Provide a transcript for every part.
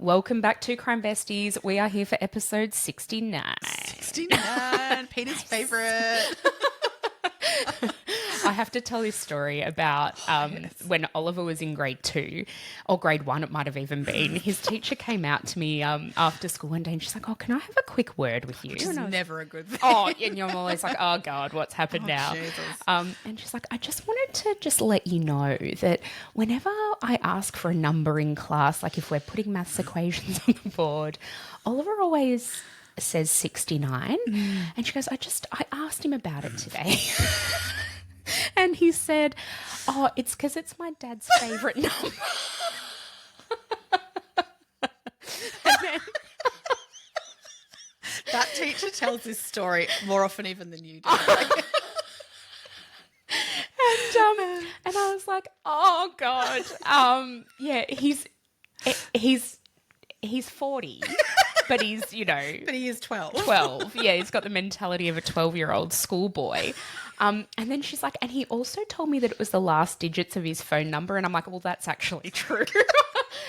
Welcome back to Crime Besties. We are here for episode 69. 69, Peter's favourite. I have to tell this story about when Oliver was in grade 2 or grade 1, it might have even been. His teacher came out to me after school one day and she's like, "Oh, can I have a quick word with you?" Which is never a good thing. Oh, and you're always like, "Oh God, what's happened now?" Jesus. And she's like, "I just wanted to just let you know that whenever I ask for a number in class, like if we're putting maths equations on the board, Oliver always says 69." And she goes, I asked him about it today." And he said, "Oh, it's because it's my dad's favourite number." And then That teacher tells this story more often even than you do. and I was like, "Oh God, yeah, he's 40, but he's But he is 12. 12. Yeah, he's got the mentality of a 12-year-old schoolboy." And then she's like, "And he also told me that it was the last digits of his phone number." And I'm like, "Well, that's actually true."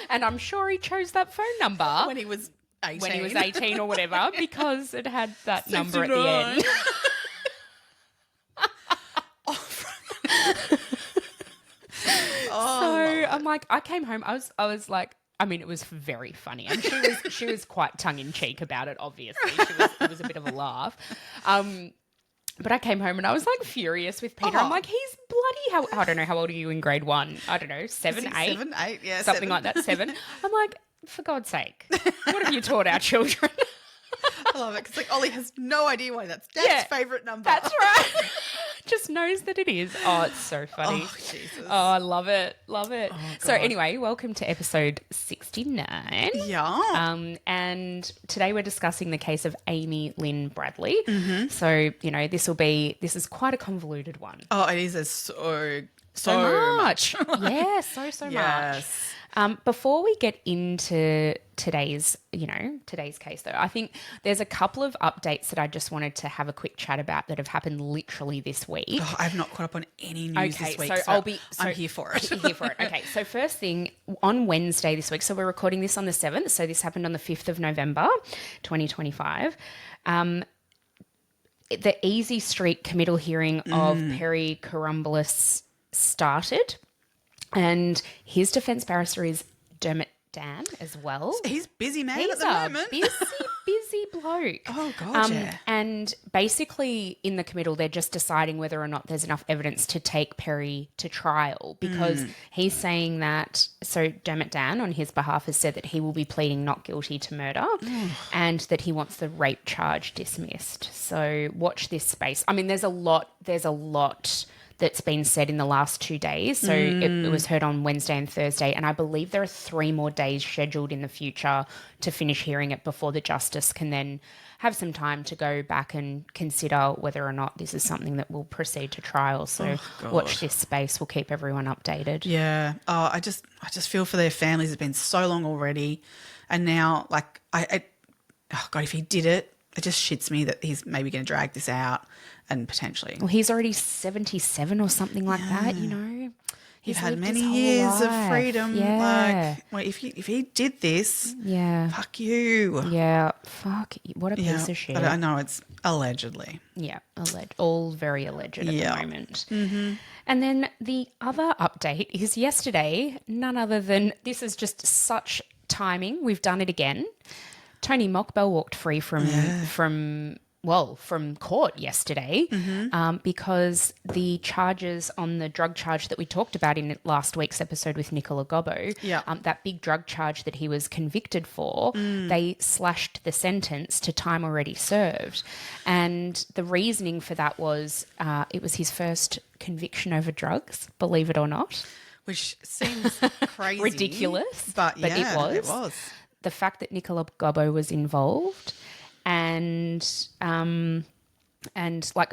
And I'm sure he chose that phone number When he was 18. when he was 18 or whatever because it had that number at the end. So I'm like, I came home. I was like, I mean, it was very funny, and she was quite tongue in cheek about it. Obviously, it was a bit of a laugh. But I came home and I was like furious with Peter. I'm like, he's bloody I don't know, how old are you in grade 1? I don't know, 7, 8? 7, 8, yeah. Something 7. like that, 7. I'm like, for God's sake, what have you taught our children? I love it because Ollie has no idea why that's Dad's favourite number. That's right. Just knows that it is. Oh, it's so funny. Oh, Jesus. Oh, I love it. Love it. Oh, so God. anyway, welcome to episode 69. Yeah. And today we're discussing the case of Amy Lynn Bradley. Mm-hmm. So, this is quite a convoluted one. Oh, it is so much. Yeah, so much. Yes. Before we get into today's case, though, I think there's a couple of updates that I just wanted to have a quick chat about that have happened literally this week. Oh, I've not caught up on any news this week, so I'm here for it. Here for it. Okay, so first thing, on Wednesday this week, so we're recording this on the 7th, so this happened on the 5th of November, 2025. The Easy Street committal hearing of Perry Carumbulis started, and his defence barrister is Dermot Dan as well. He's busy man He's at the moment. busy bloke. Oh, God, yeah. And basically in the committal, they're just deciding whether or not there's enough evidence to take Perry to trial because he's saying that, so Dermot Dan on his behalf has said that he will be pleading not guilty to murder and that he wants the rape charge dismissed. So watch this space. I mean, there's a lot that's been said in the last 2 days. So it was heard on Wednesday and Thursday, and I believe there are 3 more days scheduled in the future to finish hearing it before the justice can then have some time to go back and consider whether or not this is something that will proceed to trial. So watch this space. We'll keep everyone updated. Yeah. Oh, I just feel for their families. It's been so long already. And now, if he did it, it just shits me that he's maybe going to drag this out and potentially. Well, he's already 77 or something like that, He's had lived many his whole years of life. freedom. Yeah. If he did this, Yeah. fuck you. Yeah. Fuck. What a piece of shit. But I know it's allegedly. Yeah. All very alleged at the moment. Mm-hmm. And then the other update is yesterday, none other than, this is just such timing. We've done it again. Tony Mockbell walked free from court yesterday because the charges on the drug charge that we talked about in last week's episode with Nicola Gobbo, that big drug charge that he was convicted for, they slashed the sentence to time already served. And the reasoning for that was it was his first conviction over drugs, believe it or not. Which seems crazy. Ridiculous. But yeah, it was. The fact that Nicola Gobbo was involved and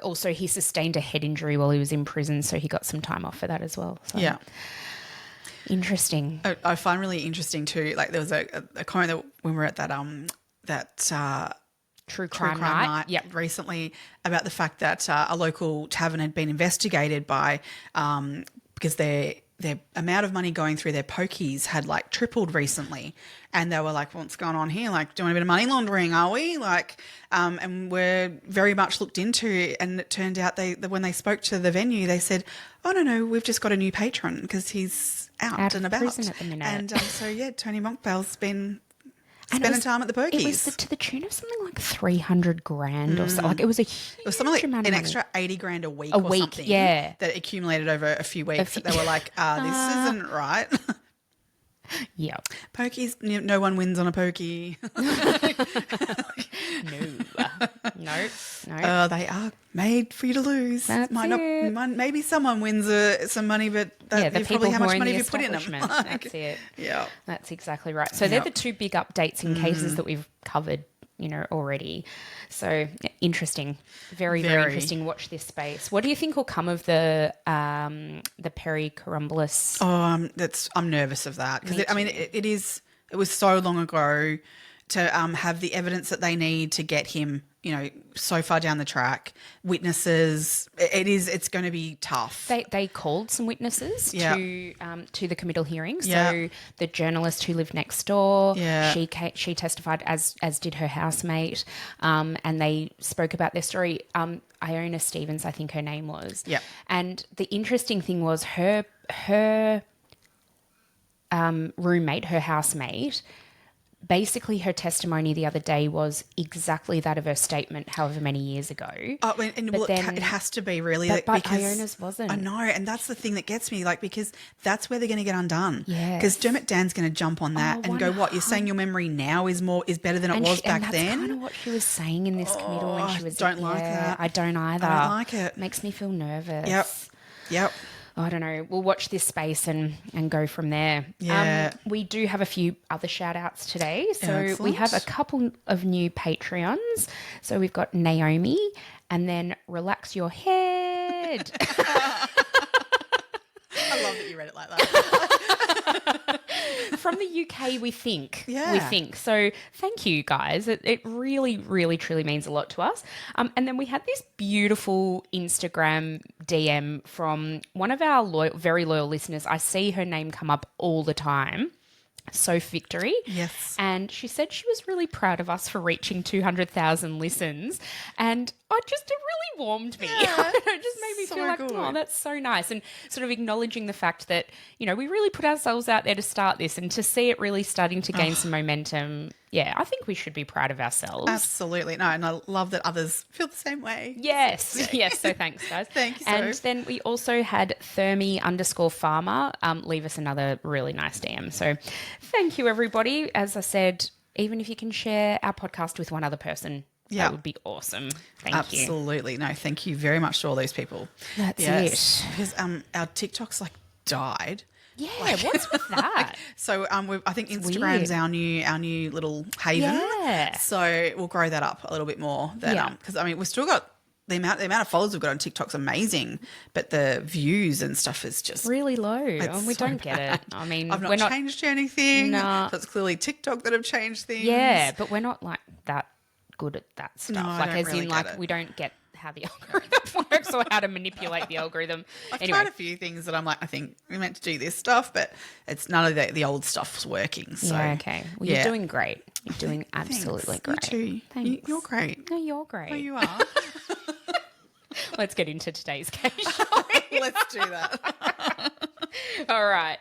also he sustained a head injury while he was in prison, so he got some time off for that as well. So, yeah. Interesting. I find really interesting too, like there was a comment that when we were at that True crime night recently about the fact that a local tavern had been investigated by because their amount of money going through their pokies had like tripled recently. And they were like, what's going on here? Like, doing a bit of money laundering, are we? Like, and we're very much looked into. And it turned out when they spoke to the venue, they said, oh, no, we've just got a new patron because he's out and of about. prison at the minute. And so, yeah, Tony Monkbell's been spending time at the pokies. It was to the tune of something like $300,000 or something. Like, it was a huge it was something like amount an of money. extra $80,000 a week or something. Yeah. That accumulated over a few weeks. That they were like, this isn't right. Yeah. Pokies, no one wins on a pokey. No. They are made for you to lose. That's it. Maybe someone wins some money, but that's probably how much money you put in them. That's it. Yeah. That's exactly right. So they're the two big updates in cases that we've covered, already. So interesting. Very, very interesting. Watch this space. What do you think will come of the Perry Carumbalus? Oh, I'm nervous of that because it was so long ago to have the evidence that they need to get him, so far down the track. Witnesses, it's going to be tough. They called some witnesses to the committal hearing. So the journalist who lived next door, she testified, as did her housemate, and they spoke about their story. Iona Stevens, I think her name was. Yeah. And the interesting thing was her roommate, her housemate. Basically, her testimony the other day was exactly that of her statement however many years ago. It has to be really. But because Iona's wasn't. I know, and that's the thing that gets me, because that's where they're going to get undone. Yes. Because Dermot Dan's going to jump on that and go, what, you're saying your memory now is better than it was back then? That's kind of what she was saying in this committal when she was... I don't like that. I don't either. I don't like it. Makes me feel nervous. Yep. I don't know. We'll watch this space and go from there. Yeah. We do have a few other shout outs today. So Excellent. We have a couple of new Patreons. So we've got Naomi and then Relax Your Head. I love that you read it like that. From the UK, we think. Yeah. We think. So thank you, guys. It really, really, truly means a lot to us. And then we had this beautiful Instagram DM from one of our very loyal listeners. I see her name come up all the time. Soph Victory. Yes. And she said she was really proud of us for reaching 200,000 listens. And it really warmed me. Yeah, It just made me so feel like, good. oh, that's so nice. And sort of acknowledging the fact that, we really put ourselves out there to start this and to see it really starting to gain some momentum. Yeah, I think we should be proud of ourselves. Absolutely. No, and I love that others feel the same way. Yes. Yes. So thanks, guys. Thank you, And Soph. then we also had Thermi_Farmer leave us another really nice DM. So thank you, everybody. As I said, even if you can share our podcast with one other person, that would be awesome. Thank you. Absolutely. No, thank you very much to all those people. That's it. Because our TikTok's died. Yeah, what's with that? So I think Instagram's our new little haven. Yeah. So we'll grow that up a little bit more. Because we've still got the amount of followers we've got on TikTok's amazing, but the views and stuff is just really low. It's We so don't get it. I mean, I've we're not changed anything. No. So it's clearly TikTok that have changed things. Yeah, but we're not that good at that stuff. No, I don't really get it. We don't get how the algorithm works or how to manipulate the algorithm. I've tried a few things that I'm like, I think we meant to do this stuff, but it's none of the old stuff's working. So yeah, okay. Well, you're doing great. You're doing absolutely Thanks. great. You too. Thanks. You're great. No, you're great. No, you are. Let's get into today's case. Let's do that. All right.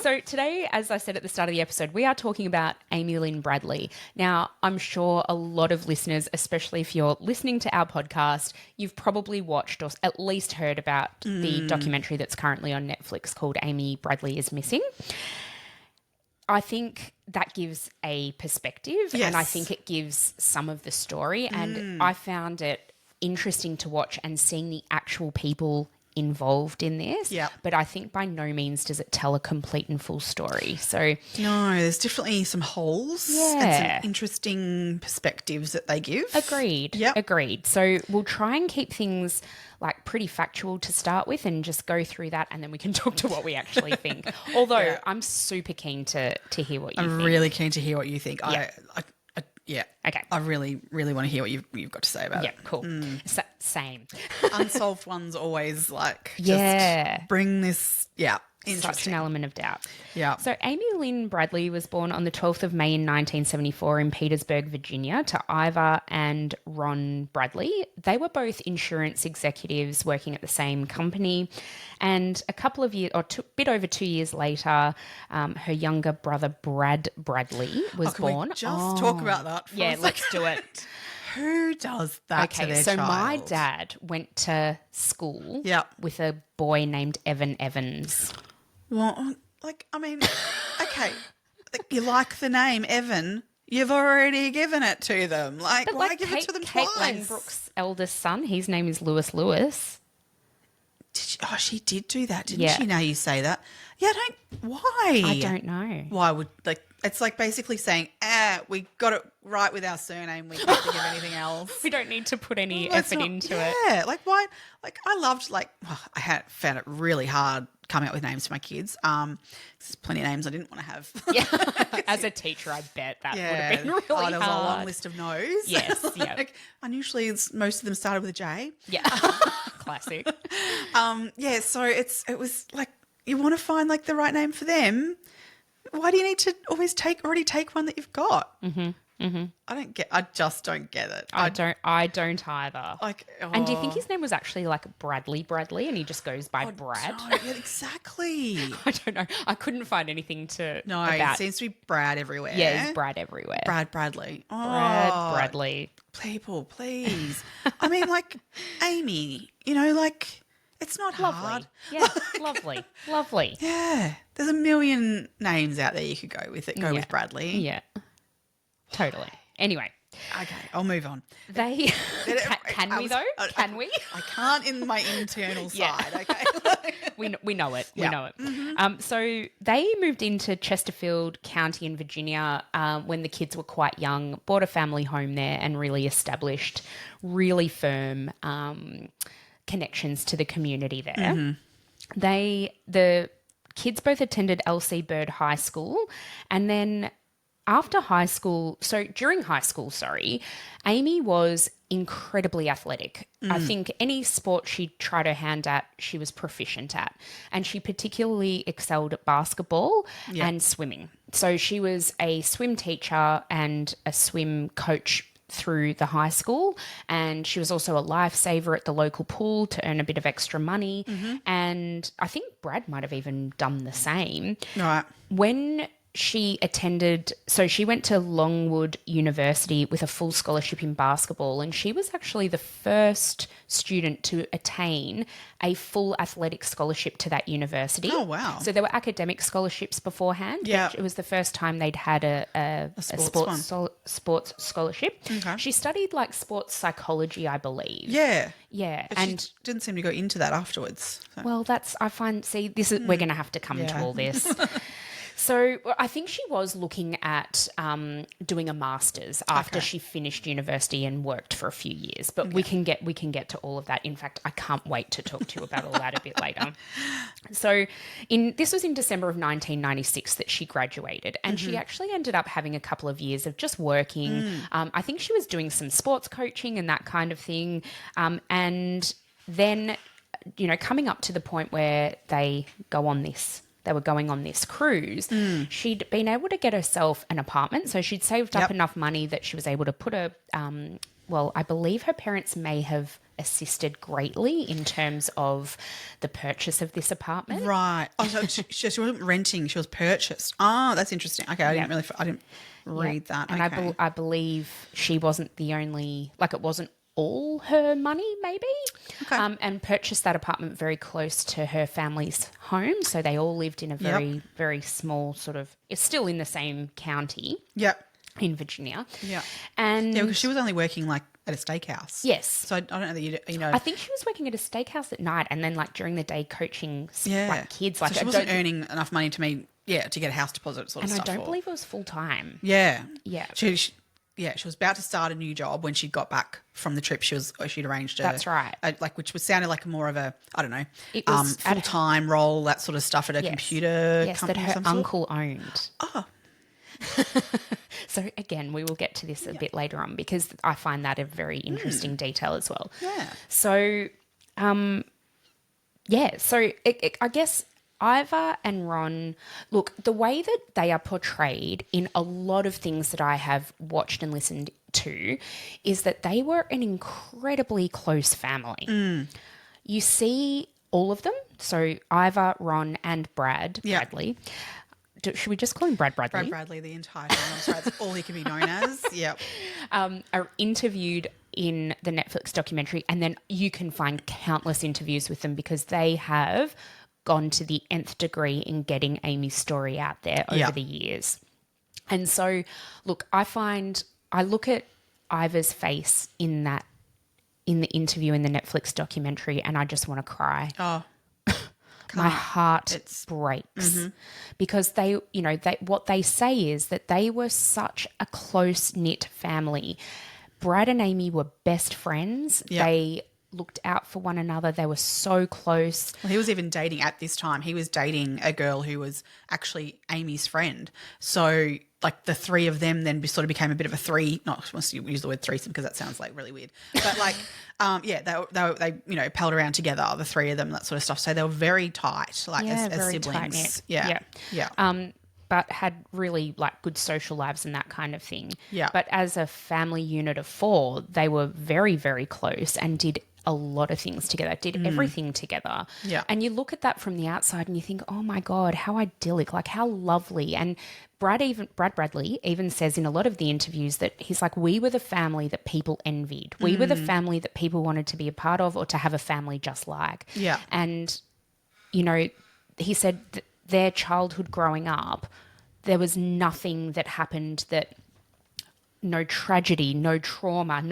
So today, as I said at the start of the episode, we are talking about Amy Lynn Bradley. Now, I'm sure a lot of listeners, especially if you're listening to our podcast, you've probably watched or at least heard about the documentary that's currently on Netflix called Amy Bradley is Missing. I think that gives a perspective and I think it gives some of the story. And I found it interesting to watch and seeing the actual people involved in this. Yeah. But I think by no means does it tell a complete and full story. So no, there's definitely some holes and some interesting perspectives that they give. Agreed. Yep. Agreed. So we'll try and keep things pretty factual to start with and just go through that and then we can talk to what we actually think. Although I'm super keen to hear what you think. I'm really keen to hear what you think. Yeah. Yeah. Okay. I really, really want to hear what you've got to say about it. Yeah, cool. Same. Unsolved ones always Yeah. just bring this. Yeah. such Interesting. an element of doubt. Yeah. So Amy Lynn Bradley was born on the 12th of May in 1974 in Petersburg, Virginia, to Ivor and Ron Bradley. They were both insurance executives working at the same company. And a couple of years, or a bit over 2 years later, her younger brother, Brad Bradley, was Can born. we just talk about that for a Yeah, second? let's do it. Who does that to Okay, their so child? my dad went to school with a boy named Evan Evans. Well, okay. You like the name Evan. You've already given it to them. Like, why give it to them Kate twice? Langbrook's eldest son, his name is Lewis. She did do that, didn't Yeah. she? Now you say that. Yeah, why? I don't know. Why would, it's like basically saying, we got it right with our surname. We can't think of anything else. We don't need to put any Let's effort not- into it. Yeah, why? I loved, found it really hard coming up with names for my kids. There's plenty of names I didn't want to have. Yeah, as a teacher, I bet that would have been really hard. There was a long list of no's. Yes, yeah. Unusually, most of them started with a J. Yeah, classic. So it was like, you want to find the right name for them. Why do you need to always already take one that you've got? Mm-hmm. Mm-hmm. I just don't get it. I don't either. And do you think oh. his name was actually Bradley and he just goes by Brad? Yeah, exactly. I don't know. I couldn't find anything to No, about. it seems to be Brad everywhere. Yeah, it's Brad everywhere. Brad Bradley. Oh, Brad Bradley. People, please. Amy, it's not hard. Yeah, lovely. Yeah. There's a million names out there you could go with that go with Bradley. Yeah, totally. Anyway, Okay, I'll move on. they can we though? Can we? I can't in my internal Yeah. side, okay? We know it. Yeah. We know it. So they moved into Chesterfield County in Virginia when the kids were quite young, bought a family home there and really established really firm connections to the community there. The kids both attended LC Bird High School, and then during high school, Amy was incredibly athletic. I think any sport she'd tried her hand at, she was proficient at. And she particularly excelled at basketball and swimming. So she was a swim teacher and a swim coach through the high school, and she was also a lifesaver at the local pool to earn a bit of extra money. And I think Brad might have even done the same. All right. When she went to Longwood University with a full scholarship in basketball, and she was actually the first student to attain a full athletic scholarship to that university. Oh, wow. So there were academic scholarships beforehand. Yeah. But it was the first time they'd had a sports scholarship. Okay. She studied sports psychology, I believe. Yeah. Yeah. But she didn't seem to go into that afterwards. So. Well, we're going to have to come to all this. So I think she was looking at doing a master's after she finished university and worked for a few years. But we can get to all of that. In fact, I can't wait to talk to you about all that a bit later. So this was in December of 1996 that she graduated, and she actually ended up having a couple of years of just working. I think she was doing some sports coaching and that kind of thing. And then, coming up to the point where they were going on this cruise, she'd been able to get herself an apartment. So she'd saved up enough money that she was able to put I believe her parents may have assisted greatly in terms of the purchase of this apartment. Right. Oh, so she wasn't renting, she was purchased. Oh, that's interesting. Okay, I didn't read that. And okay. I believe she wasn't the only, it wasn't all her money maybe, and purchased that apartment very close to her family's home. So they all lived in a very, very small it's still in the same county in Virginia. Yeah. And because she was only working at a steakhouse. Yes. So I don't know that you know. I think she was working at a steakhouse at night and then during the day coaching kids. So she wasn't earning enough money to get a house deposit sort of stuff. And I don't believe it was full time. Yeah. Yeah. She was about to start a new job when she got back from the trip. She'd arranged That's right. Which sounded like more of a, I don't know, It was full-time role, that sort of stuff at a computer company. That her uncle owned. Oh. So again, we will get to this a bit later on because I find that a very interesting detail as well. Yeah. So, I guess Iva and Ron, look, the way that they are portrayed in a lot of things that I have watched and listened to is that they were an incredibly close family. You see all of them, so Iva, Ron, and Bradley. Should we just call him Bradley? Brad Bradley, the entire time. I'm sorry, that's all he can be known as. Yep. Are interviewed in the Netflix documentary, and then you can find countless interviews with them because they have gone to the nth degree in getting Amy's story out there over the years. And so, look, I look at Iva's face in the interview in the Netflix documentary, and I just want to cry. Oh, my heart breaks because what they say is that they were such a close knit family. Brad and Amy were best friends. Yep. They looked out for one another. They were so close. Well, he was even dating at this time. He was dating a girl who was actually Amy's friend. So, like, the three of them then sort of became a bit of a three. Not must use the word threesome because that sounds like really weird. But like, they palled around together, the three of them, that sort of stuff. So they were very tight, like as siblings. Tight-knit. Yeah. But had really like good social lives and that kind of thing. Yeah. But as a family unit of four, they were very, very close and did a lot of things together, did everything together. Yeah. And you look at that from the outside and you think, oh my God, how idyllic, like how lovely. And Brad Bradley even says in a lot of the interviews that he's like, we were the family that people envied. We were the family that people wanted to be a part of or to have a family just like. Yeah. And, he said their childhood growing up, there was nothing that happened that, no tragedy, no trauma,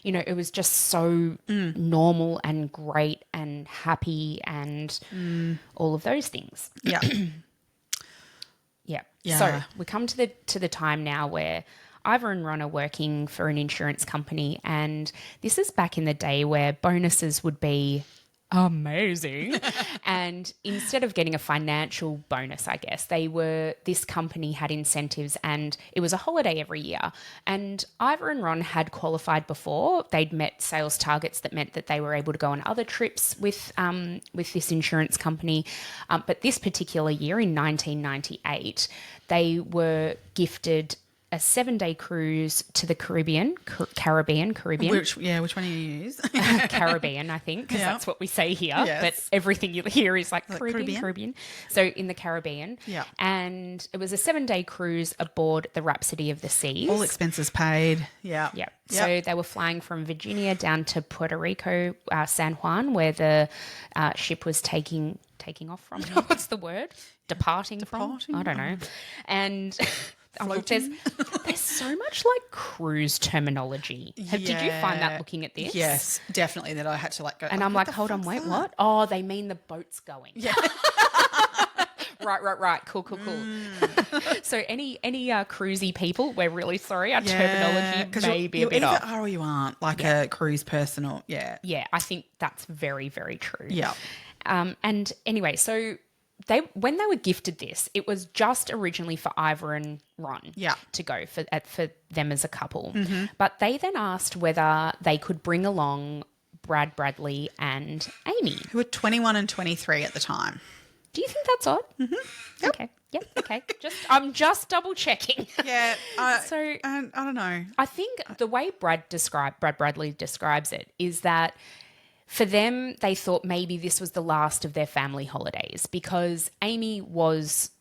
it was just so normal and great and happy and all of those things. Yeah. Yeah. Yeah. So we come to the time now where Ivor and Ron are working for an insurance company, and this is back in the day where bonuses would be amazing. And instead of getting a financial bonus, I guess, this company had incentives, and it was a holiday every year. And Ivor and Ron had qualified before. They'd met sales targets that meant that they were able to go on other trips with this insurance company. But this particular year in 1998, they were gifted a 7-day cruise to the Caribbean. Which one do you use? Caribbean, I think, because that's what we say here. Yes. But everything you hear is like Caribbean. So in the Caribbean. Yeah. And it was a 7-day cruise aboard the Rhapsody of the Seas. All expenses paid. Yeah. Yeah. So they were flying from Virginia down to Puerto Rico, San Juan, where the ship was taking off from. What's the word? Departing from? I don't know. And look, there's so much like cruise terminology. Did you find that looking at this? Yes, definitely. That I had to go. And I'm like, hold on, wait, what? Oh, they mean the boat's going. Yeah. Right. Cool. So any cruisy people, we're really sorry. Our terminology may be a bit off. You either are or you aren't, like a cruise person or, Yeah, I think that's very, very true. Yeah. And anyway, so when they were gifted this, it was just originally for Ivor and Ron to go for them as a couple. Mm-hmm. But they then asked whether they could bring along Brad Bradley and Amy, who were 21 and 23 at the time. Do you think that's odd? Mm-hmm. Yep. Okay. Yep. Okay. I'm just double checking. Yeah. So I don't know. I think the way Brad Bradley describes it is that for them, they thought maybe this was the last of their family holidays because Amy was,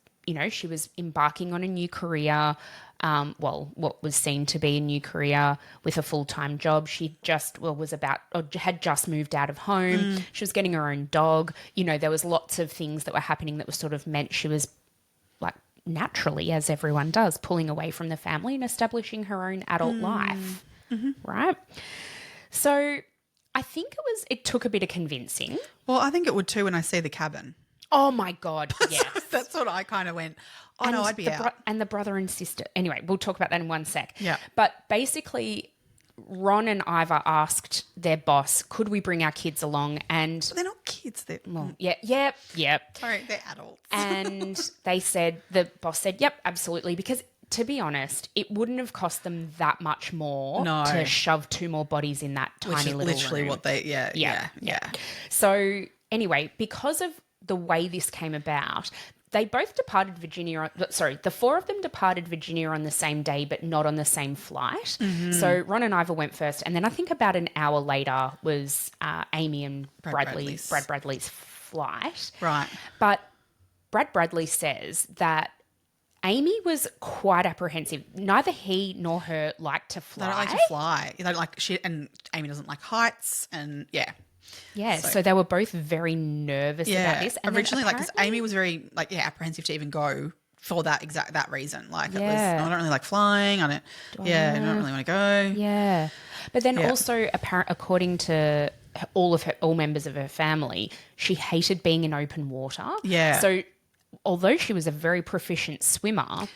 she was embarking on a new career. What was seen to be a new career with a full-time job. She had just moved out of home. She was getting her own dog. There was lots of things that were happening that was sort of meant she was like naturally, as everyone does, pulling away from the family and establishing her own adult life. Mm-hmm. Right? So I think it took a bit of convincing. Well, I think it would too when I see the cabin. Oh my God, yes. That's what I kind of went, no, I'd be out. And the brother and sister. Anyway, we'll talk about that in one sec. Yeah. But basically, Ron and Ivor asked their boss, could we bring our kids along? And they're not kids. They're... Yep. Sorry, they're adults. And the boss said, yep, absolutely. Because to be honest, it wouldn't have cost them that much more to shove 2 more bodies in that tiny little literally room. What they, yeah. So anyway, because of the way this came about, they both departed Virginia. The four of them departed Virginia on the same day, but not on the same flight. So Ron and Ivor went first, and then I think about an hour later was Amy and Brad Bradley's flight. Right. But Brad Bradley says that Amy was quite apprehensive. Neither he nor her liked to fly. They don't like to fly. They don't like shit, and Amy doesn't like heights, and yeah. Yeah, so they were both very nervous about this. And originally, because Amy was very apprehensive to even go for that reason. Like, it was, I don't really like flying. I don't really want to go. Yeah, but then also, according to all members of her family, she hated being in open water. Yeah. So, although she was a very proficient swimmer,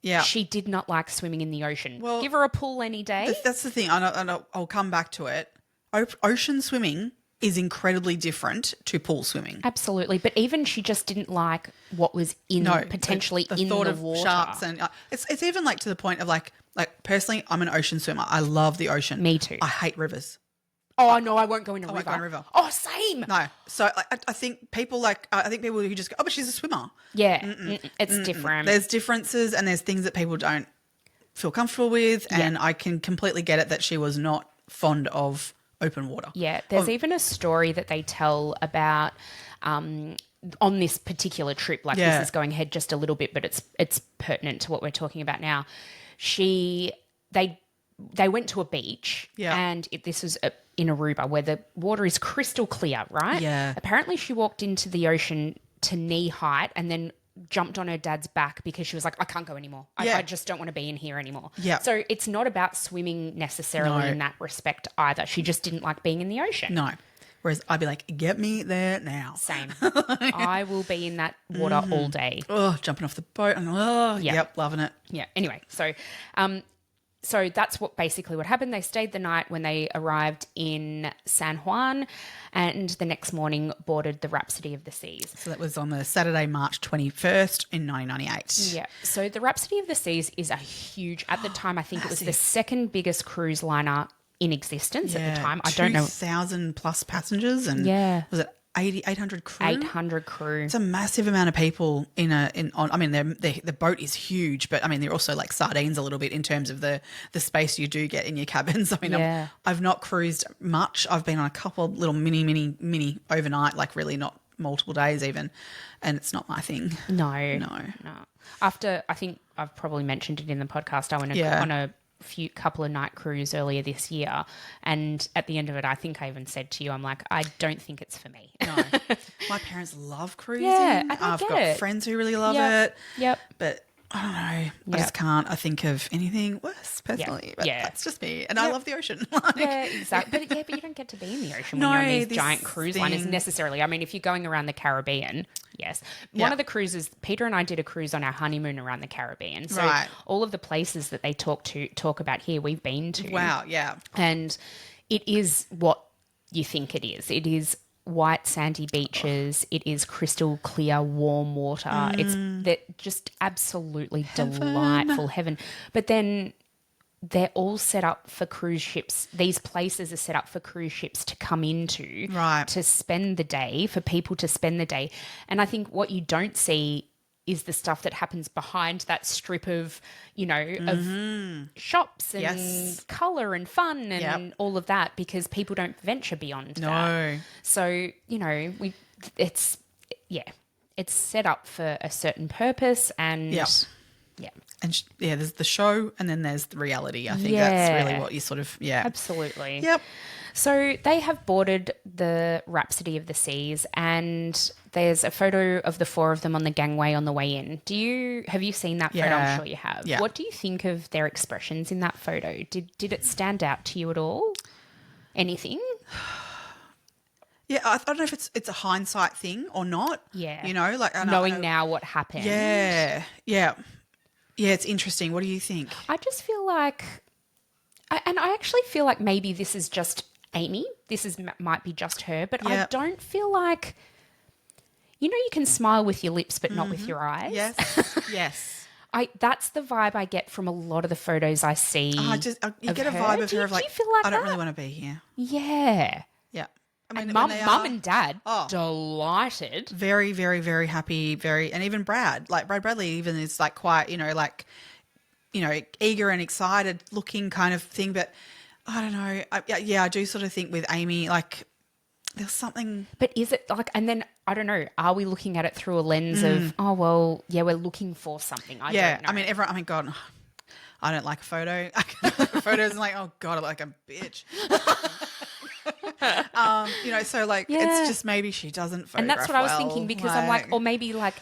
yeah, she did not like swimming in the ocean. Well, give her a pool any day. That's the thing. I'll come back to it. Ocean swimming is incredibly different to pool swimming. Absolutely, but even she just didn't like what was potentially the in thought the of water. Sharks, and it's even like to the point of like personally, I'm an ocean swimmer. I love the ocean. Me too. I hate rivers. Oh no, I won't go in a river. I won't go in a river. Oh, same. No, so I think people who just go, oh, but she's a swimmer. Yeah, it's different. There's differences, and there's things that people don't feel comfortable with, and I can completely get it that she was not fond of open water. Yeah, there's even a story that they tell about on this particular trip. Like this is going ahead just a little bit, but it's pertinent to what we're talking about now. They went to a beach, and this was in Aruba, where the water is crystal clear, right? Yeah. Apparently, she walked into the ocean to knee height, and then jumped on her dad's back because she was like, I can't go anymore. I just don't want to be in here anymore. Yeah. So it's not about swimming necessarily in that respect either. She just didn't like being in the ocean. No. Whereas I'd be like, get me there now. Same. I will be in that water all day. Oh, jumping off the boat. And yep, loving it. Yeah. Anyway, so that's what happened. They stayed the night when they arrived in San Juan, and the next morning boarded the Rhapsody of the Seas. So that was on the Saturday, March 21st in 1998. Yeah. So the Rhapsody of the Seas is at the time, I think it was the second biggest cruise liner in existence at the time. I don't know. 2,000 plus passengers, and was it 800 crew? 800 crew. It's a massive amount of people the boat is huge, but I mean, they're also like sardines a little bit in terms of the space you do get in your cabins. I mean, I've not cruised much. I've been on a couple of little mini overnight, like really not multiple days even, and it's not my thing. No. After, I think I've probably mentioned it in the podcast, I went on a couple of night cruise earlier this year, and at the end of it, I think I even said to you, I'm like, I don't think it's for me. No, my parents love cruising. Yeah, and I've got friends who really love it. Yep. But I don't know. I just can't. I think of anything worse personally. But that's just me, and I love the ocean. Yeah, exactly. But you don't get to be in the ocean when you're on these giant cruise liners necessarily. I mean, if you're going around the Caribbean, yes. One of the cruises, Peter and I did a cruise on our honeymoon around the Caribbean. So all of the places that they talk about here, we've been to. Wow, yeah. And it is what you think it is. It is white sandy beaches. It is crystal clear warm water. It's just absolutely delightful heaven. But then they're all set up for cruise ships. These places are set up for cruise ships to come into, to spend the day, for people to spend the day. And I think what you don't see is the stuff that happens behind that strip of, of shops and colour and fun and all of that, because people don't venture beyond that. So, it's set up for a certain purpose, and and there's the show, and then there's the reality. I think that's really what you sort of absolutely. Yep. So they have boarded the Rhapsody of the Seas, and there's a photo of the four of them on the gangway on the way in. Have you seen that photo? I'm sure you have. Yeah. What do you think of their expressions in that photo? Did it stand out to you at all? Anything? Yeah, I don't know if it's a hindsight thing or not. Yeah. Knowing now what happened. Yeah. Yeah. Yeah, it's interesting. What do you think? I just feel like, and I actually feel like maybe this is just Amy. Might be just her, but I don't feel like, you can smile with your lips, but not with your eyes. Yes, yes. That's the vibe I get from a lot of the photos I see. You get a vibe of her of like, do you feel like I don't that? really want to be here. Yeah. Yeah. I mean, And when mum they are and dad delighted. very, very, very happy, and even Brad, like Brad Bradley even is like quite, eager and excited looking kind of thing. But I don't know. I do sort of think with Amy, like there's something. But is it like, and then I don't know, are we looking at it through a lens of, oh, well, yeah, we're looking for something? I don't know. I mean, God, I don't like a photo. Photos and like, oh God, I look like a bitch. So like, it's just maybe she doesn't photograph. And that's what I was well. thinking, because I'm like, or maybe like,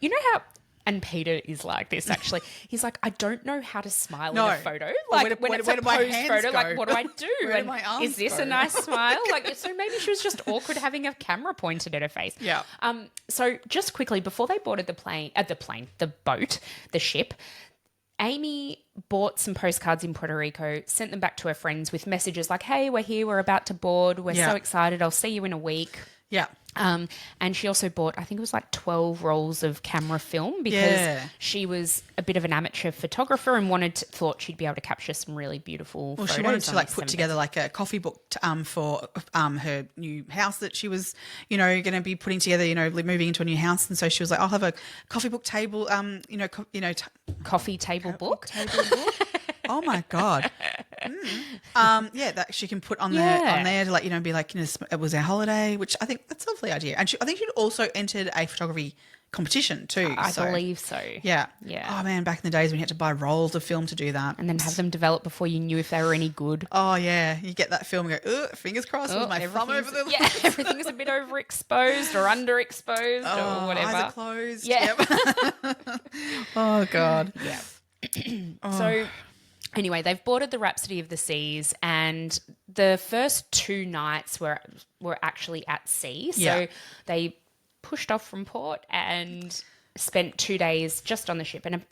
you know how, and Peter is like this actually. He's like, I don't know how to smile in a photo. Like when it's a posed photo, like what do I do? Where do my arms is this go? a nice smile? Like, so maybe she was just awkward having a camera pointed at her face. Yeah. So just quickly, before they boarded the boat, the ship, Amy bought some postcards in Puerto Rico, sent them back to her friends with messages like, hey, we're here, we're about to board, we're so excited, I'll see you in a week. Yeah. And she also bought, I think it was like 12 rolls of camera film, because she was a bit of an amateur photographer and thought she'd be able to capture some really beautiful photos. She wanted to like put together like a coffee book for her new house that she was, going to be putting together, moving into a new house. And so she was like, I'll have a coffee book table, coffee table book. Oh my God. That she can put on there to like, be like, it was our holiday, which I think that's a lovely idea. And I think she'd also entered a photography competition too. I believe so. Yeah. Yeah. Oh man, back in the days when you had to buy rolls of film to do that. And then have them develop before you knew if they were any good. Oh yeah. You get that film and go, fingers crossed, was my thumb over the Yeah, everything's a bit overexposed or underexposed or whatever. Eyes are closed. Yeah. Yep. Oh God. Yeah. So anyway, they've boarded the Rhapsody of the Seas, and the first 2 nights were actually at sea. So they pushed off from port and spent 2 days just on the ship. And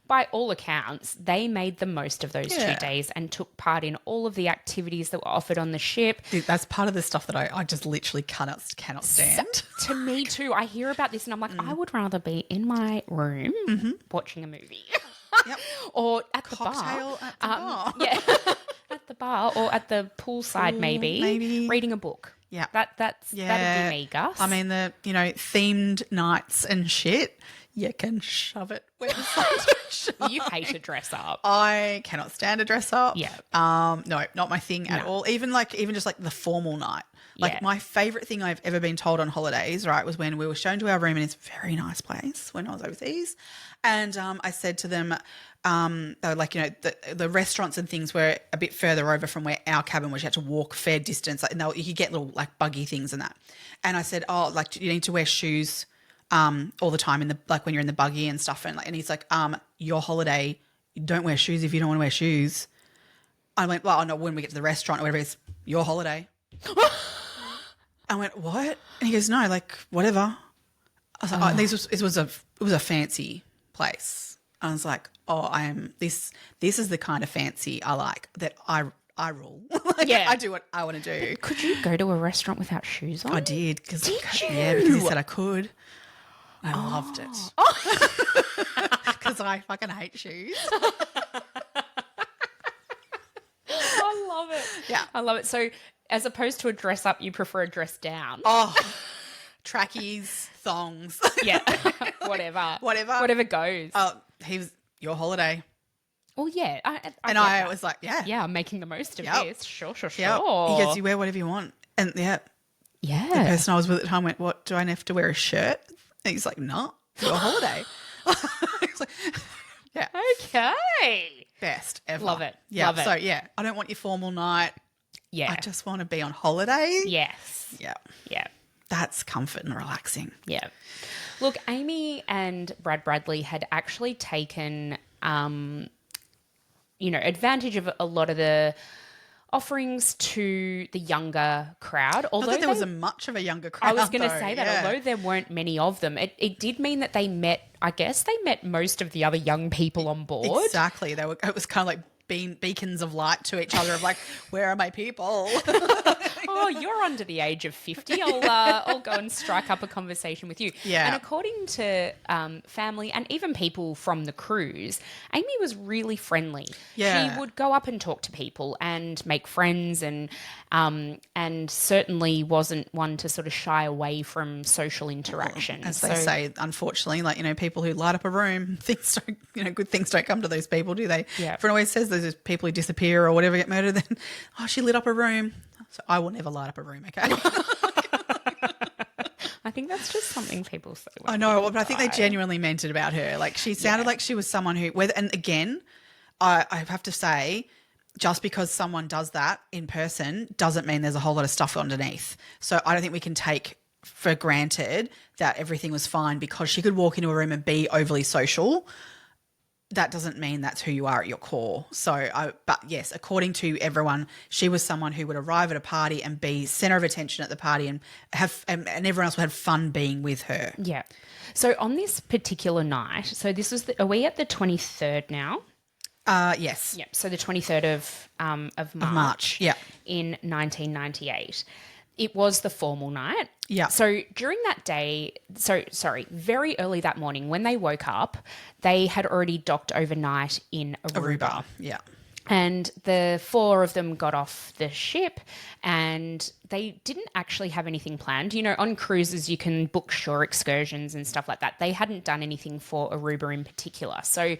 by all accounts, they made the most of those 2 days and took part in all of the activities that were offered on the ship. That's part of the stuff that I just literally cannot stand. To me too. I hear about this and I'm like, I would rather be in my room watching a movie. Yep. Or at Cocktail the bar. at the bar. Yeah. At the bar or at the poolside maybe. Reading a book. Yeah. That'd be me, Gus. I mean, the, themed nights and shit, you can shove it where the sun's shining. You hate to dress up. I cannot stand to dress up. Yeah. No, not my thing at all. Even just like the formal night. Like my favorite thing I've ever been told on holidays, right, was when we were shown to our room in this very nice place when I was overseas. And I said to them, they were like, the restaurants and things were a bit further over from where our cabin was. You had to walk a fair distance. Like, and you could get little like buggy things and that. And I said, oh, like you need to wear shoes all the time when you're in the buggy and stuff. And he's like, your holiday, you don't wear shoes if you don't want to wear shoes. I went, well, no, when we get to the restaurant or whatever, it's your holiday. I went, what? And he goes, no, like whatever. I was like, it was a fancy place. I was like, this is the kind of fancy I like, that I rule. I do what I want to do. But could you go to a restaurant without shoes on? I did. Did you? Yeah, because he said I could. I loved it. Because I fucking hate shoes. I love it. Yeah. I love it. So as opposed to a dress up, you prefer a dress down. Oh, trackies, thongs. Yeah. Whatever goes. He was your holiday. Well, yeah. I was like, yeah. Yeah, I'm making the most of this. Sure. Yep. He goes, you wear whatever you want. And yeah. The person I was with at the time went, what, do I have to wear a shirt? And he's like, no, your holiday. He's like, yeah. Okay. Best ever. Love it. Yeah. Love it. So, yeah, I don't want your formal night. Yeah. I just want to be on holiday. Yes. Yeah. Yeah. That's comfort and relaxing. Yeah. Look, Amy and Brad Bradley had actually taken, advantage of a lot of the offerings to the younger crowd. Although Not that there was much of a younger crowd. I was going to say that, although there weren't many of them, it did mean that they met most of the other young people on board. Exactly. It was kind of like beacons of light to each other of like, where are my people? Oh, you're under the age of 50. I'll go and strike up a conversation with you. Yeah. And according to family and even people from the cruise, Amy was really friendly. Yeah. She would go up and talk to people and make friends, and certainly wasn't one to sort of shy away from social interaction. As they say, unfortunately, like, people who light up a room, things don't, good things don't come to those people, do they? Yeah. Everyone always says those people who disappear or whatever get murdered, then, she lit up a room. So I will never light up a room, okay? I think that's just something people say. I know, but I think they genuinely meant it about her. Like, she sounded like she was someone who, and again, I have to say, just because someone does that in person doesn't mean there's a whole lot of stuff underneath. So I don't think we can take for granted that everything was fine because she could walk into a room and be overly social. That doesn't mean that's who you are at your core. But yes, according to everyone, she was someone who would arrive at a party and be center of attention at the party and and everyone else would have fun being with her. Yeah. So on this particular night, so this was, are we at the 23rd now? Yes. Yep. So the 23rd of March. Yeah. In 1998. It was the formal night. Yeah. So during that day, very early that morning when they woke up, they had already docked overnight in Aruba. Yeah. And the four of them got off the ship and they didn't actually have anything planned. On cruises you can book shore excursions and stuff like that. They hadn't done anything for Aruba in particular. So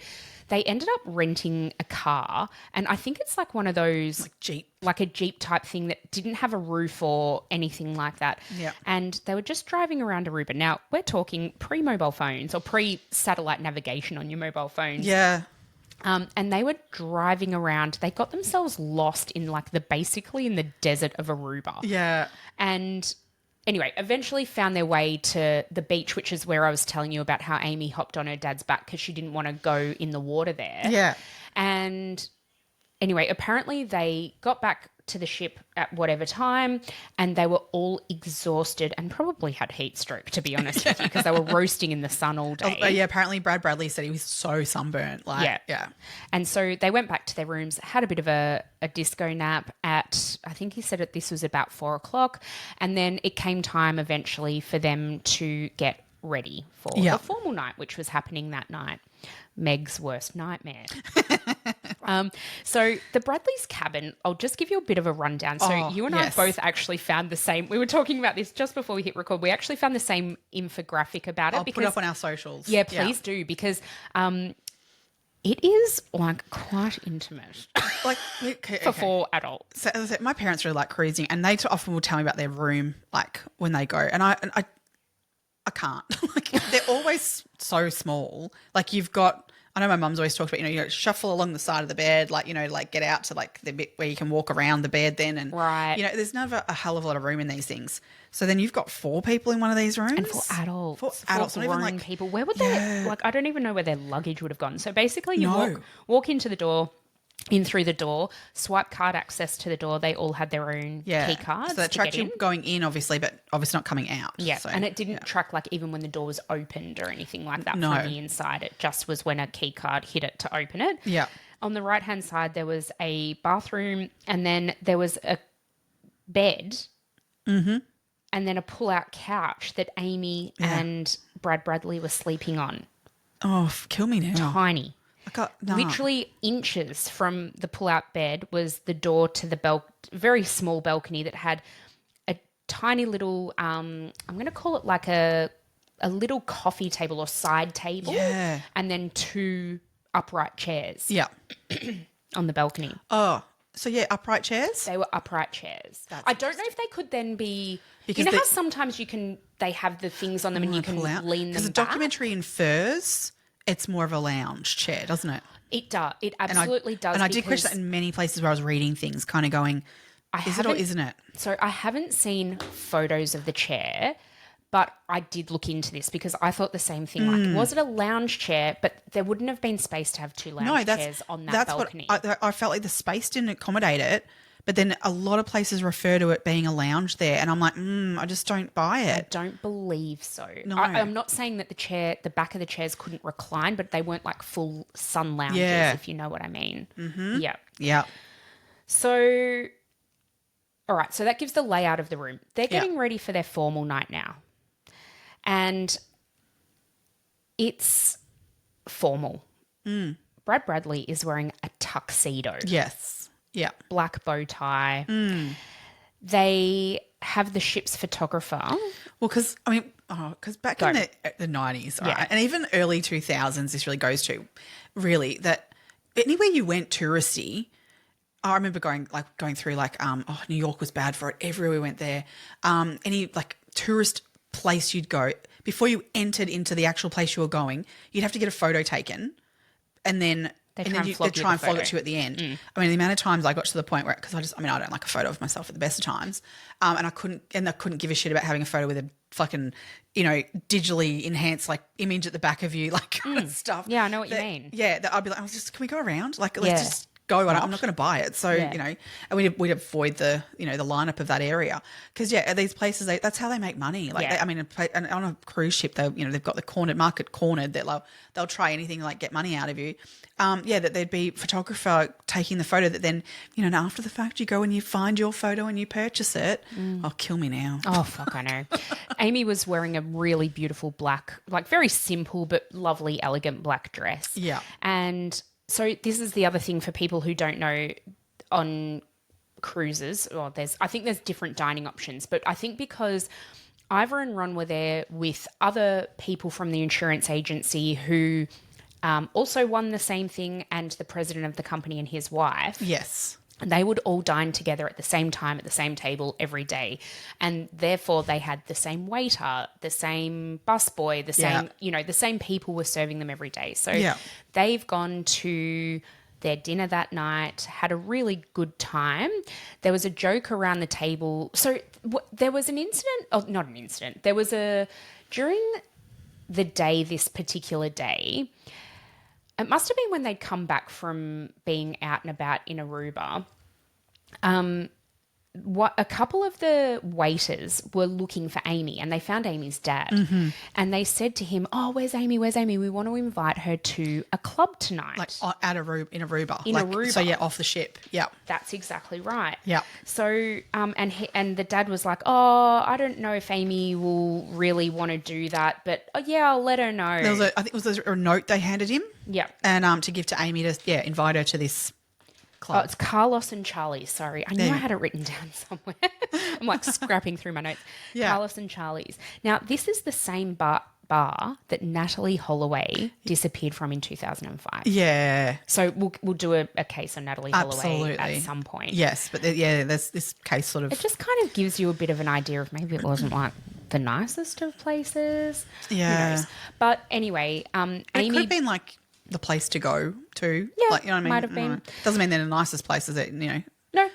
they ended up renting a car, and I think it's like one of those like a Jeep type thing that didn't have a roof or anything like that. Yeah. And they were just driving around Aruba. Now, we're talking pre-mobile phones or pre-satellite navigation on your mobile phones. Yeah. And they were driving around. They got themselves lost in basically in the desert of Aruba. Yeah. And anyway, eventually found their way to the beach, which is where I was telling you about how Amy hopped on her dad's back because she didn't want to go in the water there. Yeah. And anyway, apparently they got back to the ship at whatever time and they were all exhausted and probably had heat stroke, to be honest with you, because they were roasting in the sun all day. Yeah, apparently Brad Bradley said he was so sunburnt. Yeah. And so they went back to their rooms, had a bit of a disco nap at, I think he said this was about 4:00. And then it came time eventually for them to get ready for the formal night, which was happening that night. Meg's worst nightmare. So the Bradley's cabin, I'll just give you a bit of a rundown. So you and I both actually found the same. We were talking about this just before we hit record. We actually found the same infographic about it. I'll put it up on our socials. Yeah, please do, because it is quite intimate for four adults. So as I said, my parents really like cruising, and they often will tell me about their room when they go, and I can't. They're always so small. You've got. I know my mum's always talked about, you shuffle along the side of the bed, get out to the bit where you can walk around the bed then. And, right. There's never a hell of a lot of room in these things. So then you've got 4 people in one of these rooms. And for adults. Not even grown people. Where would they, I don't even know where their luggage would have gone. So basically you walk into the door, in through the door, swipe card access to the door. They all had their own key cards. So that tracks you going in, obviously, but obviously not coming out. Yeah, so, and it didn't track even when the door was opened or anything like that from the inside. It just was when a key card hit it to open it. Yeah. On the right-hand side, there was a bathroom, and then there was a bed, and then a pull-out couch that Amy and Brad Bradley were sleeping on. Oh, kill me now. Tiny. Literally inches from the pull-out bed was the door to the very small balcony that had a tiny little, I'm going to call it a little coffee table or side table, and then 2 upright chairs. Yeah, on the balcony. Oh, so upright chairs. They were upright chairs. I don't know if they could then be. Because how sometimes they have the things on them and you can lean them back. Because the documentary infers. It's more of a lounge chair, doesn't it? It does. It absolutely does. And I did question that in many places where I was reading things, kind of going, is it or isn't it? So I haven't seen photos of the chair, but I did look into this because I thought the same thing. Was it a lounge chair? But there wouldn't have been space to have 2 lounge chairs on that balcony. I felt like the space didn't accommodate it, But then a lot of places refer to it being a lounge there. And I'm like, I just don't buy I it. don't believe so. No. I'm not saying that the back of the chairs couldn't recline, but they weren't like full sun lounges, if you know what I mean. Mm-hmm. Yeah. Yeah. So, all right. So that gives the layout of the room. They're getting ready for their formal night now. And it's formal. Brad Bradley is wearing a tuxedo. Yes. Yeah. Black bow tie. They have the ship's photographer. Well, because, back in the 90s, right, and even early 2000s, this really goes to, really, that anywhere you went touristy, I remember going through New York was bad for it. Everywhere we went there. Any tourist place you'd go, before you entered into the actual place you were going, you'd have to get a photo taken, and then they try and flog it to you at the end. I mean, the amount of times I got to the point where, because I don't like a photo of myself at the best of times, and I couldn't give a shit about having a photo with a fucking, digitally enhanced image at the back of you, kind of stuff. Yeah, I know what you mean. Yeah, that I'd be like, can we go around? Let's just go. I'm not going to buy it. So, and we'd avoid the lineup of that area. Because, these places, that's how they make money. And on a cruise ship, they've got the market cornered that they'll try anything get money out of you. That there'd be photographer taking the photo that then, after the fact, you go and you find your photo and you purchase it. Oh, kill me now. Oh, fuck, I know. Amy was wearing a really beautiful black, very simple but lovely, elegant black dress. Yeah. And so this is the other thing for people who don't know on cruises. I think there's different dining options, but I think because Ivor and Ron were there with other people from the insurance agency who also won the same thing, and the president of the company and his wife. Yes. They would all dine together at the same time at the same table every day. And therefore they had the same waiter, the same busboy, the same people were serving them every day. So they've gone to their dinner that night, had a really good time. There was a joke around the table. So there was an incident, not an incident. There was during the day, this particular day, it must have been when they'd come back from being out and about in Aruba. A couple of the waiters were looking for Amy, and they found Amy's dad. Mm-hmm. And they said to him, "Oh, where's Amy? Where's Amy? We want to invite her to a club tonight." At Aruba, in Aruba. Aruba. So, off the ship. Yeah. That's exactly right. Yeah. So, and the dad was like, "Oh, I don't know if Amy will really want to do that, but I'll let her know." I think it was a note they handed him. Yeah. And to give to Amy to, invite her to this club. Oh, it's Carlos and Charlie. Sorry. I knew I had it written down somewhere. I'm scrapping through my notes. Yeah. Carlos and Charlie's. Now, this is the same bar that Natalie Holloway disappeared from in 2005. Yeah. So we'll do a case on Natalie Holloway at some point. Yes, but there's this case sort of... It just kind of gives you a bit of an idea of maybe it wasn't the nicest of places. Yeah. Who knows? But anyway, Amy... It could have been the place to go to. Yeah, you know what I mean? Might have been. Doesn't mean they're the nicest places, No,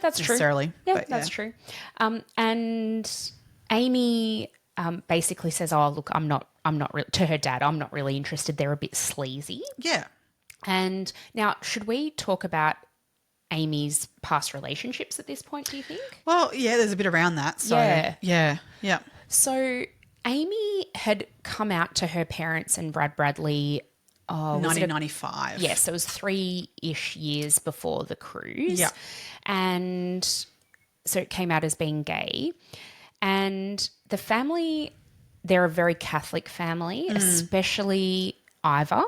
that's necessarily. True. Yeah, that's true. And Amy basically says, "Oh, look, I'm not to her dad. I'm not really interested. They're a bit sleazy." Yeah. And now, should we talk about Amy's past relationships at this point? Do you think? Well, yeah, there's a bit around that. So yeah. So Amy had come out to her parents and Brad Bradley. 1995. Yes, it was 3-ish years before the cruise. Yeah. And so it came out as being gay. And the family, they're a very Catholic family, especially Ivor.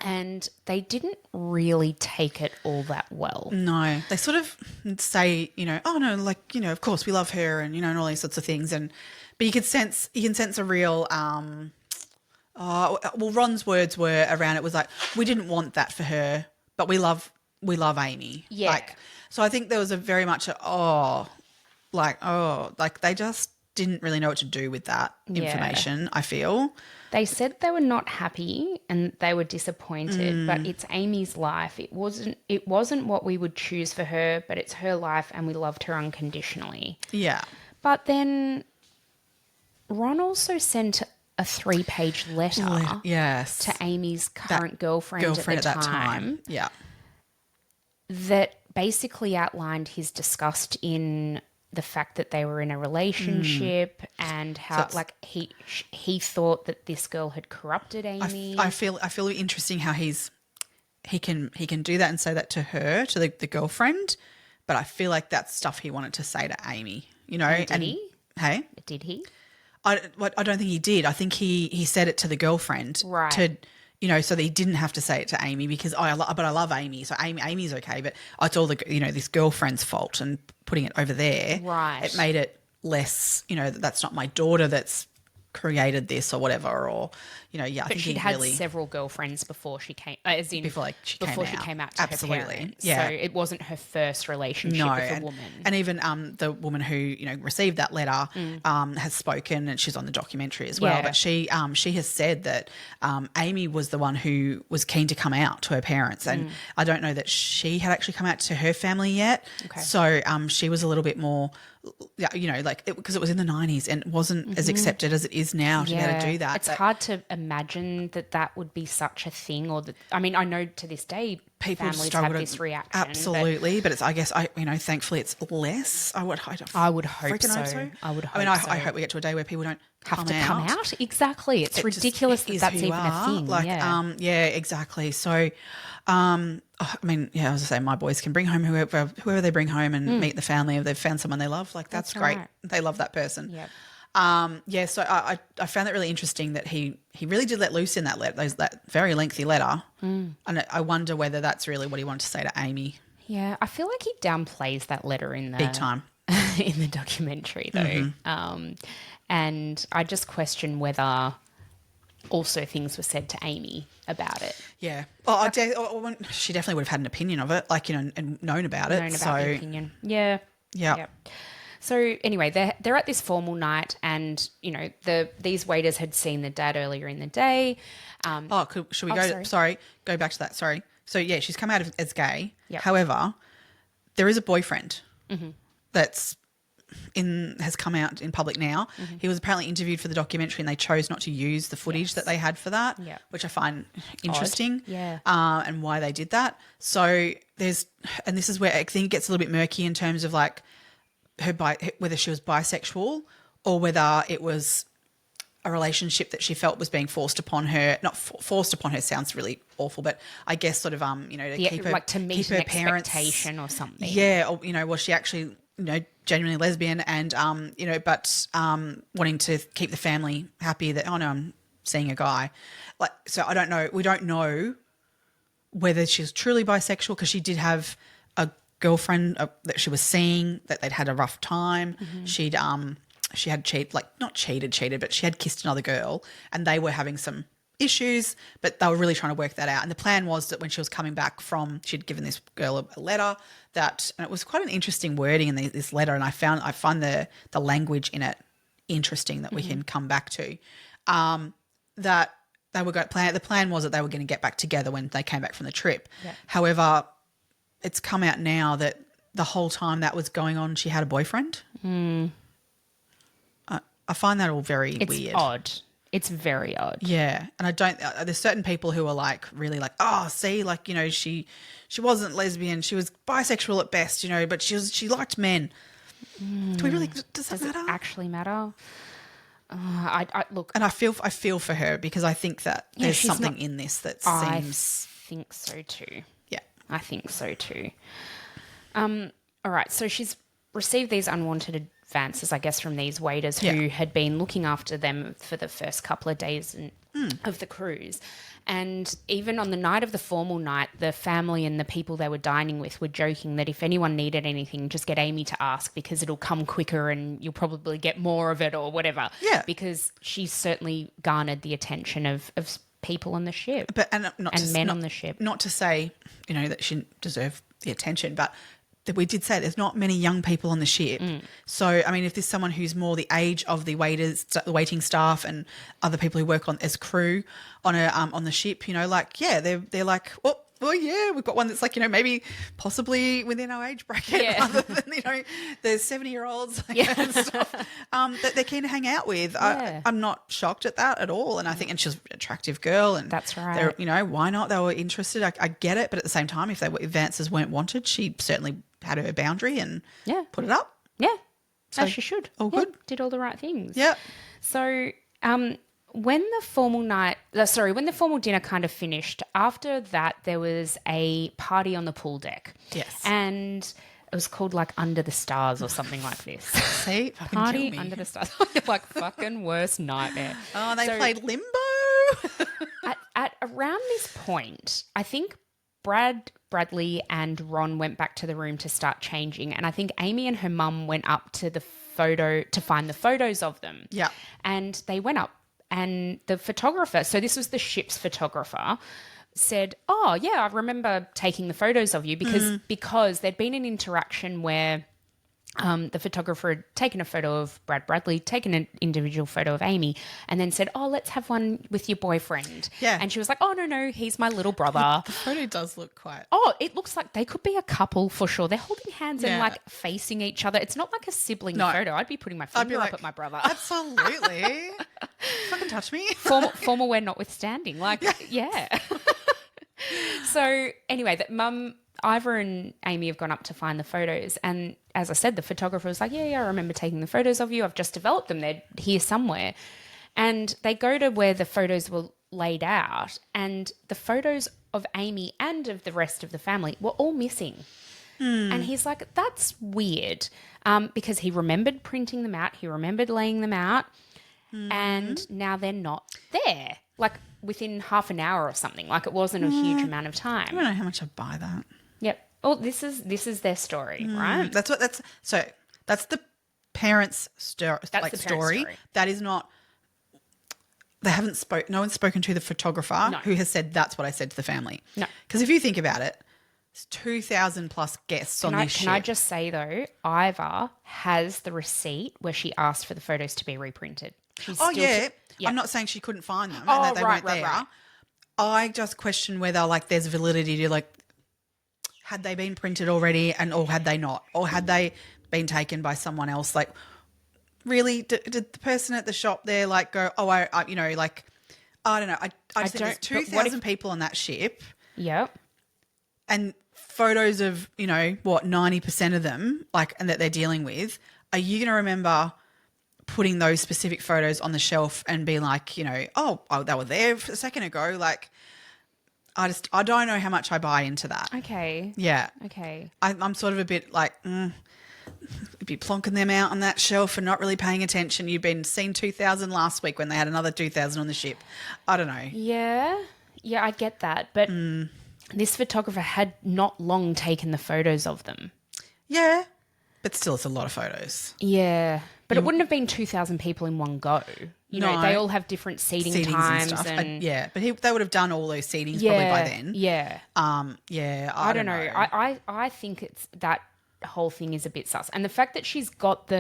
And they didn't really take it all that well. No. They sort of say, "Oh, no, of course we love her," and, and all these sorts of things. But you can sense a real... Ron's words were around it was we didn't want that for her, but we love Amy. Yeah. So I think there was a very much they just didn't really know what to do with that information, I feel. They said they were not happy and they were disappointed, but it's Amy's life. It wasn't what we would choose for her, but it's her life and we loved her unconditionally. Yeah. But then Ron also sent a 3-page letter to Amy's current girlfriend at that time. Yeah. That basically outlined his disgust in the fact that they were in a relationship and how he thought that this girl had corrupted Amy. I feel interesting how he can do that and say that to her, to the girlfriend, but I feel like that's stuff he wanted to say to Amy, you know. Did he? Hey? Did he? I don't think he did. I think he said it to the girlfriend, right? To, you know, so that he didn't have to say it to Amy because I love Amy, so Amy's okay, but it's all this girlfriend's fault and putting it over there, right? It made it less, that's not my daughter that's created this or whatever, or I but think she'd had several girlfriends before she came, as in before she came out to absolutely her parents. yeah, so it wasn't her first relationship with a woman. And even the woman who received that letter has spoken, and she's on the documentary as well, but she has said that Amy was the one who was keen to come out to her parents, and I don't know that she had actually come out to her family yet. Okay. So she was a little bit more, because it was in the 90s and it wasn't as accepted as it is now to be able to do that. It's hard to imagine that would be such a thing, or that, I mean, I know to this day people families struggle have this reaction. Absolutely, but it's, I guess, thankfully it's less. I would hope so. I would hope so. I hope we get to a day where people don't have to come out. Exactly. It's ridiculous that that's even a thing. Like, exactly. So, I mean, as I say, my boys can bring home whoever they bring home and meet the family if they've found someone they love. Like, that's great. Right. They love that person. Yep. So I found that really interesting that he really did let loose in that letter, that very lengthy letter. And I wonder whether that's really what he wanted to say to Amy. Yeah, I feel like he downplays that letter in the big time in the documentary, though. And I just question whether also things were said to Amy about it. Yeah. Well, she definitely would have had an opinion of it, and known about it. The opinion. Yeah. Yeah. So anyway, they're at this formal night, and these waiters had seen the dad earlier in the day. Should we go? Go back to that. Sorry. So yeah, she's come out as gay. Yep. However, there is a boyfriend that's has come out in public now. He was apparently interviewed for the documentary, and they chose not to use the footage that they had for that, which I find interesting. Odd. Yeah. And why they did that. So this is where I think it gets a little bit murky in terms of like whether she was bisexual or whether it was a relationship that she felt was being forced upon her. Not forced upon her sounds really awful, but I guess sort of to keep her, like to meet keep her an parents, expectation or something. Yeah, or was she actually genuinely lesbian and but wanting to keep the family happy that I'm seeing a guy. Like, so I don't know. We don't know whether she's truly bisexual, because she did have a girlfriend that she was seeing that they'd had a rough time. She had cheated, but she had kissed another girl, and they were having some issues, but they were really trying to work that out. And the plan was that when she was coming back she'd given this girl a letter and it was quite an interesting wording in this letter. And I find the language in it interesting that we can come back to. That they were the plan was that they were going to get back together when they came back from the trip. Yeah. However, it's come out now that the whole time that was going on, she had a boyfriend. I find that all very weird. It's odd. It's very odd. Yeah. And I don't, there's certain people who are like, really like, oh, see, like, she wasn't lesbian. She was bisexual at best, but she liked men. Do we really, does that matter? It actually matter? I look. And I feel for her, because I think that there's something in this that seems. I think so too. Yeah. I think so too. All right. So she's received these unwanted advances, I guess, from these waiters who had been looking after them for the first couple of days of the cruise. And even on the night of the formal night, the family and the people they were dining with were joking that if anyone needed anything, just get Amy to ask, because it'll come quicker and you'll probably get more of it or whatever. Yeah. Because she's certainly garnered the attention of people on the ship on the ship. Not to say, that she didn't deserve the attention, but that we did say there's not many young people on the ship. So, I mean, if there's someone who's more the age of the waiters, the waiting staff, and other people who work as crew on the ship, they're like, oh, Well, yeah, we've got one that's like, maybe possibly within our age bracket rather than, the 70-year-olds and stuff that they're keen to hang out with. Yeah. I'm not shocked at that at all. And I think, and she's an attractive girl. And That's right. Why not? They were interested. I get it. But at the same time, if advances weren't wanted, she certainly had her boundary and put it up. Yeah. So, as she should. All good. Did all the right things. Yeah. So when the formal dinner kind of finished, after that there was a party on the pool deck. Yes. And it was called like Under the Stars or something like this. See? Party Under the Stars. Like fucking worst nightmare. Oh, they played Limbo. at around this point, I think Bradley and Ron went back to the room to start changing, and I think Amy and her mum went up to the photo to find the photos of them. Yeah. And they went up, and the photographer, so this was the ship's photographer, said, "Oh, yeah, I remember taking the photos of you," because there'd been an interaction where the photographer had taken a photo of Bradley, taken an individual photo of Amy, and then said, "Oh, let's have one with your boyfriend." Yeah. And she was like, "Oh, no, he's my little brother." The photo does look quite... Oh, it looks like they could be a couple for sure. They're holding hands and Yeah. like facing each other. It's not like a sibling photo. I'd be putting my finger up at my brother. Absolutely. Fucking touch me. Formal wear notwithstanding. Like, yeah. So anyway, that Ivor and Amy have gone up to find the photos, and as I said, the photographer was like, yeah, I remember taking the photos of you. I've just developed them. They're here somewhere. And they go to where the photos were laid out, and the photos of Amy and of the rest of the family were all missing. And he's like, that's weird, because he remembered printing them out. He remembered laying them out, and now they're not there. Like within half an hour or something. Like it wasn't a huge amount of time. I don't know how much I'd buy that. Yep. Oh, this is their story, right? That's the parents' story. story. That is not. They haven't no one's spoken to the photographer who has said that's what I said to the family. No. Because if you think about it, it's 2,000 plus guests on this ship. Can I just say though, Ivor has the receipt where she asked for the photos to be reprinted. Yeah. I'm not saying she couldn't find them and Oh, that they weren't right. there. I just question whether like there's validity to like, had they been printed already or had they not? Or had they been taken by someone else? Like, really, did the person at the shop there like go, I don't know. I just think there's 2,000 people on that ship. Yep. And photos of, 90% of them, like, and that they're dealing with. Are you going to remember putting those specific photos on the shelf and being like, oh, they were there a second ago? Like, I don't know how much I buy into that. Okay. Yeah. Okay. I'm sort of a bit like, be plonking them out on that shelf and not really paying attention. You've been seen 2,000 last week when they had another 2,000 on the ship. I don't know. Yeah. Yeah, I get that. But this photographer had not long taken the photos of them. Yeah. But still, it's a lot of photos. Yeah. But it wouldn't have been 2,000 people in one go. No. They all have different seating times and stuff. and But they would have done all those seatings probably by then. Yeah. I don't know. I think it's that whole thing is a bit sus. And the fact that she's got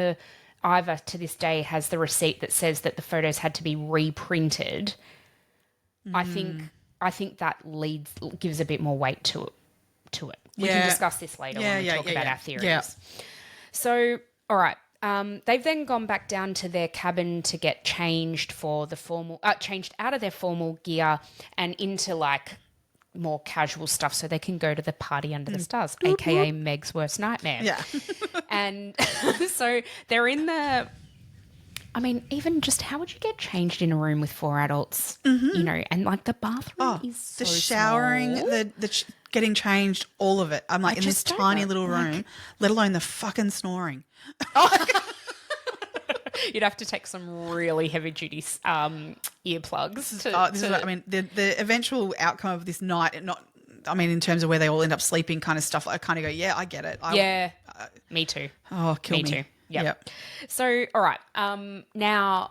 Ivor to this day has the receipt that says that the photos had to be reprinted, I think that gives a bit more weight to it. We can discuss this later when we talk about our theories. Yeah. So, all right. They've then gone back down to their cabin to get changed for the changed out of their formal gear and into like more casual stuff so they can go to the party under the stars, aka Meg's worst nightmare. Yeah. And so they're in even just how would you get changed in a room with 4 adults, and like the bathroom is so the showering, small. the getting changed, all of it. I'm like in this tiny little room, let alone the fucking snoring. You'd have to take some really heavy duty earplugs. The eventual outcome of this night, in terms of where they all end up sleeping kind of stuff, I kind of go, yeah, I get it. Me too. Oh, kill me. Me too. Yep. So, all right. Now,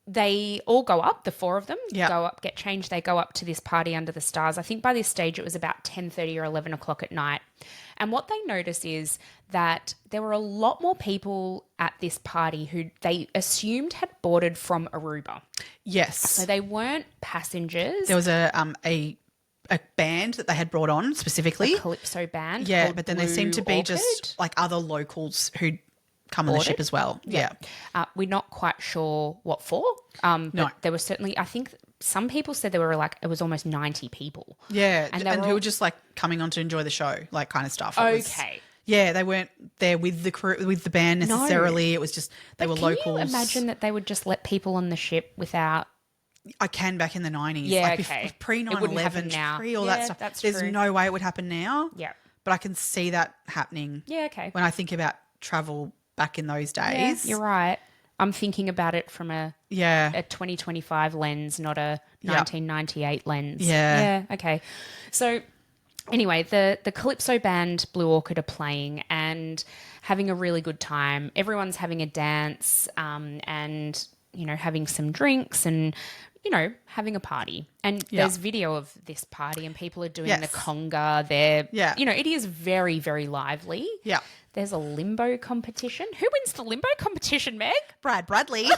they all go up, the 4 of them, go up, get changed. They go up to this party under the stars. I think by this stage it was about 10:30 or 11 o'clock at night. And what they notice is that there were a lot more people at this party who they assumed had boarded from Aruba. Yes. So they weren't passengers. There was a a band that they had brought on specifically. A Calypso band. Yeah, called but then there Blue seemed to be Orchid. just like other locals who'd come on the ship as well. Yeah. We're not quite sure what for. But No. there were certainly, I think some people said there were like, it was almost 90 people. Yeah, And and, they who were were just like coming on to enjoy the show, like kind of stuff. It was- Okay. yeah, they weren't there with the crew, with the band necessarily. It was just they were locals. Can you imagine that they would just let people on the ship without... I can back in the 90s. Yeah, like okay. Pre It wouldn't 9/11, happen now. pre all Yeah, that stuff. that's There's true. no way it would happen now. Yeah. But I can see that happening. Yeah, okay. When I think about travel back in those Yeah, days. you're right. I'm thinking about it from a 2025 lens, not a 1998 lens. Yeah. Yeah, okay. So anyway, the Calypso band Blue Orchid are playing and having a really good time. Everyone's having a dance and, you know, having some drinks and, you know, having a party. And there's video of this party and people are doing the conga. They're, you know, it is very, very lively. Yeah. There's a limbo competition. Who wins the limbo competition, Meg? Brad Bradley.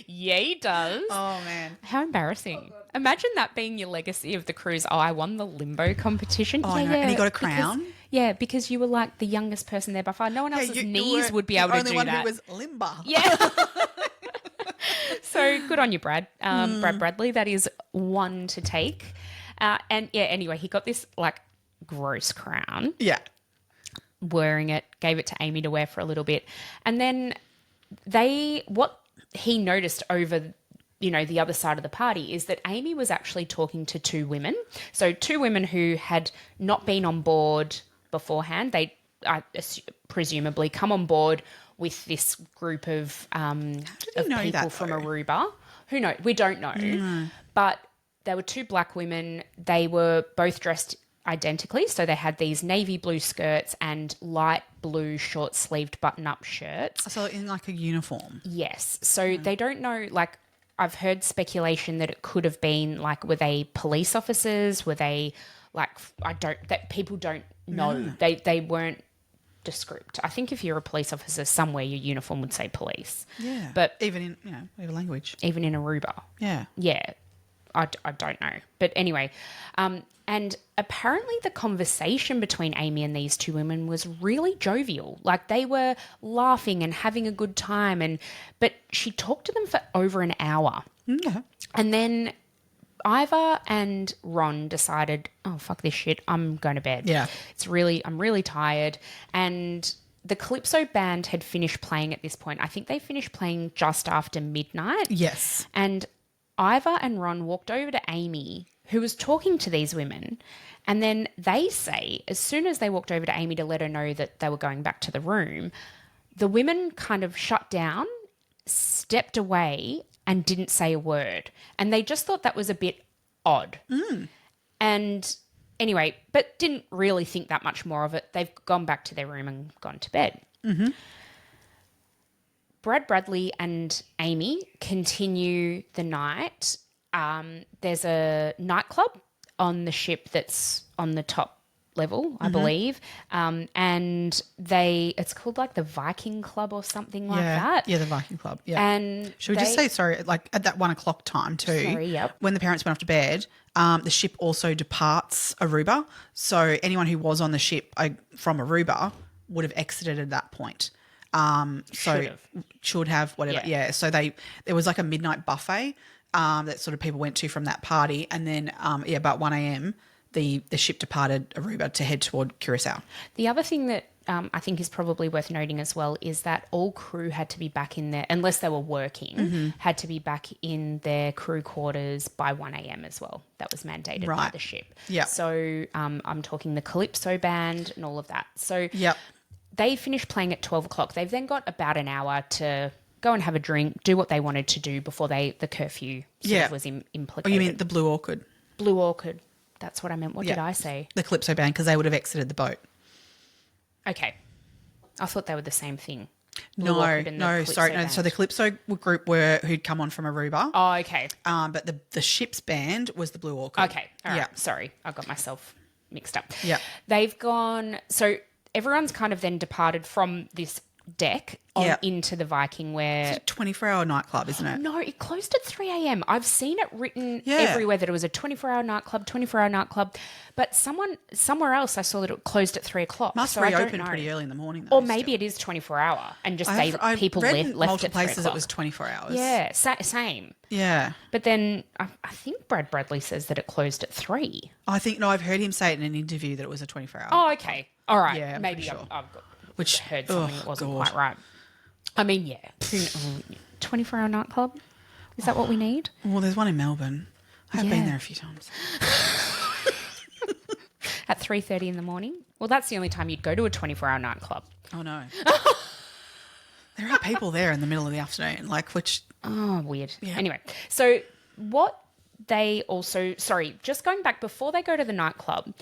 Yeah, he does. Oh, man. How embarrassing. Imagine that being your legacy of the cruise. Oh, I won the limbo competition. Oh, yeah, no. And he got a crown? Because you were like the youngest person there by far. No one else's you knees were would be able to do the only one that. who was limber. Yeah. So good on you, Brad. Brad Bradley. That is one to take. And yeah, anyway, he got this like gross crown. Yeah. Wearing it, gave it to Amy to wear for a little bit. And then what he noticed over, you know, the other side of the party is that Amy was actually talking to two women. So two women who had not been on board beforehand. They presumably come on board with this group of people from Aruba. Who knows? We don't know. But there were two black women. They were both dressed identically. So they had these navy blue skirts and light blue short-sleeved button-up shirts. So in like a uniform. Yes. So they don't know, like, I've heard speculation that it could have been, like, were they police officers? Were they, like, that people don't know. They weren't descript. I think if you're a police officer somewhere, your uniform would say police. Yeah. But even in, you know, whatever language. Even in Aruba. Yeah. Yeah. I don't know. But anyway, and apparently the conversation between Amy and these two women was really jovial. Like they were laughing and having a good time. But she talked to them for over an hour. Yeah. And then Ivor and Ron decided, oh, fuck this shit. I'm going to bed. Yeah. I'm really tired. And the Calypso band had finished playing at this point. I think they finished playing just after midnight. Yes. And Ivor and Ron walked over to Amy, who was talking to these women. And then they say, as soon as they walked over to Amy to let her know that they were going back to the room, the women kind of shut down, stepped away, and didn't say a word. And they just thought that was a bit odd. And anyway, but didn't really think that much more of it. They've gone back to their room and gone to bed. Mm-hmm. Brad Bradley and Amy continue the night. There's a nightclub on the ship that's on the top level, I believe. And it's called like the Viking Club or something like that. Yeah, the Viking Club. Yeah. And should we just say, sorry, like at that 1 o'clock time too? Sorry, yep. When the parents went off to bed, the ship also departs Aruba. So anyone who was on the ship from Aruba would have exited at that point. Should have, whatever. Yeah. So there was like a midnight buffet that sort of people went to from that party. And then, about 1 a.m., the ship departed Aruba to head toward Curacao. The other thing that I think is probably worth noting as well is that all crew had to be back in there, unless they were working, had to be back in their crew quarters by 1 a.m. as well. That was mandated by the ship. Yeah. So I'm talking the Calypso band and all of that. So Yep. they finished playing at 12 o'clock. They've then got about an hour to go and have a drink, do what they wanted to do before the curfew sort of was implicated. Oh, you mean the Blue Orchid? Blue Orchid. That's what I meant. What did I say? The Calypso band, because they would have exited the boat. Okay. I thought they were the same thing. No, sorry. No, so the Calypso group who'd come on from Aruba. Oh, okay. But the ship's band was the Blue Orchid. Okay. All right. Yeah. Sorry. I got myself mixed up. Yeah. They've gone... So everyone's kind of then departed from this deck into the Viking where... It's a 24-hour nightclub, isn't it? No, it closed at 3 a.m. I've seen it written everywhere that it was a 24-hour nightclub. But somewhere else I saw that it closed at 3 o'clock. Must so reopen pretty early in the morning, though. Or maybe it is 24-hour and just people read left multiple at 3 places o'clock. it was 24 hours. Yeah, same. Yeah. But then I think Brad Bradley says that it closed at 3. I've heard him say it in an interview that it was a 24-hour. Oh, okay. All right. Yeah, I'm maybe pretty sure. I've heard something that wasn't quite right. I mean, yeah. 24-hour nightclub? Is that what we need? Well, there's one in Melbourne. I've been there a few times. At 3:30 in the morning? Well, that's the only time you'd go to a 24-hour nightclub. Oh, no. There are people there in the middle of the afternoon, which... Oh, weird. Yeah. Anyway, so what they also... Sorry, just going back before they go to the nightclub...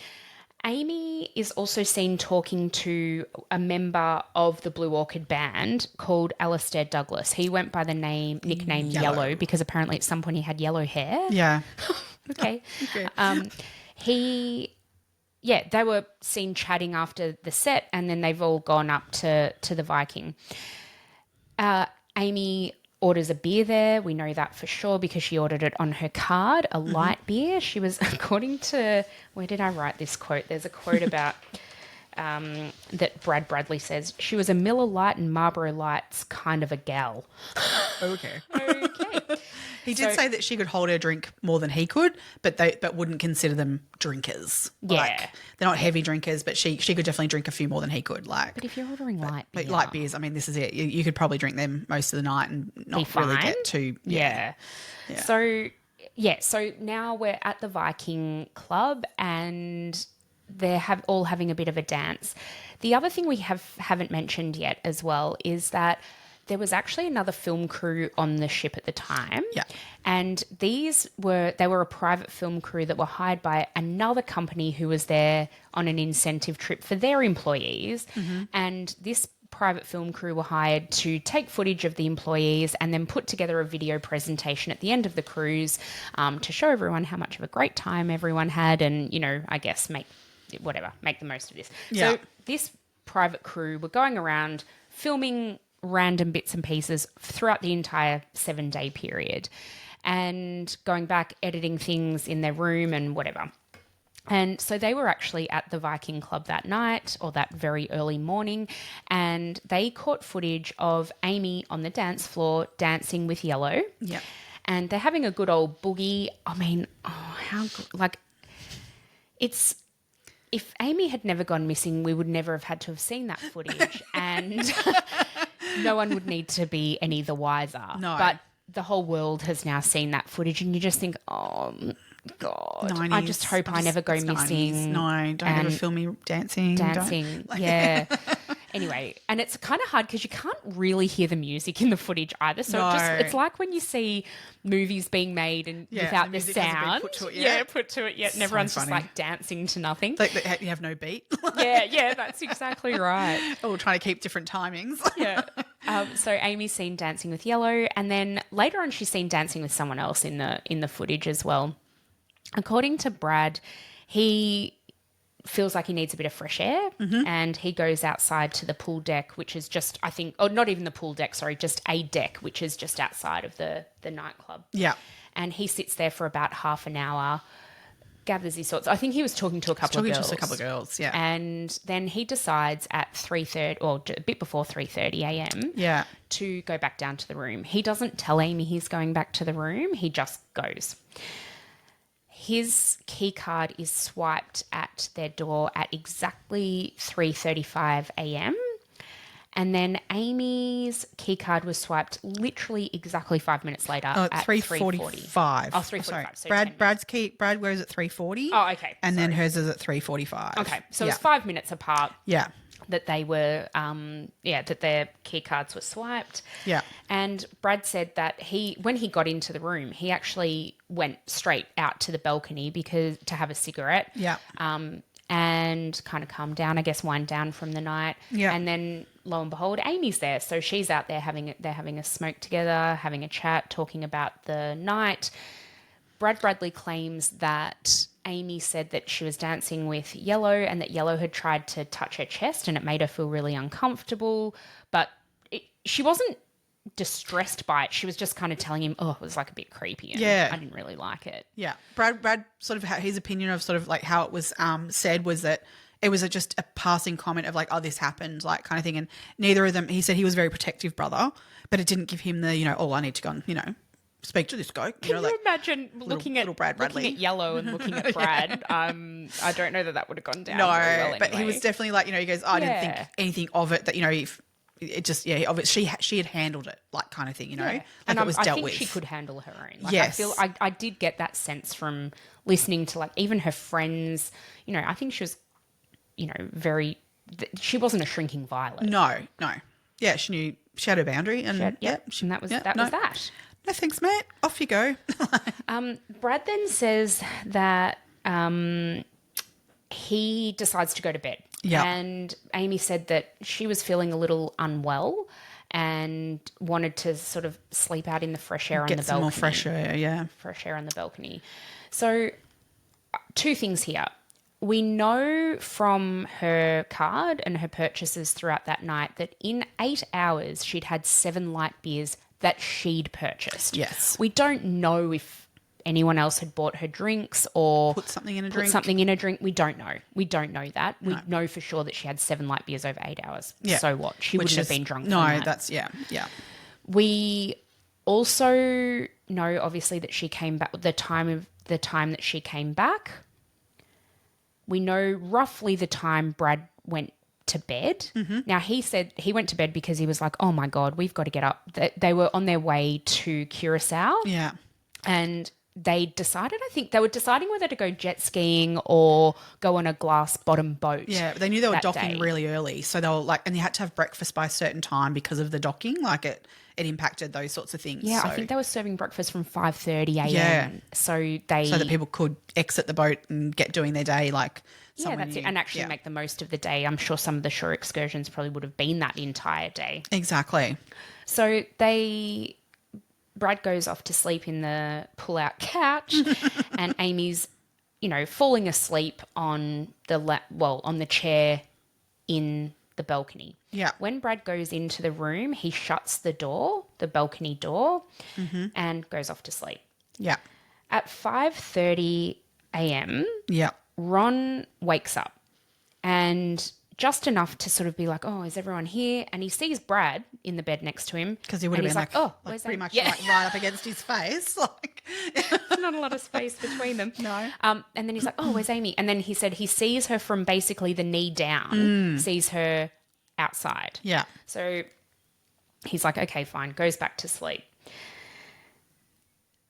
Amy is also seen talking to a member of the Blue Orchid band called Alistair Douglas. He went by the nickname Yellow because apparently at some point he had yellow hair. Yeah. Okay. They were seen chatting after the set and then they've all gone up to the Viking. Amy orders a beer there. We know that for sure because she ordered it on her card, a light beer. She was, according to, where did I write this quote? There's a quote about that Brad Bradley says, she was a Miller Lite and Marlboro Lights kind of a gal. Okay. Okay. He did say that she could hold her drink more than he could, but wouldn't consider them drinkers. Yeah. They're not heavy drinkers, but she could definitely drink a few more than he could. But if you're ordering light beer. Light beers, I mean, this is it. You could probably drink them most of the night and not really get too... Yeah. So now we're at the Viking Club and they're all having a bit of a dance. The other thing we haven't mentioned yet as well is that there was actually another film crew on the ship at the time. Yeah. And they were a private film crew that were hired by another company who was there on an incentive trip for their employees. Mm-hmm. And this private film crew were hired to take footage of the employees and then put together a video presentation at the end of the cruise to show everyone how much of a great time everyone had and, I guess make the most of this. Yeah. So this private crew were going around filming random bits and pieces throughout the entire 7-day period and going back, editing things in their room and whatever. And so they were actually at the Viking Club that night or that very early morning and they caught footage of Amy on the dance floor dancing with Yellow. Yeah. And they're having a good old boogie. I mean, it's... If Amy had never gone missing, we would never have had to have seen that footage and no one would need to be any the wiser. No. But the whole world has now seen that footage and you just think, oh, God, 90s, I just hope I never go missing. 90s. No, don't ever film me dancing. Yeah. Anyway, and it's kind of hard because you can't really hear the music in the footage either. So it's like when you see movies being made and without the sound. Put to it yet. Put to it yet. And So everyone's funny. just dancing to nothing. You have no beat. Yeah, that's exactly right. Or trying to keep different timings. Yeah. So Amy's seen dancing with Yellow and then later on she's seen dancing with someone else in the footage as well. According to Brad, he feels like he needs a bit of fresh air and he goes outside to the pool deck, which is just, I think, not even the pool deck, sorry, just a deck, which is just outside of the nightclub. Yeah. And he sits there for about half an hour, gathers his thoughts. I think he was talking to a couple of girls. Just a couple of girls, yeah. And then he decides at 3:30 or a bit before 3:30 a.m. to go back down to the room. He doesn't tell Amy he's going back to the room. He just goes. His key card is swiped at their door at exactly 3:35 a.m. And then Amy's key card was swiped literally exactly 5 minutes later at 3:45. Oh, 3:45. So Brad goes at 3:40. Oh, okay. And then hers is at 3:45. Okay. So it's 5 minutes apart. Yeah. That they were, that their key cards were swiped. Yeah. And Brad said that when he got into the room, he actually went straight out to the balcony to have a cigarette. Yeah. And kind of calm down, I guess, wind down from the night. Yeah. And then lo and behold, Amy's there. So she's out there they're having a smoke together, having a chat, talking about the night. Brad Bradley claims that Amy said that she was dancing with Yellow and that Yellow had tried to touch her chest and it made her feel really uncomfortable. But she wasn't distressed by it. She was just kind of telling him, it was like a bit creepy and I didn't really like it. Yeah. Brad sort of his opinion of sort of like how it was said was that it was just a passing comment of like, oh, this happened, like kind of thing. And neither of them, he said he was a very protective brother, but it didnn't give him the, I need to go and, speak to this guy. Can you imagine looking at Brad Bradley? Looking at Yellow and looking at Brad? I don't know that would have gone down. No, very well but he anyway. was definitely like, he goes, I didn't think anything of it. That if it just of it, she had handled it, like kind of thing, like and it was dealt I think with. she could handle her own. Like, yes, I did get that sense from listening to like even her friends. I think she was, very. She wasn't a shrinking violet. No. Yeah, she knew she had her boundary, and and that was that. No thanks, mate. Off you go. Brad then says that he decides to go to bed. Yeah. And Amy said that she was feeling a little unwell and wanted to sort of sleep out in the fresh air on the balcony. Get some more fresh air, yeah. Fresh air on the balcony. So, two things here. We know from her card and her purchases throughout that night that in 8 hours she'd had 7 light beers that she'd purchased. Yes. We don't know if anyone else had bought her drinks or put something in a drink. We don't know. We don't know that. We know for sure that she had 7 light beers over 8 hours. Yeah. So what? She wouldn't have been drunk. No, from that. that's yeah. We also know obviously that she came back. The time that she came back. We know roughly the time Brad went to bed. Mm-hmm. Now, he said he went to bed because he was like, oh, my God, we've got to get up. They were on their way to Curacao. Yeah. And they decided, I think, they were deciding whether to go jet skiing or go on a glass bottom boat. Yeah, they knew they were docking day. really early. So they were like, and you had to have breakfast by a certain time because of the docking. Like it impacted those sorts of things. Yeah, so, I think they were serving breakfast from 5:30 a.m. Yeah. So that people could exit the boat and get doing their day that's it, and actually make the most of the day. I'm sure some of the shore excursions probably would have been that entire day. Exactly. So Brad goes off to sleep in the pull-out couch and Amy's, falling asleep on on the chair in the balcony. Yeah. When Brad goes into the room, he shuts the balcony door, and goes off to sleep. Yeah. At 5:30 a.m., Yeah. Ron wakes up and just enough to sort of be like, oh, is everyone here? And he sees Brad in the bed next to him. Because he would have been where's pretty that? much right up against his face. Not a lot of space between them. No. And then he's like, oh, where's Amy? And then he said he sees her from basically the knee down, sees her outside. Yeah. So he's like, okay, fine, goes back to sleep.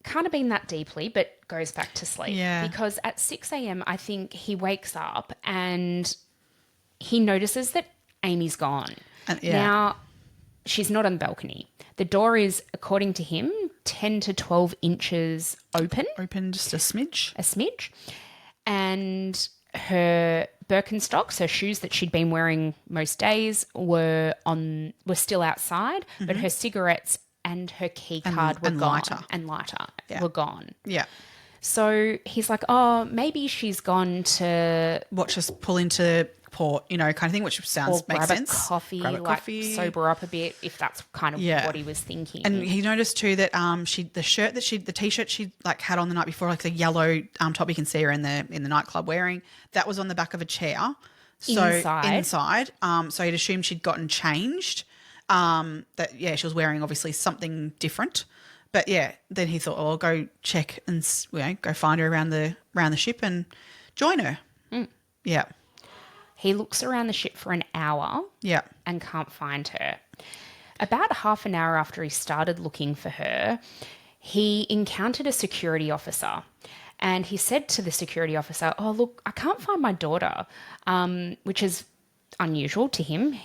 Can't have been that deeply, but goes back to sleep. Yeah. Because at 6 a.m., I think he wakes up and he notices that Amy's gone. Now, she's not on the balcony. The door is, according to him, 10 to 12 inches open. Open just a smidge. A smidge. And her Birkenstocks, her shoes that she'd been wearing most days, were still outside, but her cigarettes and her key card were gone. Lighter were gone. Yeah. So he's like, oh, maybe she's gone to watch us pull into port, kind of thing, which makes sense. Grab a coffee, sober up a bit, if that's kind of what he was thinking. And he noticed too that the t-shirt she like had on the night before, like the yellow top you can see her in the nightclub wearing, that was on the back of a chair. So inside. So he'd assumed she'd gotten changed. She was wearing obviously something different. But then he thought, I'll go check and go find her around the ship and join her. Mm. Yeah. He looks around the ship for an hour. Yeah. And can't find her. About half an hour after he started looking for her, he encountered a security officer. And he said to the security officer, oh, look, I can't find my daughter, which is unusual to him.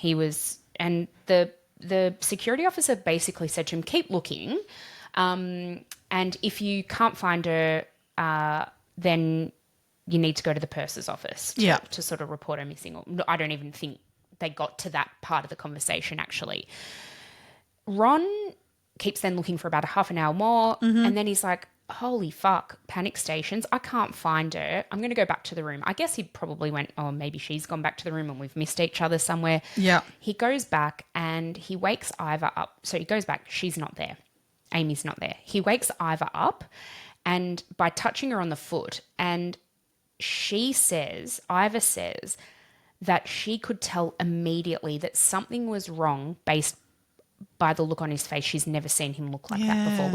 And the security officer basically said to him, keep looking. And if you can't find her, then you need to go to the purser's office to sort of report her missing. I don't even think they got to that part of the conversation, actually. Ron keeps then looking for about a half an hour more, and then he's like, holy fuck, panic stations. I can't find her. I'm going to go back to the room. I guess he probably went, oh, maybe she's gone back to the room and we've missed each other somewhere. Yeah. He goes back and he wakes Ivor up. So he goes back. She's not there. Amy's not there. He wakes Ivor up and by touching her on the foot, and Ivor says that she could tell immediately that something was wrong based by the look on his face. She's never seen him look like that before,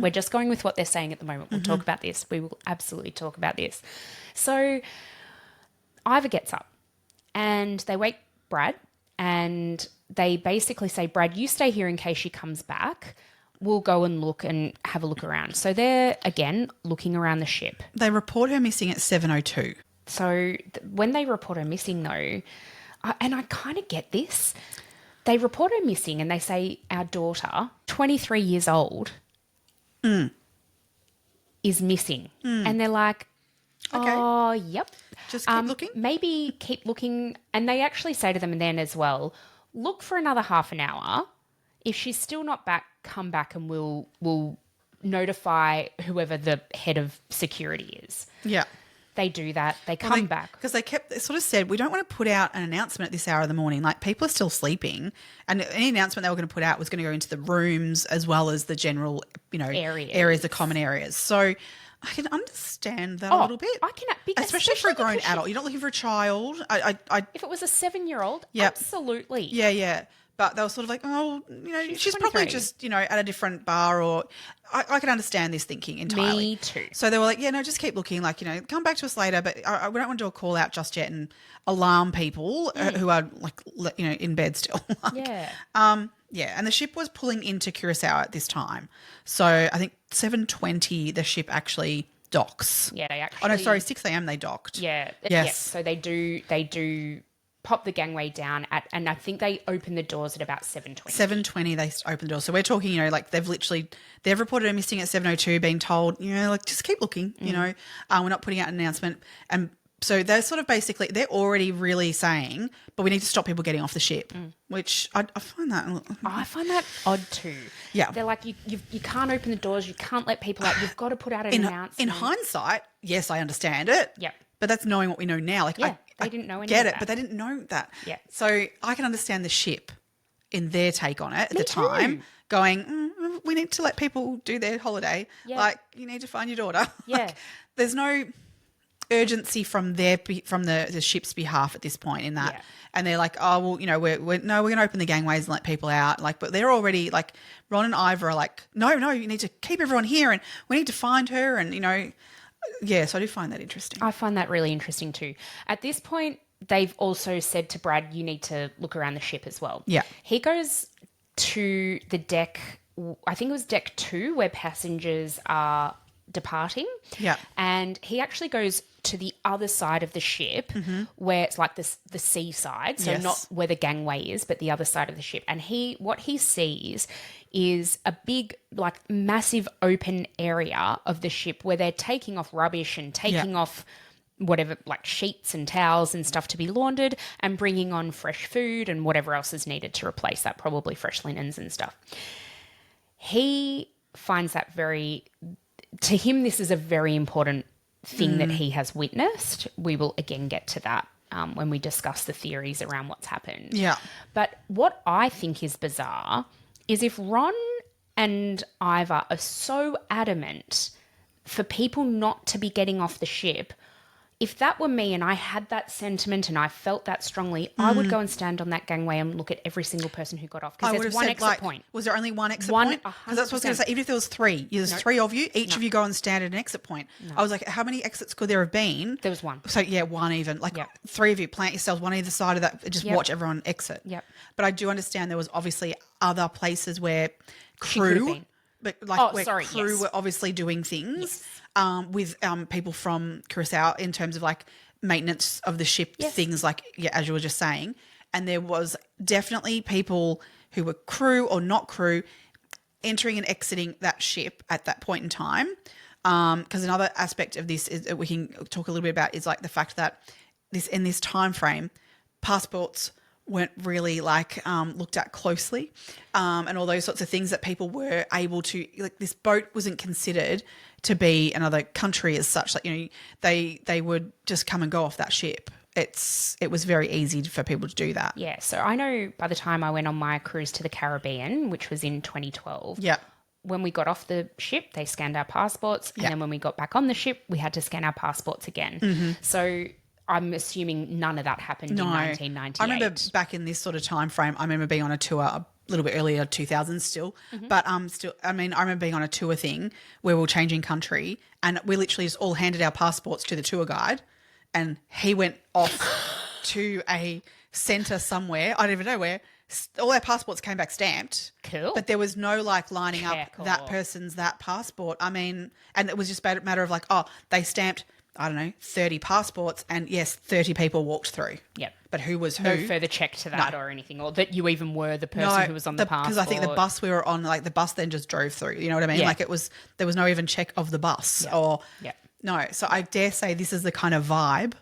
we're just going with what they're saying at the moment. We'll talk about this. We will absolutely talk about this. So Ivor gets up and they wake Brad and they basically say, Brad, you stay here in case she comes back. We'll go and look and have a look around. So they're, again, looking around the ship. They report her missing at 7:02. So when they report her missing, though, and I kind of get this, they report her missing and they say our daughter, 23 years old, is missing. And they're like, oh, yep. Just keep looking? Maybe keep looking. And they actually say to them then as well, look for another half an hour. If she's still not back, come back and we'll notify whoever the head of security is. Yeah. They do that. They come back. Because they sort of said, we don't want to put out an announcement at this hour of the morning. Like, people are still sleeping. And any announcement they were going to put out was going to go into the rooms as well as the general, areas, the common areas. So I can understand that a little bit. I can, especially for a grown adult. You're not looking for a child. If it was a 7-year-old, Yep. absolutely. Yeah. But they were sort of like, she's probably just, at a different bar, or I can understand this thinking entirely. Me too. So they were like, just keep looking, come back to us later, but we don't want to do a call out just yet and alarm people who are in bed still. Yeah. And the ship was pulling into Curacao at this time. So I think 7:20 the ship actually docks. Yeah, they actually. 6 a.m. they docked. Yeah. Yes. Yeah, so they do pop the gangway down and I think they open the doors at about 7:20. 7:20 they open the door. So we're talking, they've reported her missing at 7:02, being told, just keep looking, we're not putting out an announcement. And so they're sort of basically, they're already really saying, but we need to stop people getting off the ship, which I find that. I find that odd too. Yeah. They're like, you can't open the doors, you can't let people out, you've got to put out an announcement. In hindsight, yes, I understand it. Yep. But that's knowing what we know now. They didn't know any get of it, that. but they didn't know that. Yeah. So I can understand the ship in their take on it at Me the time, too. going, we need to let people do their holiday. Yeah. You need to find your daughter. Yeah. There's no urgency from the ship's behalf at this point in that. Yeah. And they're like, oh, well, we're going to open the gangways and let people out. But they're already Ron and Ivor are like, no, you need to keep everyone here and we need to find her. And, yes, I do find that interesting. I find that really interesting too. At this point, they've also said to Brad, you need to look around the ship as well. Yeah. He goes to the deck, I think it was deck 2, where passengers are departing. Yeah. And he actually goes to the other side of the ship where it's like the sea side. So Yes. not where the gangway is, but the other side of the ship. And what he sees is a big, massive open area of the ship where they're taking off rubbish and taking off whatever, sheets and towels and stuff to be laundered and bringing on fresh food and whatever else is needed to replace that, probably fresh linens and stuff. He finds that to him, this is a very important thing that he has witnessed. We will again get to that when we discuss the theories around what's happened. Yeah. But what I think is bizarre is if Ron and Ivor are so adamant for people not to be getting off the ship, if that were me and I had that sentiment and I felt that strongly, I would go and stand on that gangway and look at every single person who got off, because there's one exit point. Was there only one exit One, point? Because that's what I was going to say. Even if there was 3, there's 3 of you, each of you go and stand at an exit point. I was like, how many exits could there have been? There was one. So yeah, one even. 3 of you, plant yourselves one either side of that, just watch everyone exit. Yep. But I do understand there was obviously other places where She could have crew, been. but where crew yes. were obviously doing things with people from Curacao in terms of maintenance of the ship, things as you were just saying. And there was definitely people who were crew or not crew entering and exiting that ship at that point in time. Because another aspect of this is that we can talk a little bit about is the fact that in this time frame, passports weren't really looked at closely, and all those sorts of things that people were able to, like, this boat wasn't considered to be another country as such. Like, they would just come and go off that ship. It was very easy for people to do that. Yeah. So I know by the time I went on my cruise to the Caribbean, which was in 2012. Yeah. When we got off the ship, they scanned our passports. And then when we got back on the ship, we had to scan our passports again. Mm-hmm. So I'm assuming none of that happened in 1998. I remember back in this sort of time frame, I remember being on a tour a little bit earlier, 2000s still. Mm-hmm. But I remember being on a tour thing where we were changing country, and we literally just all handed our passports to the tour guide, and he went off to a centre somewhere, I don't even know where. All our passports came back stamped. Cool. But there was no lining up that person's that passport. I mean, and it was just a matter of they stamped, I don't know, 30 passports, and yes, 30 people walked through. Yep. But who was who? No further check to that or anything, or that you even were the person who was on the passport. Because I think the bus we were on, the bus then just drove through. You know what I mean? Yeah. There was no even check of the bus No. So I dare say this is the kind of vibe.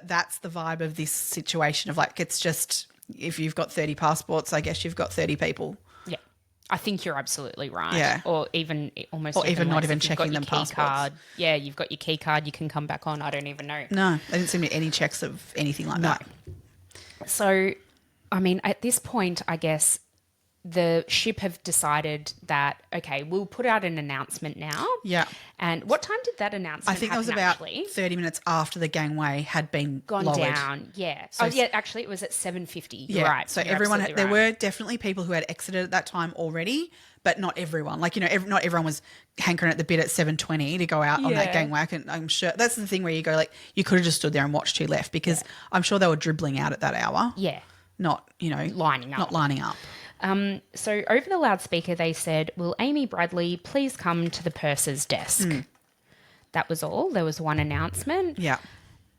That's the vibe of this situation of it's just, if you've got 30 passports, I guess you've got 30 people. Yeah. I think you're absolutely right. Yeah. Or even almost. Or even not even if checking them passports. Card. Yeah, you've got your key card, you can come back on. I don't even know. No, there didn't seem to be any checks of anything like that. So, I mean, at this point, I guess the ship have decided that, okay, we'll put out an announcement now. Yeah. And what time did that announcement I think it was about 30 minutes after the gangway had been gone lowered. down. Yeah. So, actually it was at 7:50. You're yeah. right. So You're everyone, absolutely there right. were definitely people who had exited at that time already, but not everyone. Not everyone was hankering at the bit at 7:20 to go out on that gangway. I'm sure that's the thing where you go, you could have just stood there and watched who left, because I'm sure they were dribbling out at that hour. Yeah. Not, lining up. Not lining up. So over the loudspeaker, they said, "Will Amy Bradley please come to the purser's desk?" That was all. There was one announcement. Yeah.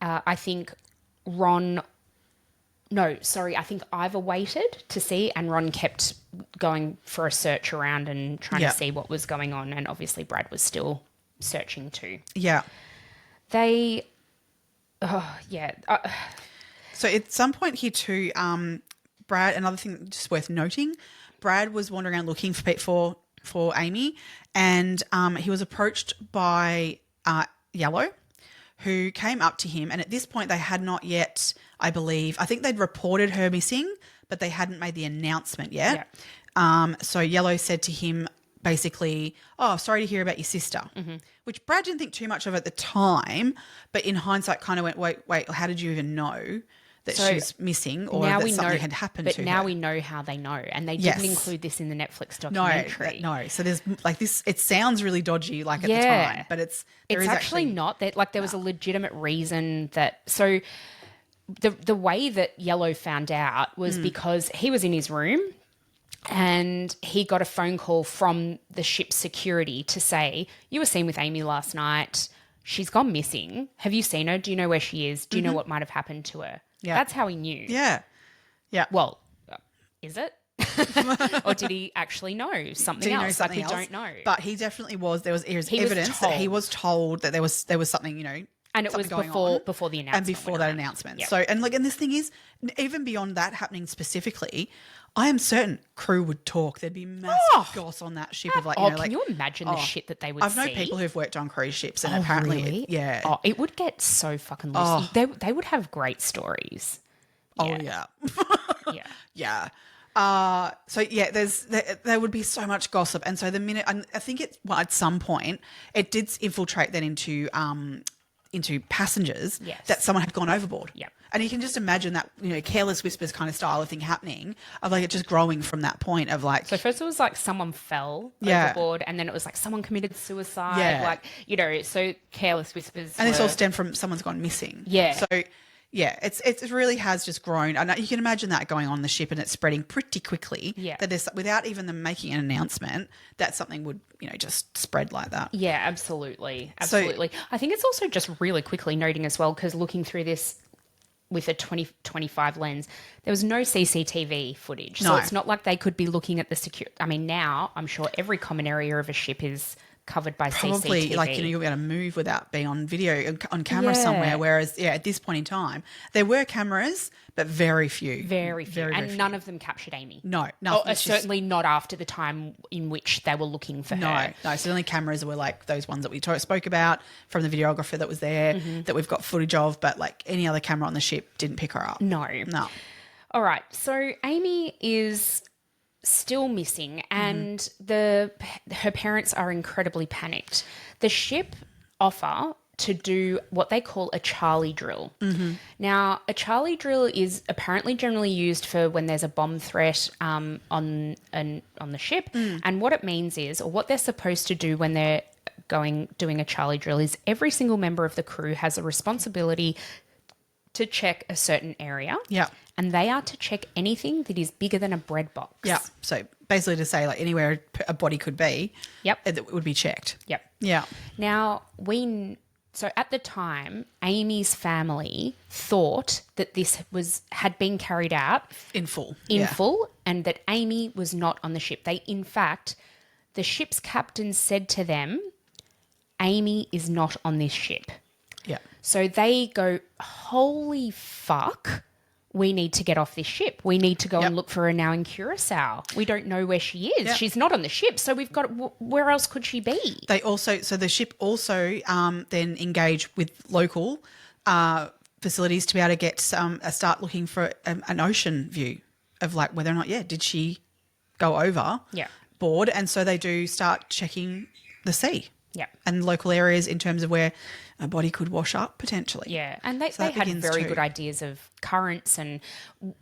I think I think Ivor waited to see, and Ron kept going for a search around and trying to see what was going on. And obviously Brad was still searching too. Yeah. So at some point here too, Brad, another thing just worth noting, Brad was wandering around looking for Amy, and he was approached by Yellow, who came up to him, and at this point they had not yet, I think they'd reported her missing, but they hadn't made the announcement yet. Yeah. So Yellow said to him basically, "Oh, sorry to hear about your sister," which Brad didn't think too much of at the time, but in hindsight kind of went, wait, how did you even know that she's missing, or that something had happened to her? But now we know how they know, and they didn't include this in the Netflix documentary. No. So there's this. It sounds really dodgy, at the time, but it's actually not. That there was a legitimate reason that. So the way that Yellow found out was because he was in his room, and he got a phone call from the ship's security to say, "You were seen with Amy last night. She's gone missing. Have you seen her? Do you know where she is? Do you know what might have happened to her?" Yeah. That's how he knew. Yeah. Yeah. Well, is it? Or did he actually know something else? Know something else? Don't know. But he definitely was. There was evidence that he was told that there was something, and it was before the announcement. And before that announcement. Yep. So, and this thing is, even beyond that happening specifically, I am certain crew would talk. There'd be massive goss on that ship of can you imagine the shit that they would see? I've known people who've worked on cruise ships, and apparently, really? It would get so fucking loose. They would have great stories. Yeah. So there would be so much gossip, and so the minute, I think at some point it did infiltrate then into passengers that someone had gone overboard. Yeah. And you can just imagine that, careless whispers kind of style of thing happening, of it just growing from that point of So first it was someone fell overboard, and then it was someone committed suicide. Yeah. So careless whispers. And this all stemmed from someone's gone missing. Yeah. So yeah, it really has just grown. And you can imagine that going on the ship, and it's spreading pretty quickly. Yeah. That there's, without even them making an announcement, that something would, just spread like that. Yeah, absolutely. Absolutely. I think it's also just really quickly noting as well, because looking through this with a 2025 lens, there was no CCTV footage. So it's not like they could be looking at the security. I mean, now I'm sure every common area of a ship is covered by Probably CCTV. like, you'll be able to move without being on video, on camera Yeah. somewhere. Whereas, at this point in time, there were cameras, but very few. Very few. Very, and very none few. of them captured Amy. No, Or, nothing. It's just- certainly not after the time in which they were looking for her. No. So the only cameras were like those ones that we spoke about from the videographer that was there that we've got footage of, but like any other camera on the ship didn't pick her up. No. No. All right. So Amy is still missing, and her parents are incredibly panicked. The ship offer to do what they call a Charlie drill. Now, a Charlie drill is apparently generally used for when there's a bomb threat on the ship, and what it means is, or what they're supposed to do when they're doing a Charlie drill, is every single member of the crew has a responsibility to check a certain area. Yeah. And they are to check anything that is bigger than a bread box. Yeah. So basically to say like anywhere a body could be, Yep. it would be checked. Yep. Yeah. Now, so at the time, Amy's family thought that this had been carried out In full. in full, and that Amy was not on the ship. In fact, the ship's captain said to them, Amy is not on this ship. Yeah. So they go, holy fuck, we need to get off this ship. We need to go and look for her now in Curacao. We don't know where she is. Yep. She's not on the ship. So we've got, where else could she be? So the ship also then engaged with local facilities to be able to get start looking for an ocean view of like whether or not, did she go over board? And so they do start checking the sea. Yeah. And local areas in terms of where a body could wash up potentially. Yeah. And they that had begins very too. good ideas of currents and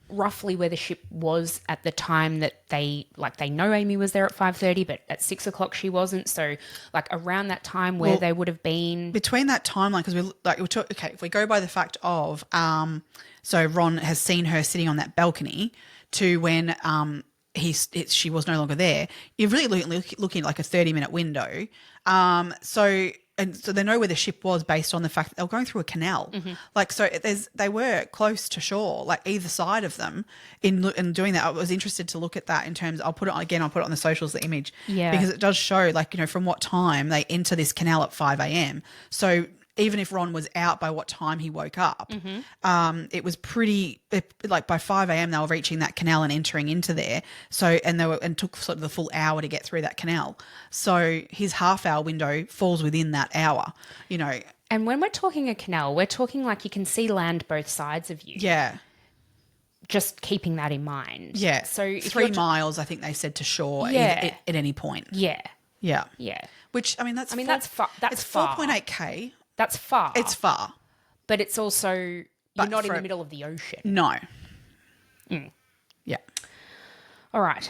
roughly where the ship was at the time that they know Amy was there at 5:30, but at 6 o'clock she wasn't. So like around that time where they would have been. Between that timeline, because if we go by the fact of, so Ron has seen her sitting on that balcony to when she was no longer there, you're really looking at like a 30-minute window. So they know where the ship was based on the fact that they were going through a canal. Like, so they were close to shore, like either side of them in doing that. I was interested to look at that in terms, I'll put it on the socials, the image, because it does show like, from what time they enter this canal at 5 a.m. So even if Ron was out by what time he woke up, it was like by 5 a.m. they were reaching that canal and entering into there. So, and took sort of the full hour to get through that canal. So his half-hour window falls within that hour, And when we're talking a canal, we're talking like you can see land both sides of you. Yeah. Just keeping that in mind. Yeah. So if 3 you're miles, I think they said, to shore Yeah. at any point. Yeah. Yeah. Yeah. Which, that's far. That's it's far. 4.8K. That's far. It's far. But it's also, you're But not in for- the middle of the ocean. No. Mm. Yeah. All right.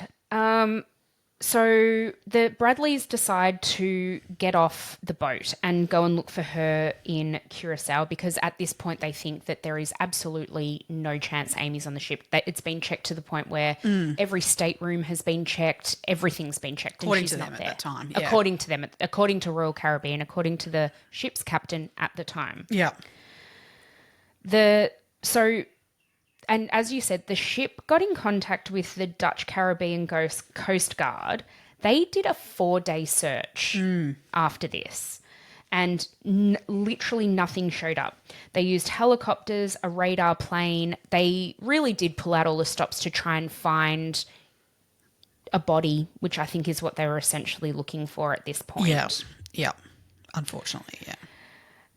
So the Bradleys decide to get off the boat and go and look for her in Curacao because at this point they think that there is absolutely no chance Amy's on the ship. It's been checked to the point where every stateroom has been checked, everyth's been checked, According and she's to not them there. at that time. Yeah. According to them, according to Royal Caribbean, according to the ship's captain at the time. Yeah. And as you said, the ship got in contact with the Dutch Caribbean Coast Guard. They did a 4-day search after this, and literally nothing showed up. They used helicopters, a radar plane. They really did pull out all the stops to try and find a body, which I think is what they were essentially looking for at this point. Yeah. Yeah. Unfortunately, yeah.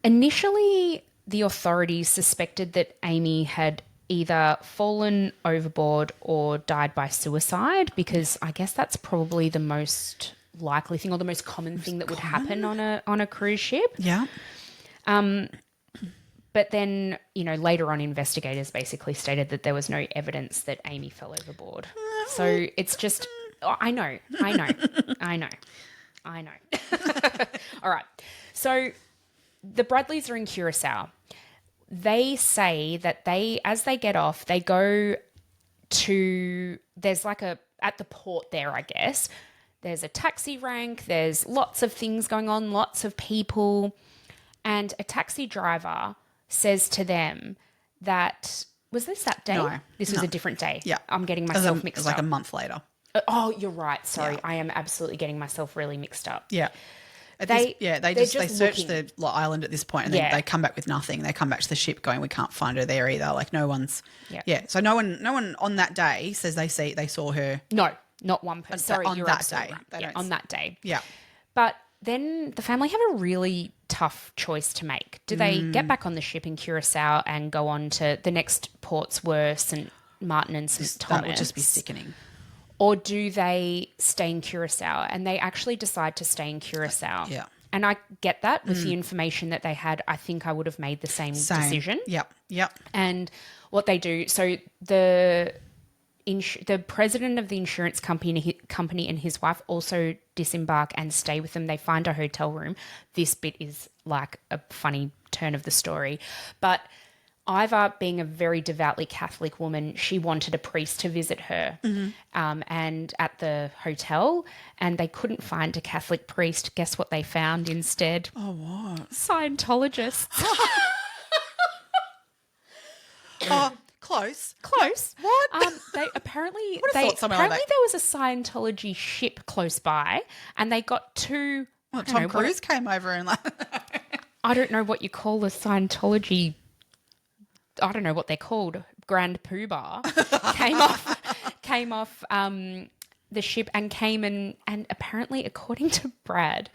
Initially, the authorities suspected that Amy had either fallen overboard or died by suicide because I guess that's probably the most likely thing or the most common thing that would happen on a cruise ship. Yeah. But then, later on investigators basically stated that there was no evidence that Amy fell overboard. So it's just, I know. All right. So the Bradleys are in Curacao. They say that as they get off, they go to, there's like at the port there, I guess, there's a taxi rank, there's lots of things going on, lots of people, and a taxi driver says to them that, was this that day? No, This was a different day. Yeah. I'm getting myself mixed It was like up. a month later. Oh, you're right. Sorry. Yeah. I am absolutely getting myself really mixed up. Yeah. They just search looking. the island at this point, and Yeah. they come back with nothing. They come back to the ship going, we can't find her there either. Like no one's. Yeah. Yeah. So no one on that day says they saw her. No, not one person. Sorry, on you're that absolutely day. right. They Yeah, don't on that day. Yeah. But then the family have a really tough choice to make. Do they get back on the ship in Curacao and go on to the next ports were St. Martin and St. Thomas? That would just be sickening. Or do they stay in Curacao? And they actually decide to stay in Curacao. Yeah. And I get that with the information that they had. I think I would have made the same decision. Yep. And what they do, so the president of the insurance company and his wife also disembark and stay with them. They find a hotel room. This bit is like a funny turn of the story. But Iva, being a very devoutly Catholic woman, she wanted a priest to visit her and at the hotel, and they couldn't find a Catholic priest. Guess what they found instead? Oh, what? Scientologists. Close. Close. What? They apparently thought somewhere like that. there was a Scientology ship close by, and they got two. Well, Tom Cruise came over and I don't know what you call a Scientology. I don't know what they're called. Grand Poobah came off the ship and came and apparently, according to Brad,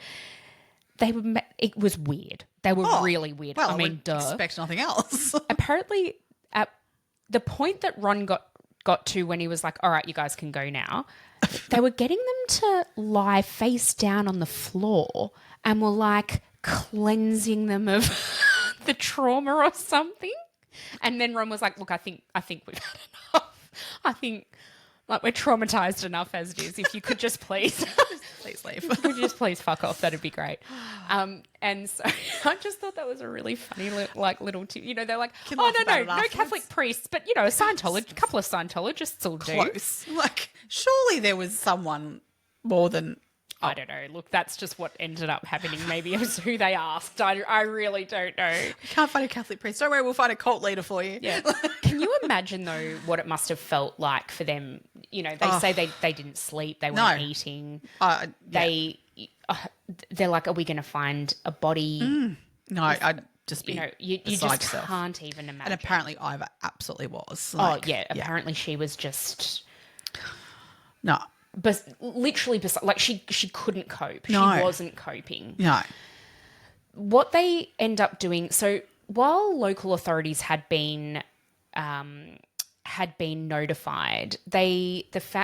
it was weird. They were really weird. Well, I mean, duh. Expect nothing else. Apparently, at the point that Ron got to when he was like, all right, you guys can go now, they were getting them to lie face down on the floor and were like cleansing them of the trauma or something. And then Ron was like, look, I think we've had enough. I think like we're traumatized enough as it is. If you could just please leave. could you just please fuck off? That'd be great. And so I just thought that was a really funny little tip. You know, they're like, Can oh, laugh no about it afterwards. Catholic priests, but, you know, a couple of Scientologists will do. Close. Like, surely there was someone more than... I don't know. Look, that's just what ended up happening. Maybe it was who they asked. I really don't know. You can't find a Catholic priest. Don't worry, we'll find a cult leader for you. Yeah. Can you imagine, though, what it must have felt like for them? You know, they say they didn't sleep. They weren't eating. They're like, are we going to find a body? No, I'd just be you beside just yourself. can't even imagine. And apparently Iva absolutely was. Apparently she was just... No. But literally, like she couldn't cope. No. She wasn't coping. No. What they end up doing, so while local authorities had been notified,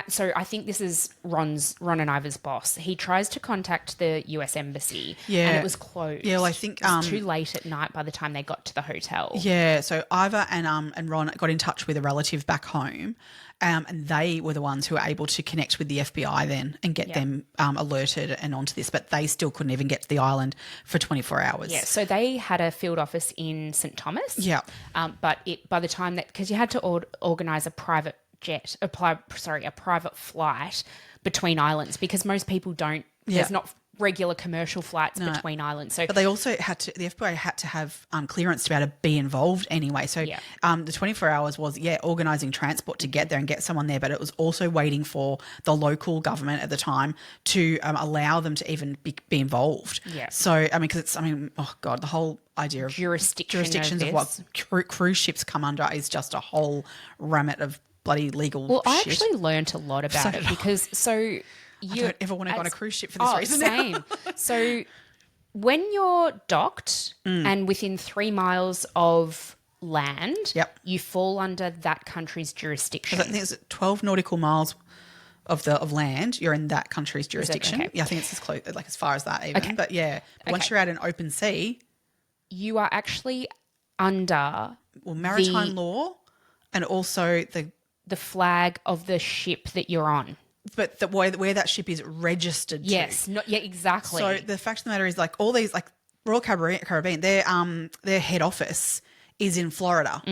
so I think this is Ron and Iva's boss. He tries to contact the US embassy, and it was closed. Yeah, well, I think it was too late at night by the time they got to the hotel. Yeah, so Iva and Ron got in touch with a relative back home, and they were the ones who were able to connect with the FBI then and get them alerted and onto this, but they still couldn't even get to the island for 24 hours. Yeah, so they had a field office in St. Thomas. Yeah. But by the time because you had to organise a private a private flight between islands because most people don't. Yeah. There's not regular commercial flights between islands. So, but they also the FBI had to have clearance to be able to be involved anyway. So the 24 hours was, organising transport to get there and get someone there, but it was also waiting for the local government at the time to allow them to even be involved. Yeah. So, I mean, because oh God, the whole idea of jurisdictions of what cruise ships come under is just a whole remit of bloody legal shit. I actually learnt a lot about it because I don't ever want to go on a cruise ship for this reason. Same. So when you're docked and within 3 miles of land, you fall under that country's jurisdiction. I think it's 12 nautical miles of land. You're in that country's jurisdiction. Okay? Yeah, I think it's as close, like as far as that even. Okay. But once you're out in open sea, you are actually under maritime law and also the flag of the ship that you're on. But where that ship is registered to. Yes, exactly. So the fact of the matter is, like, all these, like Royal Caribbean, their head office is in Florida,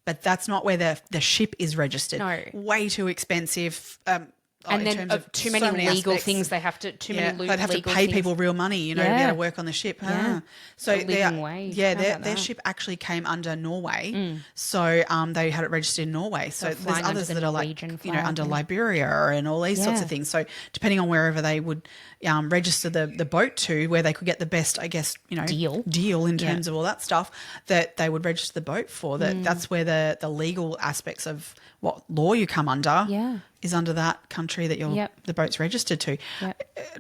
but that's not where the ship is registered. No, way too expensive. And in then terms of too so many legal aspects. things they have to, They'd have to legal pay things. people real money, you know, to be able to work on the ship. Yeah. So The living wage. yeah, How about their that? ship actually came under Norway. So they had it registered in Norway. So there's flying under others the that are like, Norwegian you know, flag, under yeah. Liberia and all these sorts Yeah. of things. So depending on wherever they would register the boat to, where they could get the best, I guess, you know, deal in terms of all that stuff, that they would register the boat for. That's where the legal aspects of what law you come under is under that country that the boat's registered to.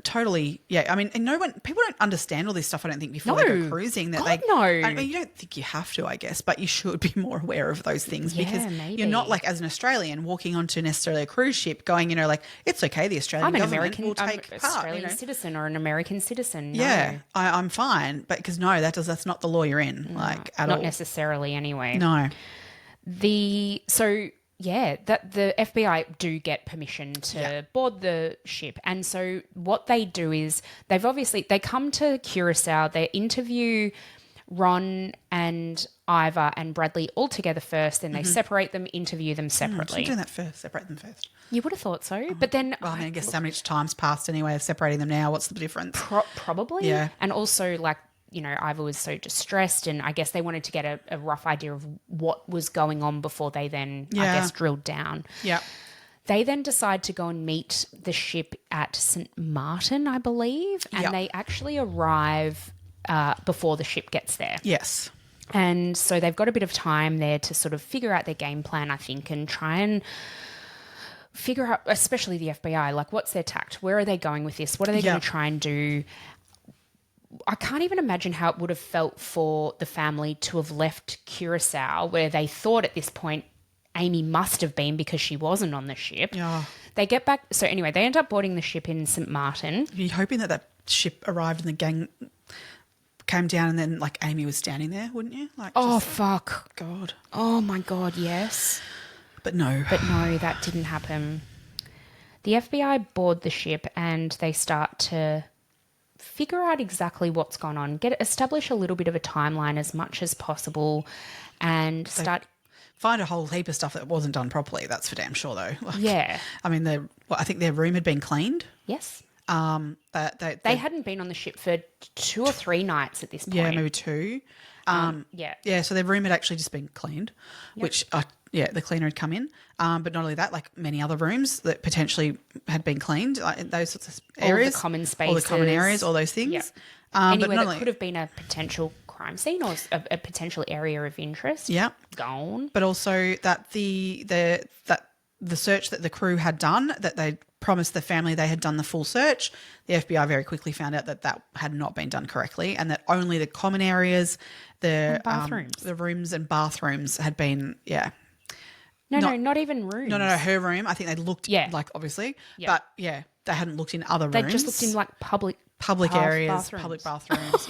Totally, yeah. I mean, and people don't understand all this stuff, I don't think, before they go cruising. No. I mean, you don't think you have to, I guess, but you should be more aware of those things because you're not like, as an Australian, walking onto necessarily a cruise ship going, you know, like, it's okay, the Australian government will take part. Australian you know? citizen or an American citizen. No. Yeah, I'm fine, but because that's not the law you're in, like, at all. Not necessarily anyway. No. That the FBI do get permission to board the ship. And so what they do is they come to Curacao, they interview Ron and Ivor and Bradley all together first, then they separate them, interview them separately. Should do that first, separate them first. You would have thought so. But then... Well, I mean, I guess how much time's passed anyway of separating them now? What's the difference? Probably. Yeah. And also, like, you know, Ivor was so distressed, and I guess they wanted to get a rough idea of what was going on before they then, I guess, drilled down. Yeah. They then decide to go and meet the ship at St. Martin, I believe, and they actually arrive before the ship gets there. Yes. And so they've got a bit of time there to sort of figure out their game plan, I think, and try and figure out, especially the FBI, like, what's their tact? Where are they going with this? What are they going to try and do? I can't even imagine how it would have felt for the family to have left Curacao, where they thought at this point Amy must have been because she wasn't on the ship. Yeah. They get back. So anyway, they end up boarding the ship in St. Martin. You're hoping that ship arrived and the gang came down and then, like, Amy was standing there, wouldn't you? Like, Fuck. God. Oh, my God, yes. But no, that didn't happen. The FBI board the ship and they start to figure out exactly what's gone on, establish a little bit of a timeline as much as possible, and find a whole heap of stuff that wasn't done properly. That's for damn sure, though. Like, I mean, I think their room had been cleaned. Yes. They hadn't been on the ship for 2 or 3 nights at this point. Yeah, maybe 2. Yeah, so their room had actually just been cleaned, which, the cleaner had come in. But not only that, like many other rooms that potentially had been cleaned, those sorts of areas. All the common spaces. All the common areas, all those things. Yep. Anywhere that could have been a potential crime scene or a potential area of interest. Yeah. Gone. But also that the search that the crew had done, that they promised the family they had done the full search, the FBI very quickly found out that had not been done correctly, and that only the common areas, the bathrooms, the rooms and bathrooms had been, not even rooms. No, her room. I think they looked, like, obviously, but they hadn't looked in other rooms. They just looked in, like, public areas, bathrooms. public bathrooms,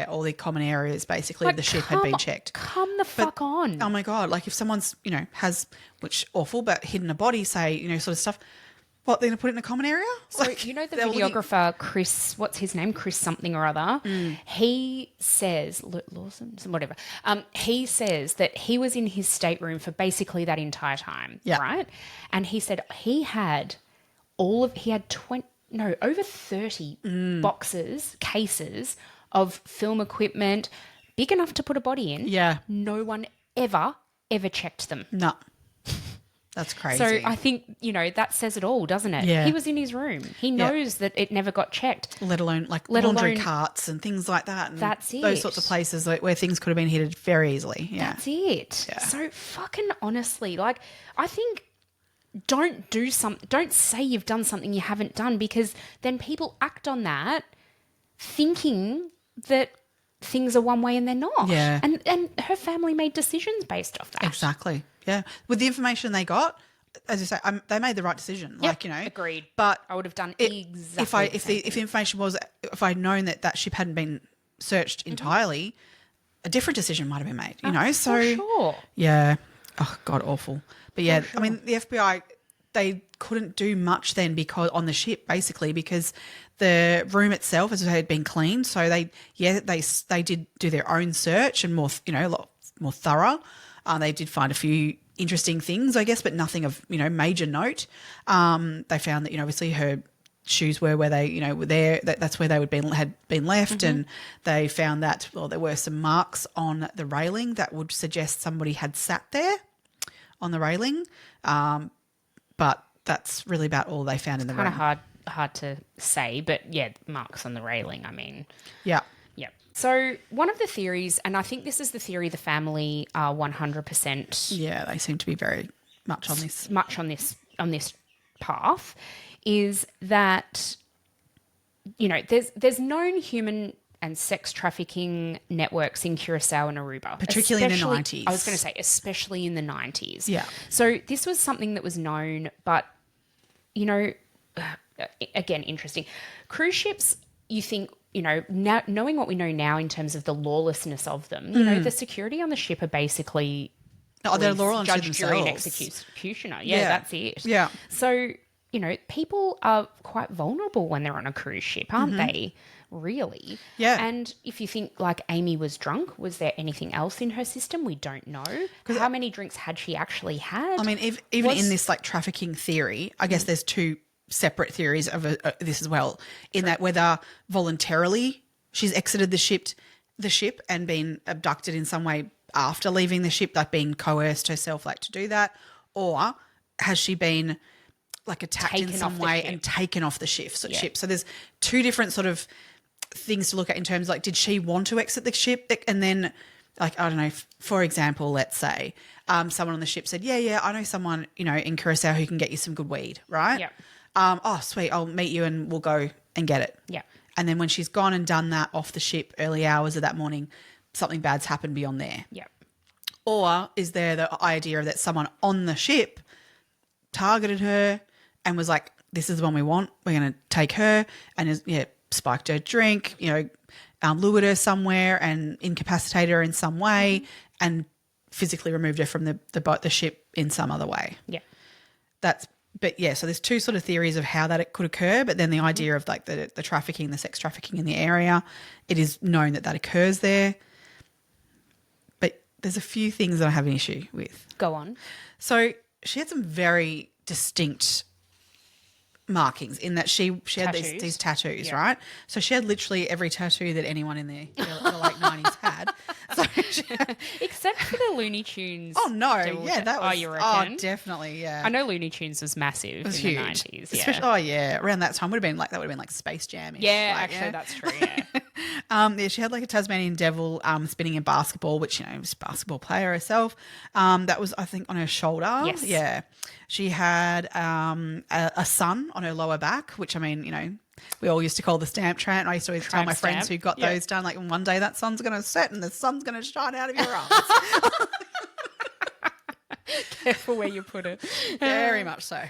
all the common areas basically of the ship had been checked. Come the fuck on. Oh my God, like if someone's, has, which awful, but hidden a body, say, sort of stuff, what, they're going to put it in a common area? So, the videographer, Chris, what's his name? Chris something or other. He says, Lawson, whatever. He says that he was in his stateroom for basically that entire time, right? And he said he had over 30 cases of film equipment big enough to put a body in. Yeah. No one ever checked them. No. That's crazy. So I think, that says it all, doesn't it? Yeah. He was in his room. He knows that it never got checked. Let alone laundry carts and things like that. And that's it. Those sorts of places where things could have been hidden very easily. Yeah. That's it. Yeah. So fucking honestly, like, I think don't say you've done something you haven't done, because then people act on that thinking that things are one way and they're not. Yeah. And her family made decisions based off that. Exactly. Yeah. With the information they got, as you say, they made the right decision. Yep, agreed. But I would have done exactly if the information was, if I'd known that ship hadn't been searched entirely, a different decision might have been made. So for sure. Yeah. Oh God, awful. But yeah, I mean, the FBI, they couldn't do much then on the ship basically because the room itself, as I say, had been cleaned. So they did do their own search and more, a lot more thorough. They did find a few interesting things, I guess, but nothing of, major note. They found that, obviously her shoes were where they, were there. That's where they had been left. And they found that, there were some marks on the railing that would suggest somebody had sat there on the railing. But that's really about all they found in the room. Kind of hard to say, but yeah, marks on the railing. I mean, yeah. So one of the theories, and I think this is the theory the family are 100%. Yeah, they seem to be very much on this path, is that there's known human and sex trafficking networks in Curacao and Aruba, particularly in the 90s. I was going to say, especially in the 90s. Yeah. So this was something that was known, but again, interesting. Cruise ships, you think. Now, knowing what we know now in terms of the lawlessness of them, the security on the ship are basically they're lawless judge, jury, and themselves. executioner. Yeah, that's it. Yeah. So, people are quite vulnerable when they're on a cruise ship, aren't they? Really? Yeah. And if you think like Amy was drunk, was there anything else in her system? We don't know. How many drinks had she actually had? I mean, even in this like trafficking theory, I guess there's two separate theories of this as well, in that whether voluntarily she's exited the ship and been abducted in some way after leaving the ship, like being coerced herself like to do that, or has she been like attacked in some way and taken off the ship. So there's two different sort of things to look at in terms of like, did she want to exit the ship? And then like, I don't know, for example, let's say someone on the ship said, yeah, I know someone, in Curacao who can get you some good weed, right? Yeah. Oh, sweet, I'll meet you and we'll go and get it. Yeah. And then when she's gone and done that off the ship early hours of that morning, something bad's happened beyond there. Yeah. Or is there the idea that someone on the ship targeted her and was like, this is the one we want, we're going to take her, and spiked her drink, lured her somewhere and incapacitated her in some way and physically removed her from the ship in some other way. Yeah. So there's two sort of theories of how that it could occur, but then the idea of like the trafficking, the sex trafficking in the area, it is known that occurs there. But there's a few things that I have an issue with. Go on. So she had some very distinct markings in that she had these tattoos, right? So she had literally every tattoo that anyone in the late 90s had. So except for the Looney Tunes. Oh no, yeah, that was. You reckon? Oh, definitely, yeah. I know Looney Tunes was massive in huge. the 90s. Yeah. Especially, around that time would have been like Space Jam. Yeah, actually, that's true. Yeah. She had like a Tasmanian devil spinning a basketball, which was a basketball player herself. That was, I think, on her shoulder. Yes. Yeah. She had a sun on her lower back, which, I mean, we all used to call the stamp tramp. I used to always tell my friends who got those done, like, one day that sun's going to set and the sun's going to shine out of your eyes. Careful where you put it. Very much so.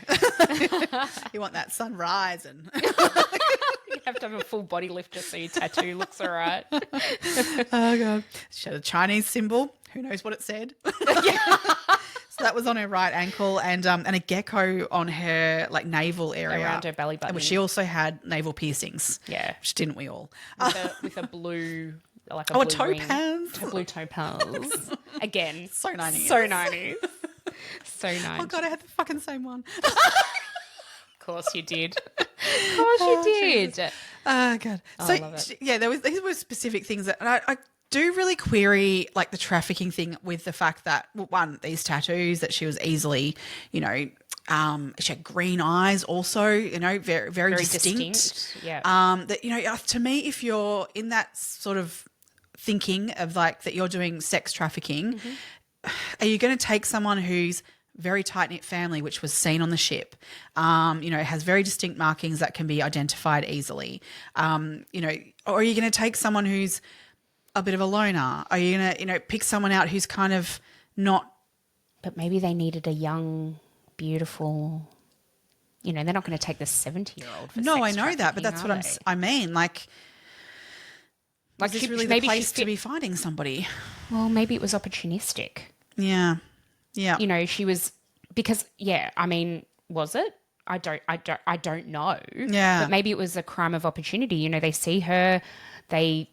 You want that sunrise and... You have to have a full body lift just so your tattoo looks all right. Oh, God. She had a Chinese symbol. Who knows what it said? So that was on her right ankle, and a gecko on her like navel area. Around her belly button. She also had navel piercings. Yeah. Which didn't we all? With a blue... Like a topaz. Blue topaz. Again. So 90s. So 90s. So 90s. Oh, God, I had the fucking same one. Of course you did. Of course you did. Jesus. Oh, God. So, I love it. Yeah, these were specific things that... And I do really query like the trafficking thing with the fact that, well, one, these tattoos, that she was easily, she had green eyes also, very, very distinct. Yeah. That, to me, if you're in that sort of thinking of like that you're doing sex trafficking, are you going to take someone who's very tight-knit family, which was seen on the ship, has very distinct markings that can be identified easily, or are you going to take someone who's a bit of a loner? Are you going to, pick someone out who's kind of not... But maybe they needed a young, beautiful... they're not going to take the 70-year-old for No, sex I know that, but that's what I mean. Like is this really the place to be finding somebody? Well, maybe it was opportunistic. Yeah. Yeah. She was... Because, was it? I don't know. Yeah. But maybe it was a crime of opportunity. They see her, they...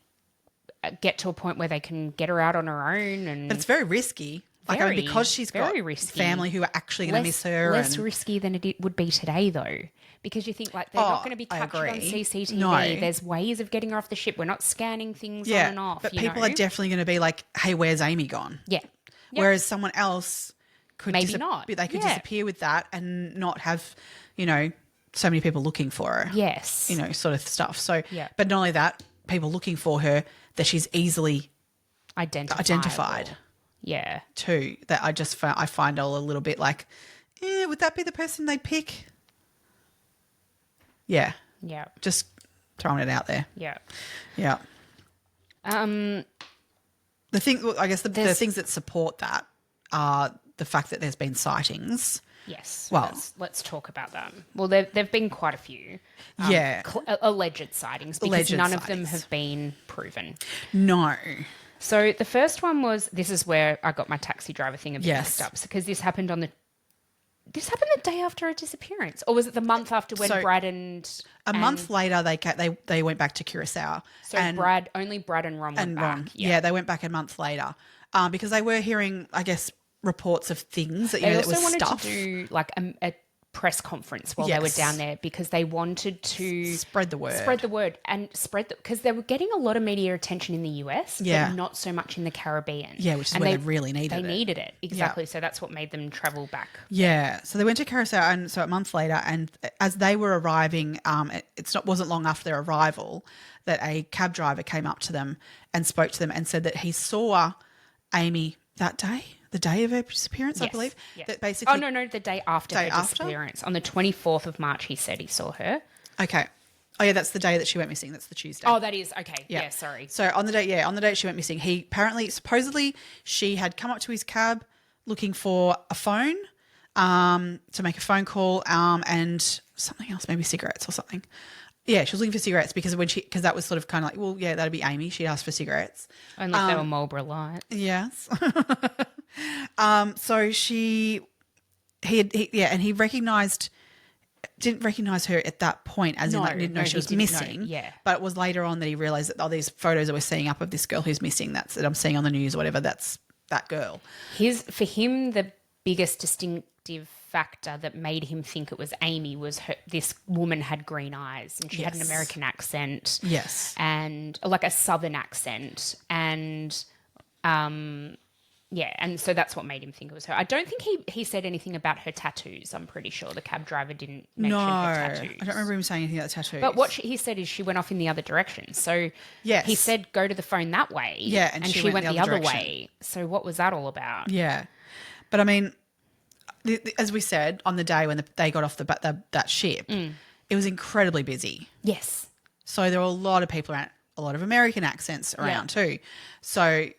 get to a point where they can get her out on her own, and but it's very risky. Like, I mean, because she's got very risky. family who are actually going to miss her. Less risky than it would be today, though. Because you think, like, they're not going to be captured on CCTV. No. There's ways of getting her off the ship. We're not scanning things on and off. But people are definitely going to be like, hey, where's Amy gone? Yeah. Whereas someone else could maybe not. They could disappear with that and not have, so many people looking for her. Yes. Sort of stuff. So, but not only that, people looking for her, that she's easily identified. Yeah. Too. That I find all a little bit like, would that be the person they'd pick? Yeah. Yeah. Just throwing it out there. Yeah. Yeah. The things that support that are the fact that there's been sightings. Yes. Well, let's talk about that. Well, there've been quite a few. Alleged sightings, because none of them have been proven. No. So the first one was, this is where I got my taxi driver thing a bit mixed up, because this happened the day after a disappearance, or was it the month after when Brad and month later they went back to Curacao. So only Brad and Ron went back. Yeah, they went back a month later because they were hearing, I guess, reports of things that they that was also wanted stuff. to do like a press conference while they were down there, because they wanted to spread the word and because they were getting a lot of media attention in the US, but not so much in the Caribbean. Yeah, which is where they really needed it. They needed it, exactly. So that's what made them travel back. Yeah, so they went to Curacao, and so a month later, and as they were arriving, wasn't long after their arrival that a cab driver came up to them and spoke to them and said that he saw Amy that day. The day of her disappearance, I believe. Yes. That basically. Oh, no, the day after her disappearance. On the 24th of March, he said he saw her. Okay. Oh, yeah, that's the day that she went missing. That's the Tuesday. Oh, that is. Okay. Yeah, sorry. So on the day she went missing, he supposedly, she had come up to his cab looking for a phone to make a phone call and something else, maybe cigarettes or something. Yeah, she was looking for cigarettes because that was sort of kind of like, well, yeah, that'd be Amy. She'd asked for cigarettes. Only if they were Marlboro Light. Yes. So he didn't recognize her at that point, as in like didn't know she was missing. Yeah. But it was later on that he realized that these photos that we're seeing up of this girl who's missing, that I'm seeing on the news or whatever, that's that girl. For him, the biggest distinctive factor that made him think it was Amy was this woman had green eyes and she had an American accent. Yes. And like a southern accent. And and so that's what made him think it was her. I don't think he said anything about her tattoos. I'm pretty sure the cab driver didn't mention her tattoos. I don't remember him saying anything about tattoos. But what he said is she went off in the other direction. So he said go to the phone that way. Yeah, and she went the other way. So what was that all about? Yeah. But I mean, as we said, on the day when they got off that ship, it was incredibly busy. Yes. So there were a lot of people around, a lot of American accents around too. So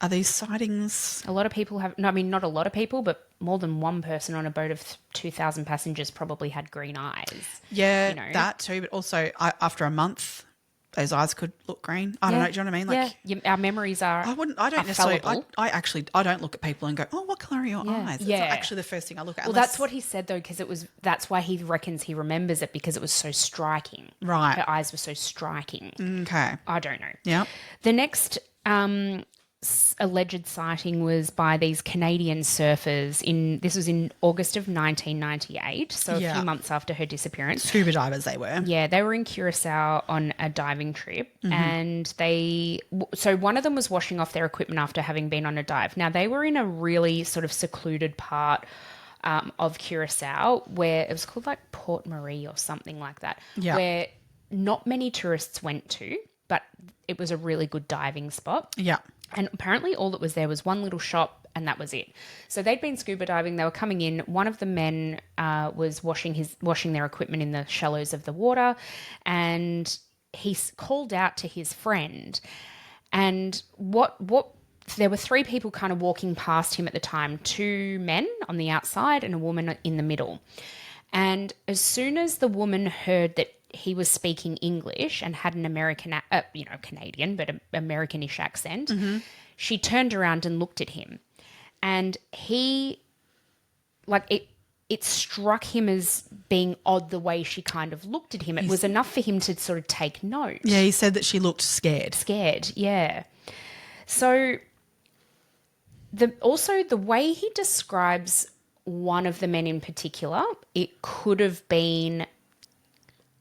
are these sightings? A lot of people have, no, I mean, not a lot of people, but more than one person on a boat of 2,000 passengers probably had green eyes. Yeah, that too. But also after a month, those eyes could look green. I don't know. Do you know what I mean? Like, our memories are. I don't necessarily. I don't look at people and go, "Oh, what colour are your eyes?" That's not actually the first thing I look at. Well, that's what he said though, because that's why he reckons he remembers it, because it was so striking. Right, her eyes were so striking. Okay, I don't know. Yeah. The next alleged sighting was by these Canadian surfers this was in August of 1998, so a few months after her disappearance. Scuba divers they were. Yeah, they were in Curacao on a diving trip, and so one of them was washing off their equipment after having been on a dive. Now, they were in a really sort of secluded part of Curacao where it was called like Port Marie or something like that, where not many tourists went to, but it was a really good diving spot. Yeah. And apparently all that was there was one little shop, and that was it. So they'd been scuba diving. They were coming in. One of the men was washing their equipment in the shallows of the water, and he called out to his friend. And there were three people kind of walking past him at the time, two men on the outside and a woman in the middle. And as soon as the woman heard that he was speaking English and had an American, Canadian, but an Americanish accent, she turned around and looked at him. And he, it struck him as being odd the way she kind of looked at him. It was enough for him to sort of take note. Yeah, he said that she looked scared. Scared, yeah. So Also, the way he describes one of the men in particular, it could have been,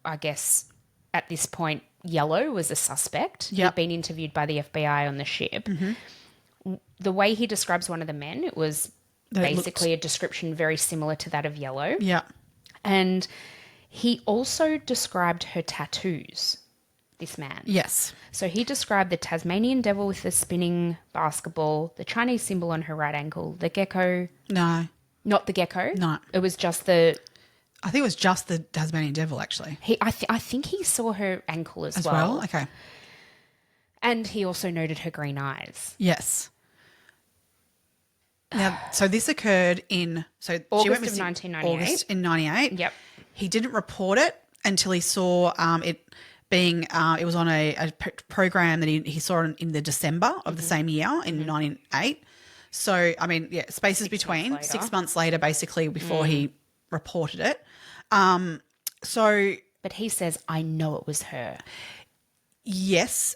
I guess, at this point, Yellow was a suspect. Yep. He'd been interviewed by the FBI on the ship. The way he describes one of the men, it was basically a description very similar to that of Yellow. Yeah. And he also described her tattoos, this man. Yes. So he described the Tasmanian devil with the spinning basketball, the Chinese symbol on her right ankle, the gecko. No. Not the gecko. No. It was just the... I think it was just the Tasmanian devil, actually. I think he saw her ankle as well. As well? Okay. And he also noted her green eyes. Yes. Now, so this occurred in... So August she went of missing 1998. August in 98. Yep. He didn't report it until he saw it being... it was on a program that he saw in the December of the same year in 98. So, I mean, yeah, spaces between 6 months later, basically, before he reported it. But he says, I know it was her. Yes.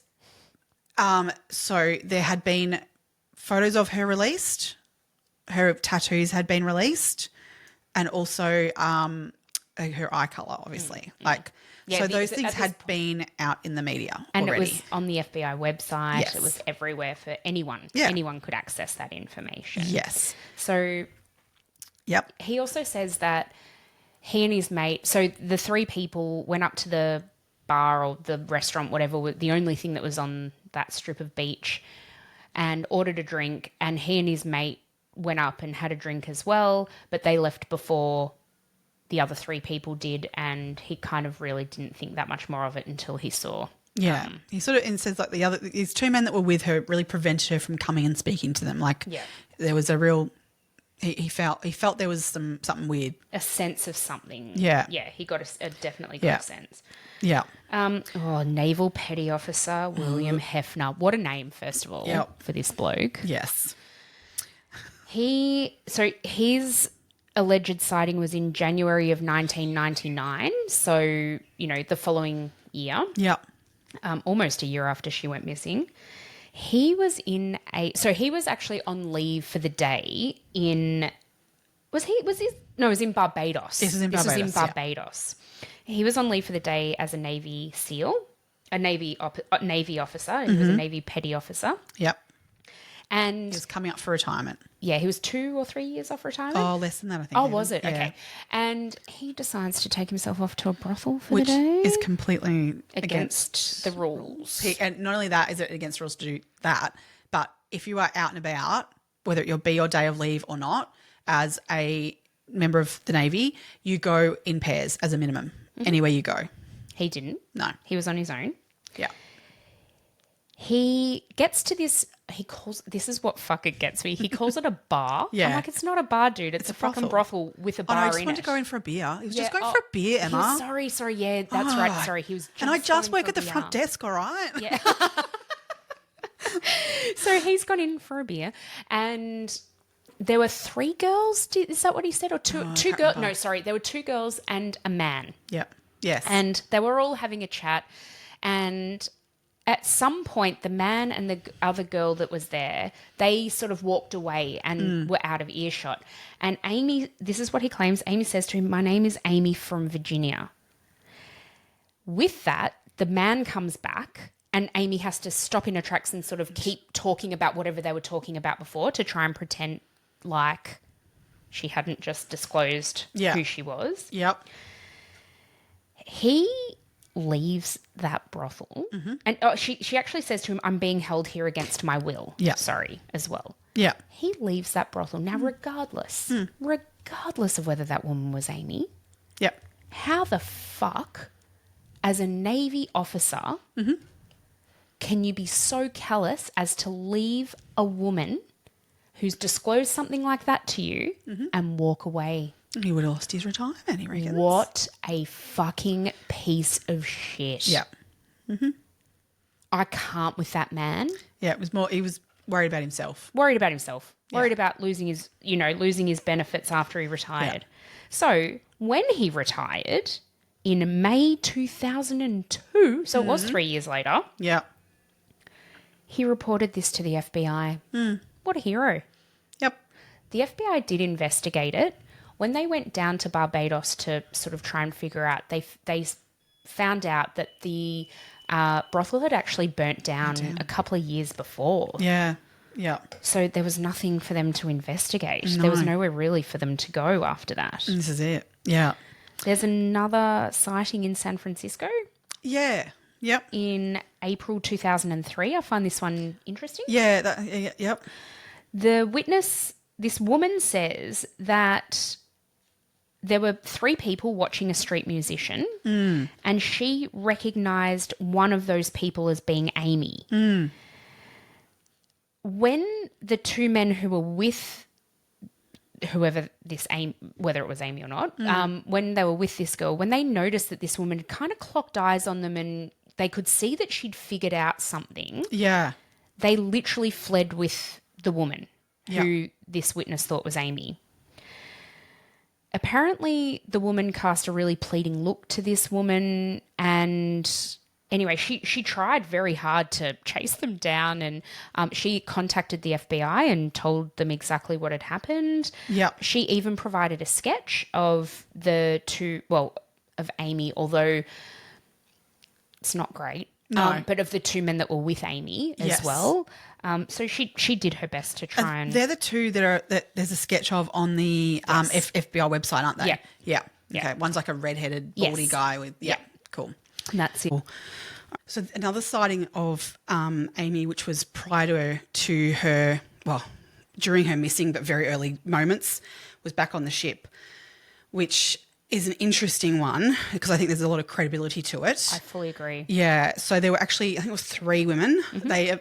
So there had been photos of her released. Her tattoos had been released, and also her eye color, obviously. So those things had been out in the media and already. It was on the FBI website. Yes. It was everywhere for anyone. Yeah. Anyone could access that information. Yes. So Yep. he also says that he and his mate, so the three people went up to the bar or the restaurant, whatever, the only thing that was on that strip of beach, and ordered a drink, and he and his mate went up and had a drink as well, but they left before the other three people did, and he kind of really didn't think that much more of it until he saw. Yeah. He sort of, and says like these two men that were with her really prevented her from coming and speaking to them. Like there was a real, he felt there was something weird. A sense of something. Yeah. Yeah, he got definitely got a sense. Yeah. Naval Petty Officer William Hefner. What a name, first of all, for this bloke. Yes. His alleged sighting was in January of 1999. So, the following year. Yeah. Almost a year after she went missing. He was he was actually on leave for the day it was in Barbados. This was in Barbados. He was on leave for the day as a Navy SEAL, a Navy officer. He was a Navy Petty Officer. Yep. And he was coming up for retirement. Yeah, he was 2 or 3 years off retirement. Oh, less than that, I think. Oh, was it? Yeah. Okay. And he decides to take himself off to a brothel for the day. Which is completely against the rules. And not only that, is it against rules to do that, but if you are out and about, whether you'll be your day of leave or not, as a member of the Navy, you go in pairs as a minimum, anywhere you go. He didn't. No. He was on his own. Yeah. He gets to this, this is what fucking gets me. He calls it a bar. Yeah. I'm like, it's not a bar, dude. It's a fucking brothel with a bar in it. I just wanted to go in for a beer. He was just going for a beer, Emma. Sorry. Yeah, that's right. Sorry, he was just and I just work going at the for a front beer. desk, all right? Yeah. So he's gone in for a beer, and there were 3 girls. Is that what he said? Or two girls? No, sorry. There were 2 girls and a man. Yep. Yes. And they were all having a chat, and at some point, the man and the other girl that was there, they sort of walked away and were out of earshot. And Amy, this is what he claims, Amy says to him, "My name is Amy from Virginia." With that, the man comes back, and Amy has to stop in her tracks and sort of keep talking about whatever they were talking about before to try and pretend like she hadn't just disclosed who she was. Yep. He leaves that brothel, and she actually says to him, "I'm being held here against my will." Yeah. Sorry, as well. Yeah. He leaves that brothel. Now, regardless of whether that woman was Amy, Yep. how the fuck, as a Navy officer, can you be so callous as to leave a woman who's disclosed something like that to you and walk away? He would have lost his retirement, he reckons. What a fucking piece of shit. Yeah. I can't with that man. Yeah, it was more, he was worried about himself. Worried about losing his benefits after he retired. So when he retired in May 2002, so it was 3 years later, Yeah. he reported this to the FBI. What a hero. The FBI did investigate it. When they went down to Barbados to sort of try and figure out, they found out that the brothel had actually burnt down a couple of years before. Yeah. Yeah. So there was nothing for them to investigate. No. There was nowhere really for them to go after that. This is it. Yeah. There's another sighting in San Francisco. Yeah. Yep. In April 2003. I find this one interesting. Yeah. Yep. The witness, this woman says that there were 3 people watching a street musician and she recognised one of those people as being Amy. When the 2 men who were with whoever this Amy, whether it was Amy or not, when they were with this girl, when they noticed that this woman had kind of clocked eyes on them and they could see that she'd figured out something, they literally fled with the woman who this witness thought was Amy. Apparently, the woman cast a really pleading look to this woman, and anyway, she tried very hard to chase them down, and she contacted the FBI and told them exactly what had happened. Yep. She even provided a sketch of the 2, of Amy, although it's not great. No. But of the 2 men that were with Amy as well. So she did her best to try and... They're the 2 that there's a sketch of on the FBI website, aren't they? Yeah. Yeah. Yeah. Okay. One's like a redheaded, baldy guy with... Yeah. Cool. And that's it. So another sighting of Amy, which was prior to her, during her missing but very early moments, was back on the ship, which is an interesting one because I think there's a lot of credibility to it. I fully agree. Yeah. So there were actually, I think it was 3 women. They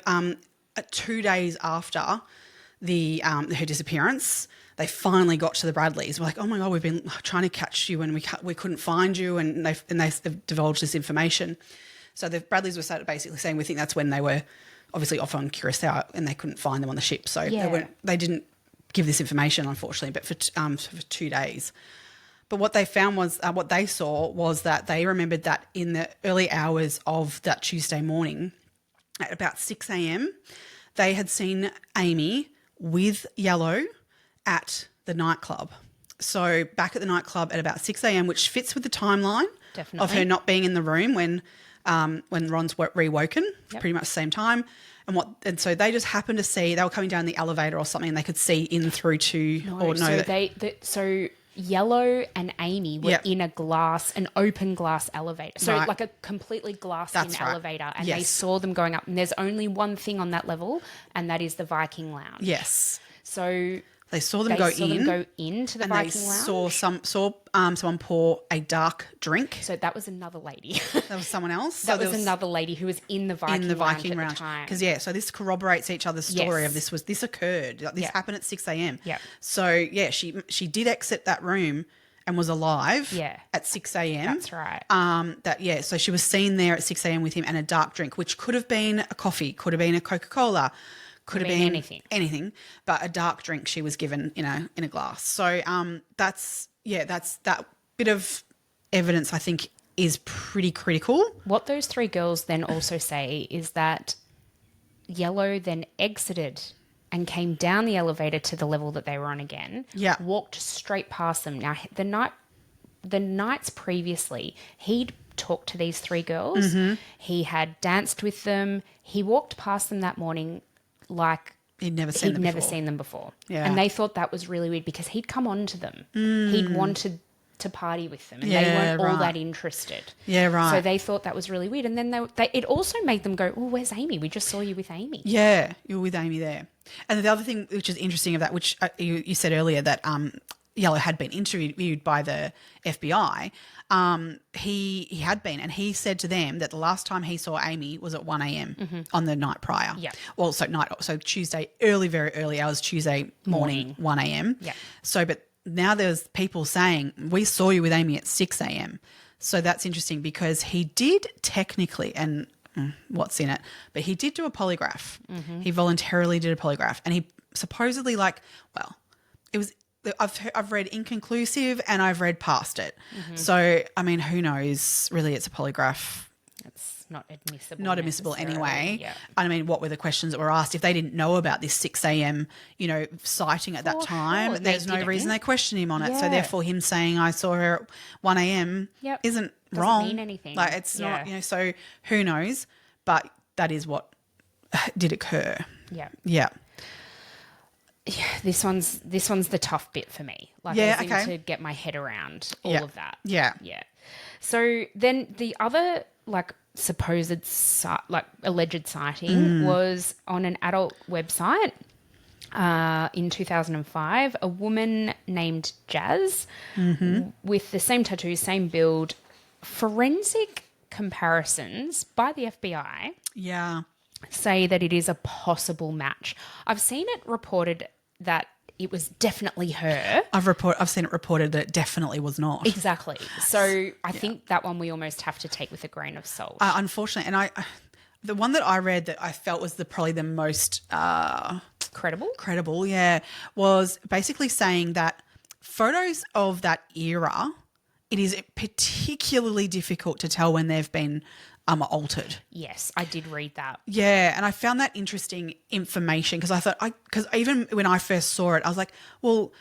2 days after her disappearance, they finally got to the Bradleys. We're like, oh my God, we've been trying to catch you and we couldn't find you, and they've divulged this information. So the Bradleys were basically saying we think that's when they were obviously off on Curacao and they couldn't find them on the ship. So they didn't give this information, unfortunately, but for 2 days. But what they found was, what they saw was that they remembered that in the early hours of that Tuesday morning, at about 6 a.m, they had seen Amy with Yellow at the nightclub. So back at the nightclub at about 6 a.m, which fits with the timeline of her not being in the room when Ron's rewoken, pretty much the same time. And so they just happened to see, they were coming down the elevator or something, and they could see in through to... So Yellow and Amy were in an open glass elevator. So like a completely glassed-in elevator. And they saw them going up. And there's only one thing on that level, and that is the Viking Lounge. Yes. So... They saw them go into the Viking Lounge. And they saw someone pour a dark drink. So that was another lady. That was someone else? That was another lady who was in the Viking Lounge at the time. Because, so this corroborates each other's story of this occurred. This happened at 6 a.m. Yeah. So, she did exit that room and was alive at 6 a.m. That's right. So she was seen there at 6 a.m. with him and a dark drink, which could have been a coffee, could have been a Coca-Cola, could have been anything, but a dark drink she was given in a glass. So that's that bit of evidence I think is pretty critical. What those 3 girls then also say is that Yellow then exited and came down the elevator to the level that they were on again. Yeah, walked straight past them. Now the nights previously, he'd talked to these 3 girls. He had danced with them. He walked past them that morning like he'd never seen them before. Yeah. And they thought that was really weird because he'd come on to them. He'd wanted to party with them and they weren't all that interested. Yeah, right. So they thought that was really weird. And then it also made them go, oh, where's Amy? We just saw you with Amy. Yeah, you were with Amy there. And the other thing which is interesting of that, which you said earlier that Yellow had been interviewed by the FBI. He had been, and he said to them that the last time he saw Amy was at 1 a.m. On the night prior. Yeah. Well, so Tuesday, very early hours, Tuesday morning. 1 a.m. Yeah. So, but now there's people saying, we saw you with Amy at 6 a.m. So that's interesting because he did technically, and what's in it, but he did do a polygraph. He voluntarily did a polygraph, and he supposedly it was, I've read inconclusive and I've read past it. So, I mean, who knows? Really, it's a polygraph. not admissible. Not admissible anyway. Yeah. I mean, what were the questions that were asked? If they didn't know about this 6 a.m., sighting at that For time, sure, there's they no didn't. reason they question him on it. So Yeah. therefore him saying I saw her at 1 a.m. Yep. isn't Doesn't wrong. mean anything. Like it's not, Yeah. so who knows? But that is what did occur. Yeah. Yeah. This one's the tough bit for me. Like, Yeah, as in okay. to get my head around all Yeah. of that. Yeah. Yeah. So then the other supposed alleged sighting was on an adult website in 2005. A woman named Jazz with the same tattoo, same build, forensic comparisons by the FBI Yeah. say that it is a possible match. I've seen it reported that it was definitely her. I've seen it reported that it definitely was not. Exactly. So I think that one we almost have to take with a grain of salt. Unfortunately, and the one that I read that I felt was probably the most Credible? yeah, was basically saying that photos of that era, it is particularly difficult to tell when they've been altered. Yes, I did read that. Yeah, and I found that interesting information because I thought because even when I first saw it, I was like, well,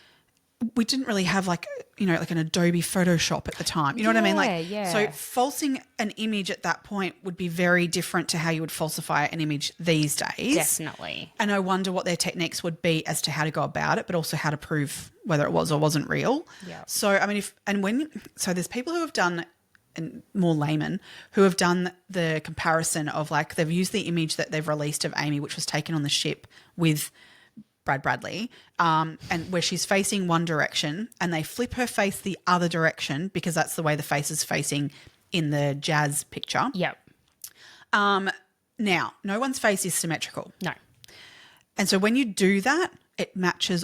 we didn't really have like an Adobe Photoshop at the time. You know what I mean? Yeah. So falsing an image at that point would be very different to how you would falsify an image these days. Definitely. And I wonder what their techniques would be as to how to go about it, but also how to prove whether it was or wasn't real. Yeah. So I mean, there's people who have done, and more laymen, who have done the comparison of they've used the image that they've released of Amy, which was taken on the ship with Brad Bradley, and where she's facing one direction and they flip her face the other direction because that's the way the face is facing in the Jazz picture. Yep. Now, no one's face is symmetrical. No. And so when you do that, it matches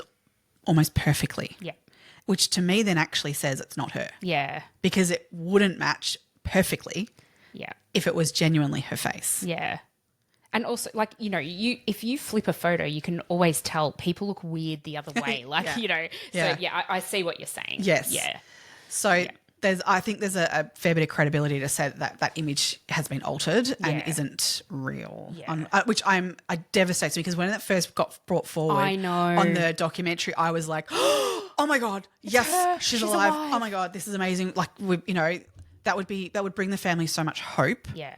almost perfectly. Yep. Which to me then actually says it's not her. Yeah. Because it wouldn't match perfectly Yeah. if it was genuinely her face. Yeah. And also, if you flip a photo, you can always tell people look weird the other way. Yeah. So, I see what you're saying. Yes. Yeah. So I think there's a fair bit of credibility to say that image has been altered and isn't real. Yeah. Which I devastates me because when it first got brought forward I know. on the documentary, I was like, oh my God, yes, her. she's She's alive. alive. Oh my God, this is amazing. That would bring the family so much hope. Yeah.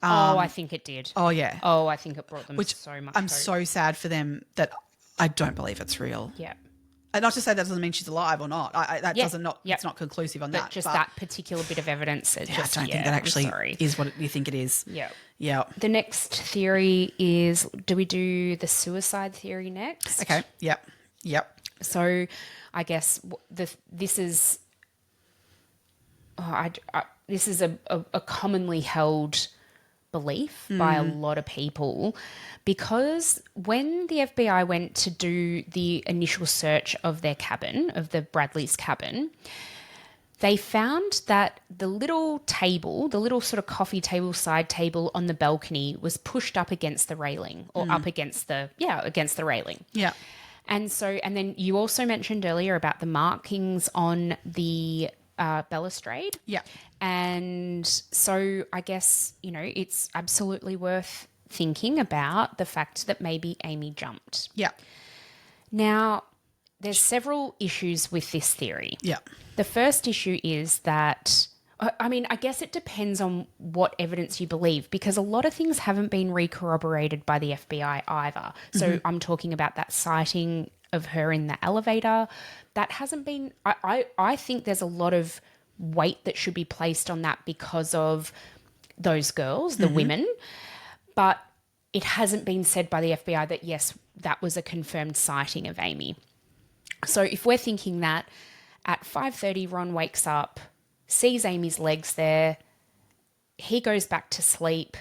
I think it did. Oh yeah. Oh, I think it brought them Which so much I'm hope. so sad for them that I don't believe it's real. Yeah. And not to say that doesn't mean she's alive or not. It's not conclusive on But that. just that particular bit of evidence. I don't think that actually is what you think it is. Yeah. Yeah. The next theory is, do we do the suicide theory next? Okay. Yep. Yep. So I guess this is a commonly held belief by a lot of people, because when the FBI went to do the initial search of their cabin, of the Bradley's cabin, they found that the little table, the little sort of coffee table, side table on the balcony was pushed up against the railing or up against the railing. Yeah. And then you also mentioned earlier about the markings on the balustrade. Yeah. And so I guess, it's absolutely worth thinking about the fact that maybe Amy jumped. Yeah. Now, there's several issues with this theory. Yeah. The first issue is that, I guess it depends on what evidence you believe, because a lot of things haven't been re-corroborated by the FBI either. So I'm talking about that sighting of her in the elevator. That hasn't been, I think there's a lot of weight that should be placed on that because of those girls, the women. But it hasn't been said by the FBI that, yes, that was a confirmed sighting of Amy. So if we're thinking that at 5:30, Ron wakes up, sees Amy's legs there, he goes back to sleep.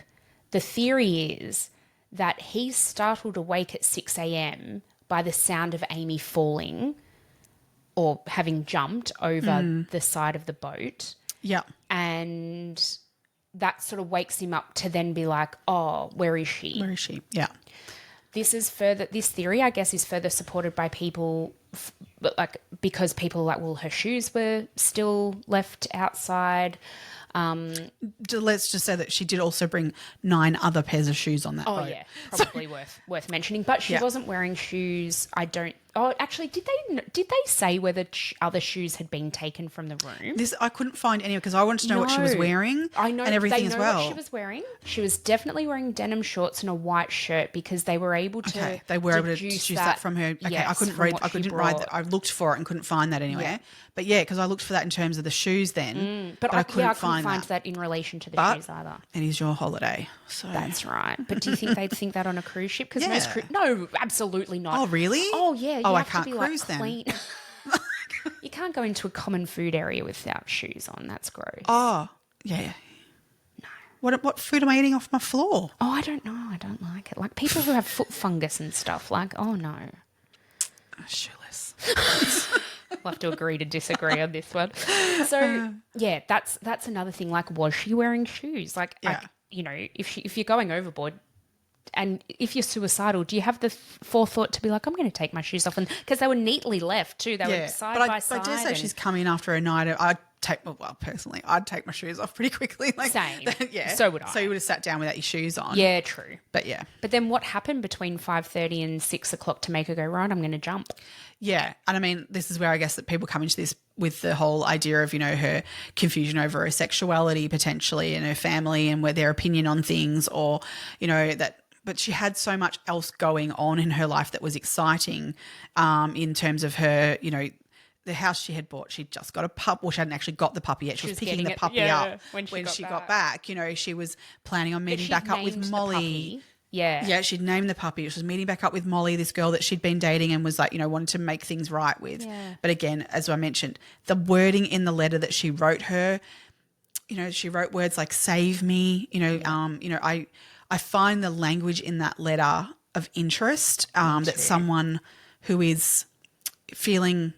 The theory is that he's startled awake at 6 a.m. by the sound of Amy falling or having jumped over the side of the boat. Yeah. And that sort of wakes him up to then be like, oh, where is she? Where is she? Yeah. This theory, I guess, is further supported by people but like because people are like, well, her shoes were still left outside. Let's just say that she did also bring 9 other pairs of shoes on that boat. Oh yeah, probably worth mentioning. But she wasn't wearing shoes. I don't. Oh, actually, did they say whether other shoes had been taken from the room? This I couldn't find anywhere because I wanted to know what she was wearing. I know and everything they know as well. what she was wearing. She was definitely wearing denim shorts and a white shirt because they were able to. Okay, they were able to deduce that from her. Okay, yes, I couldn't read. I couldn't read that. I looked for it and couldn't find that anywhere. Yeah. But yeah, because I looked for that in terms of the shoes then. But I couldn't find that. that in relation to the shoes either. It is your holiday, so that's right. But do you think they'd think that on a cruise ship? Because no, absolutely not. Oh really? Oh yeah. I can't cruise then. Clean. You can't go into a common food area without shoes on. That's gross. Oh yeah. No. What food am I eating off my floor? Oh, I don't know. I don't like it. Like people who have foot fungus and stuff. Like, oh no. Shoeless. We'll have to agree to disagree on this one. So yeah, that's another thing. Like, was she wearing shoes? Like, if you're going overboard, and if you're suicidal, do you have the forethought to be like, I'm going to take my shoes off? And because they were neatly left too, they were side by side. But I dare say she's come in after a night. Personally, I'd take my shoes off pretty quickly. Like, same. Yeah. So would I. So you would have sat down without your shoes on. Yeah, true. But yeah. But then what happened between 5:30 and 6 o'clock to make her go, right, I'm going to jump? Yeah. And I mean, this is where I guess that people come into this with the whole idea of, her confusion over her sexuality potentially and her family and their opinion on things or, but she had so much else going on in her life that was exciting in terms of her, the house she had bought. She'd just got a pup. Well, she hadn't actually got the puppy yet. She was picking the puppy up when she got back. She was planning on meeting back up with Molly. Yeah, she'd named the puppy. She was meeting back up with Molly, this girl that she'd been dating and was like, wanted to make things right with. Yeah. But again, as I mentioned, the wording in the letter that she wrote her, she wrote words like "save me." I find the language in that letter of interest that someone who is feeling,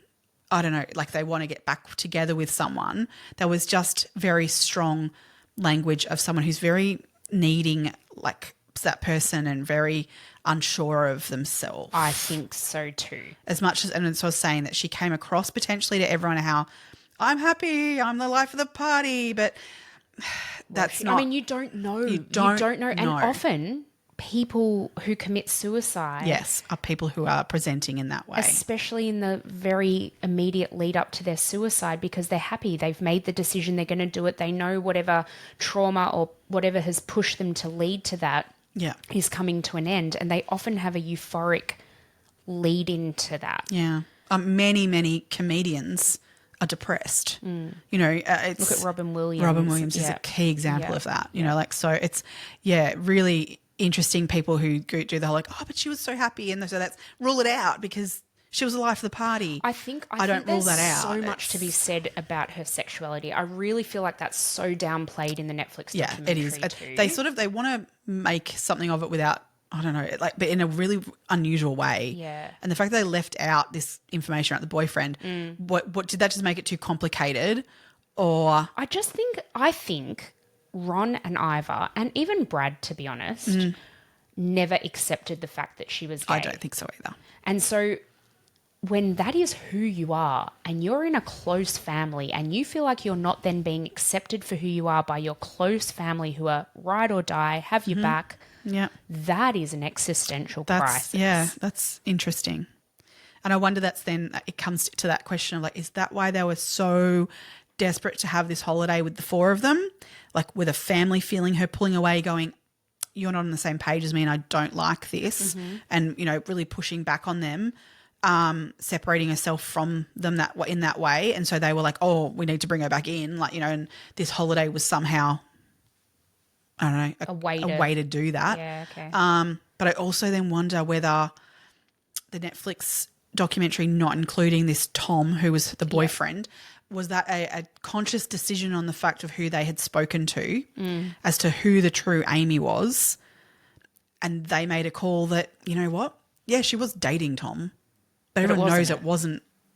I don't know, like they want to get back together with someone. There was just very strong language of someone who's very needing like that person and very unsure of themselves. I think so too. As much as, and so I was saying that she came across potentially to everyone how I'm happy, I'm the life of the party, but that's not. I mean, you don't know. You don't know. And often people who commit suicide. Yes, are people who are presenting in that way. Especially in the very immediate lead up to their suicide because they're happy. They've made the decision. They're going to do it. They know whatever trauma or whatever has pushed them to lead to that is coming to an end. And they often have a euphoric lead into that. Yeah. Many comedians are depressed. It's look at Robin Williams. Robin Williams is a key example of that. So it's really interesting people who do the whole like, oh, but she was so happy, and so that's rule it out because she was the life of the party. I think don't rule that out. So much to be said about her sexuality. I really feel like that's so downplayed in the Netflix documentary. Yeah, it is. Too. They want to make something of it without, I don't know, like, but in a really unusual way. Yeah. And the fact that they left out this information about the boyfriend, what did that just make it too complicated? Or I think Ron and Ivor, and even Brad, to be honest, never accepted the fact that she was gay. I don't think so either. And so when that is who you are and you're in a close family and you feel like you're not then being accepted for who you are by your close family who are ride or die, have your back, that is an existential crisis. Yeah, that's interesting. And I wonder it comes to that question of like, is that why they were so desperate to have this holiday with the 4 of them? Like with a family feeling her pulling away going, you're not on the same page as me and I don't like this. And, really pushing back on them, separating herself from them in that way. And so they were like, oh, we need to bring her back in. Like, and this holiday was somehow, I don't know, a way to do that. Yeah, okay. But I also then wonder whether the Netflix documentary not including this Tom, who was the boyfriend, was that a conscious decision on the fact of who they had spoken to as to who the true Amy was, and they made a call that, you know what, yeah, she was dating Tom, but everyone knows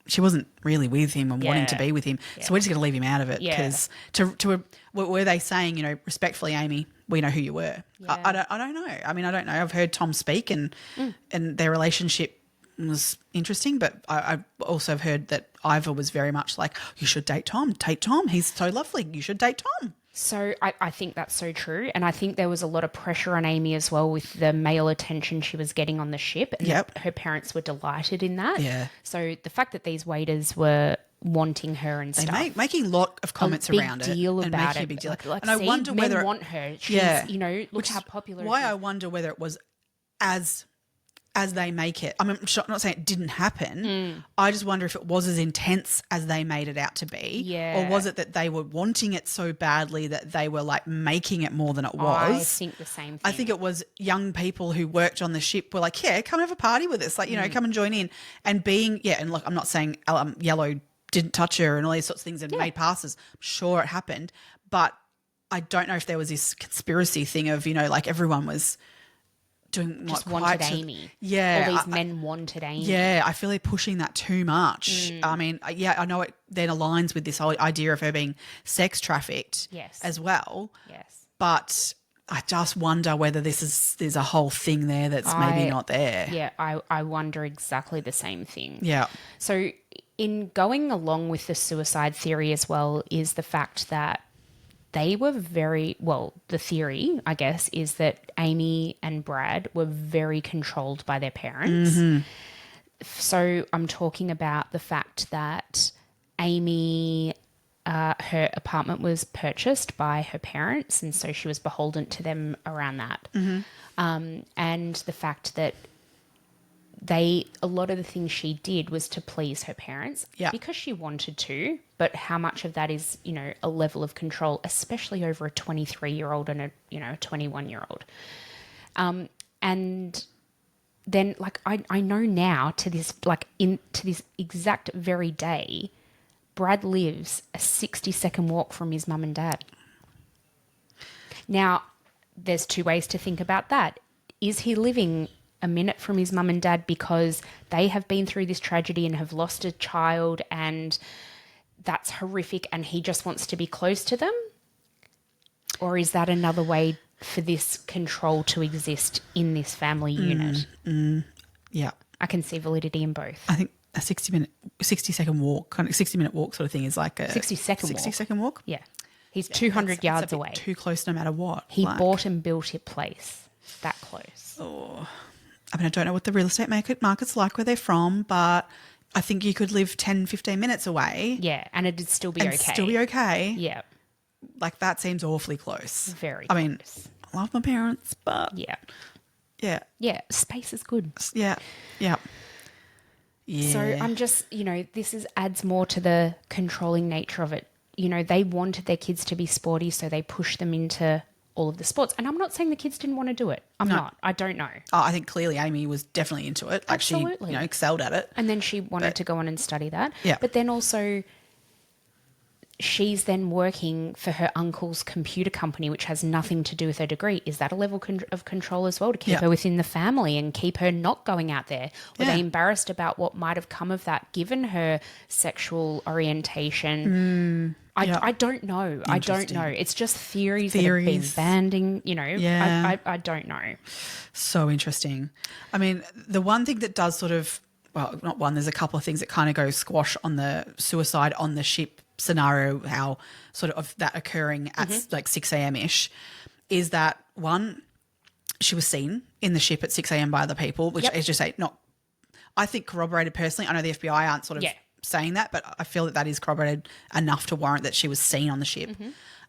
she wasn't really with him and wanting to be with him, so we're just going to leave him out of it because were they saying, respectfully, Amy, we know who you were? I don't know. I mean, I don't know. I've heard Tom speak and their relationship was interesting, but I also have heard that Ivor was very much like, you should date Tom. Date Tom. He's so lovely. You should date Tom. So I think that's so true. And I think there was a lot of pressure on Amy as well with the male attention she was getting on the ship. And her parents were delighted in that. Yeah. So the fact that these waiters were wanting her and stuff. Making a lot of comments around it. A big deal and about making it. a big deal. Like, and I wonder men whether want her. She's, you know, look how popular why it is. I wonder whether it was as they make it. I mean, I'm not saying it didn't happen. I just wonder if it was as intense as they made it out to be. Yeah. Or was it that they were wanting it so badly that they were like making it more than it was? I think the same thing. I think it was young people who worked on the ship were like, yeah, come have a party with us. Like, you know, come and join in. And and look, I'm not saying Yellow didn't touch her and all these sorts of things and made passes. I'm sure it happened. But I don't know if there was this conspiracy thing of, you know, like everyone was doing just wanted Amy. Yeah. All these men wanted Amy. Yeah, I feel they're pushing that too much. I mean, I know it then aligns with this whole idea of her being sex trafficked as well. Yes. But I just wonder whether there's a whole thing there that's maybe not there. Yeah, I wonder exactly the same thing. Yeah. So in going along with the suicide theory as well is the fact that they were the theory, I guess, is that Amy and Brad were very controlled by their parents. So I'm talking about the fact that Amy, her apartment was purchased by her parents, and so she was beholden to them around that. And the fact that a lot of the things she did was to please her parents because she wanted to, but how much of that is, you know, a level of control, especially over a 23-year-old and a 21-year-old. And then like, I know now to this exact very day, Brad lives a 60-second walk from his mum and dad. Now, there's two ways to think about that. Is he living a minute from his mum and dad because they have been through this tragedy and have lost a child and that's horrific and he just wants to be close to them? Or is that another way for this control to exist in this family unit? Yeah. I can see validity in both. I think a 60-second walk, kind of 60-minute walk sort of thing is like a 60-second walk. Yeah. He's 200 yards away. Too close no matter what. He bought and built a place that close. Oh. I mean, I don't know what the real estate market's like where they're from, but I think you could live 10, 15 minutes away. Yeah, and it'd still be okay. Yeah. Like that seems awfully close. Very I mean, close. I love my parents, but Yeah. Yeah. Yeah, space is good. Yeah. Yeah. Yeah. So I'm just, this adds more to the controlling nature of it. They wanted their kids to be sporty, so they pushed them into all of the sports. And I'm not saying the kids didn't want to do it. I'm not. I don't know. Oh, I think clearly Amy was definitely into it. Like Absolutely. She, excelled at it. And then she wanted to go on and study that. Yeah. But then also she's then working for her uncle's computer company, which has nothing to do with her degree. Is that a level of control as well to keep her within the family and keep her not going out there? Were they embarrassed about what might have come of that given her sexual orientation? I don't know. I don't know. It's just theories that have been banding, I don't know. So interesting. I mean, the one thing that does sort of, well, not one, there's a couple of things that kind of go squash on the suicide on the ship scenario, how sort of that occurring at like 6 a.m.-ish, is that one, she was seen in the ship at 6 a.m. by other people, which is just I think corroborated personally. I know the FBI aren't sort of saying that, but I feel that is corroborated enough to warrant that she was seen on the ship.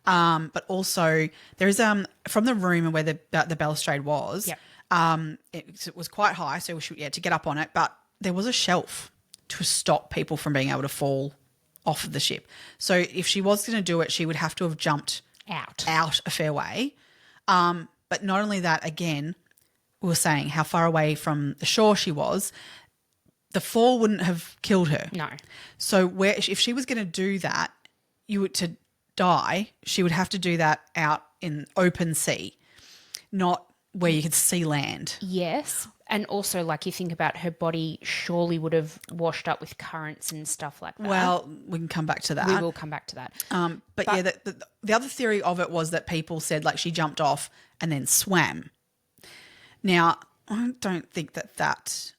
But also there is from the room where the balustrade was, it was quite high, so to get up on it, but there was a shelf to stop people from being able to fall off of the ship. So if she was going to do it, she would have to have jumped out a fair way. But not only that, again, we were saying how far away from the shore she was. The fall wouldn't have killed her. No. So if she was going to do that, to die, she would have to do that out in open sea, not where you could see land. Yes. And also, like, you think about her body surely would have washed up with currents and stuff like that. Well, we can come back to that. We will come back to that. But yeah, the other theory of it was that people said, like, she jumped off and then swam. Now, I don't think that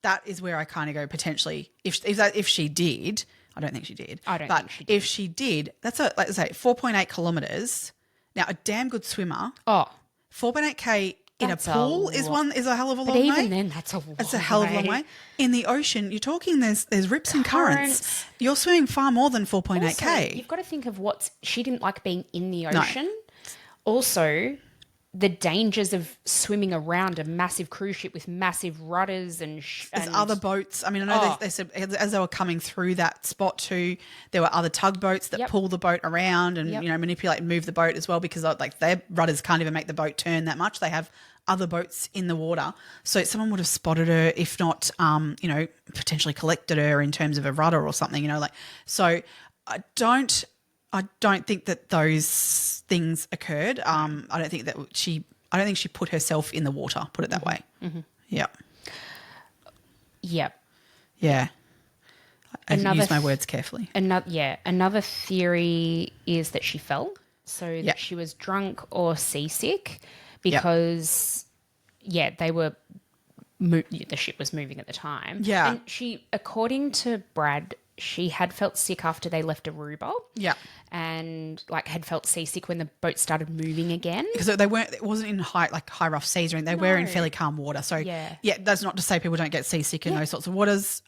that is where I kind of go potentially. If she did, I don't think she did. I don't but think she did. if she did, that's like I say, 4.8 kilometers. Now, a damn good swimmer. Oh, 4.8K in a That's a pool lot. is a hell of a but long way. even then, that's a long It's a hell of a long way. In the ocean, you're talking there's rips and currents. You're swimming far more than 4.8K. Also, you've got to think of she didn't like being in the ocean. Also, the dangers of swimming around a massive cruise ship with massive rudders and There's other boats. I mean, I know they said as they were coming through that spot too, there were other tugboats that pull the boat around and, manipulate and move the boat as well because like their rudders can't even make the boat turn that much. They have other boats in the water. So someone would have spotted her, if not, potentially collected her in terms of a rudder or something, so I don't think that those things occurred. I don't think she put herself in the water, put it that way. Mm-hmm. Yeah. Yep. Yeah. I use my words carefully. Another theory is that she fell, so that she was drunk or seasick because, they were the ship was moving at the time. Yeah. And she, according to Brad, she had felt sick after they left Aruba. Yeah. And had felt seasick when the boat started moving again. Because it wasn't in high rough seas or anything. They were in fairly calm water. So that's not to say people don't get seasick in those sorts of waters.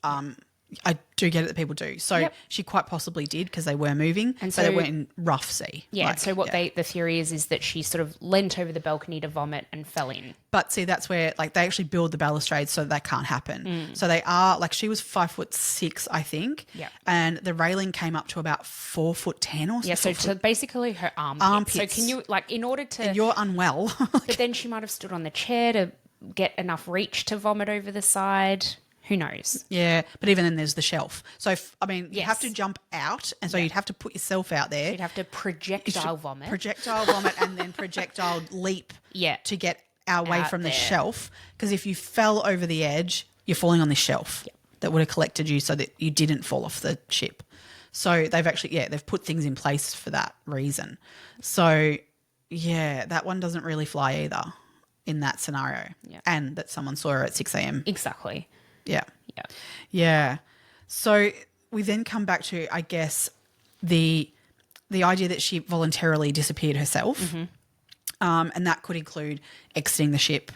I do get it that people do. So she quite possibly did because they were moving, and so they weren't in rough sea. Yeah. So the theory is that she sort of leant over the balcony to vomit and fell in. But see, that's where they actually build the balustrades so that can't happen. So they are she was 5'6", I think. Yeah. And the railing came up to about 4'10" or something. Yeah. So to basically her armpits. So can you in order to? And you're unwell. But then she might have stood on the chair to get enough reach to vomit over the side. Who knows? Yeah, but even then there's the shelf. So, you have to jump out, and so you'd have to put yourself out there. You'd have to projectile vomit. Projectile vomit and then projectile leap to get away from the shelf. Because if you fell over the edge, you're falling on this shelf that would have collected you so that you didn't fall off the ship. So they've actually, they've put things in place for that reason. So, that one doesn't really fly either in that scenario. Yeah. And that someone saw her at 6 a.m. Exactly. Yeah. Yeah. Yeah. So we then come back to, I guess, the idea that she voluntarily disappeared herself. Mm-hmm. And that could include exiting the ship,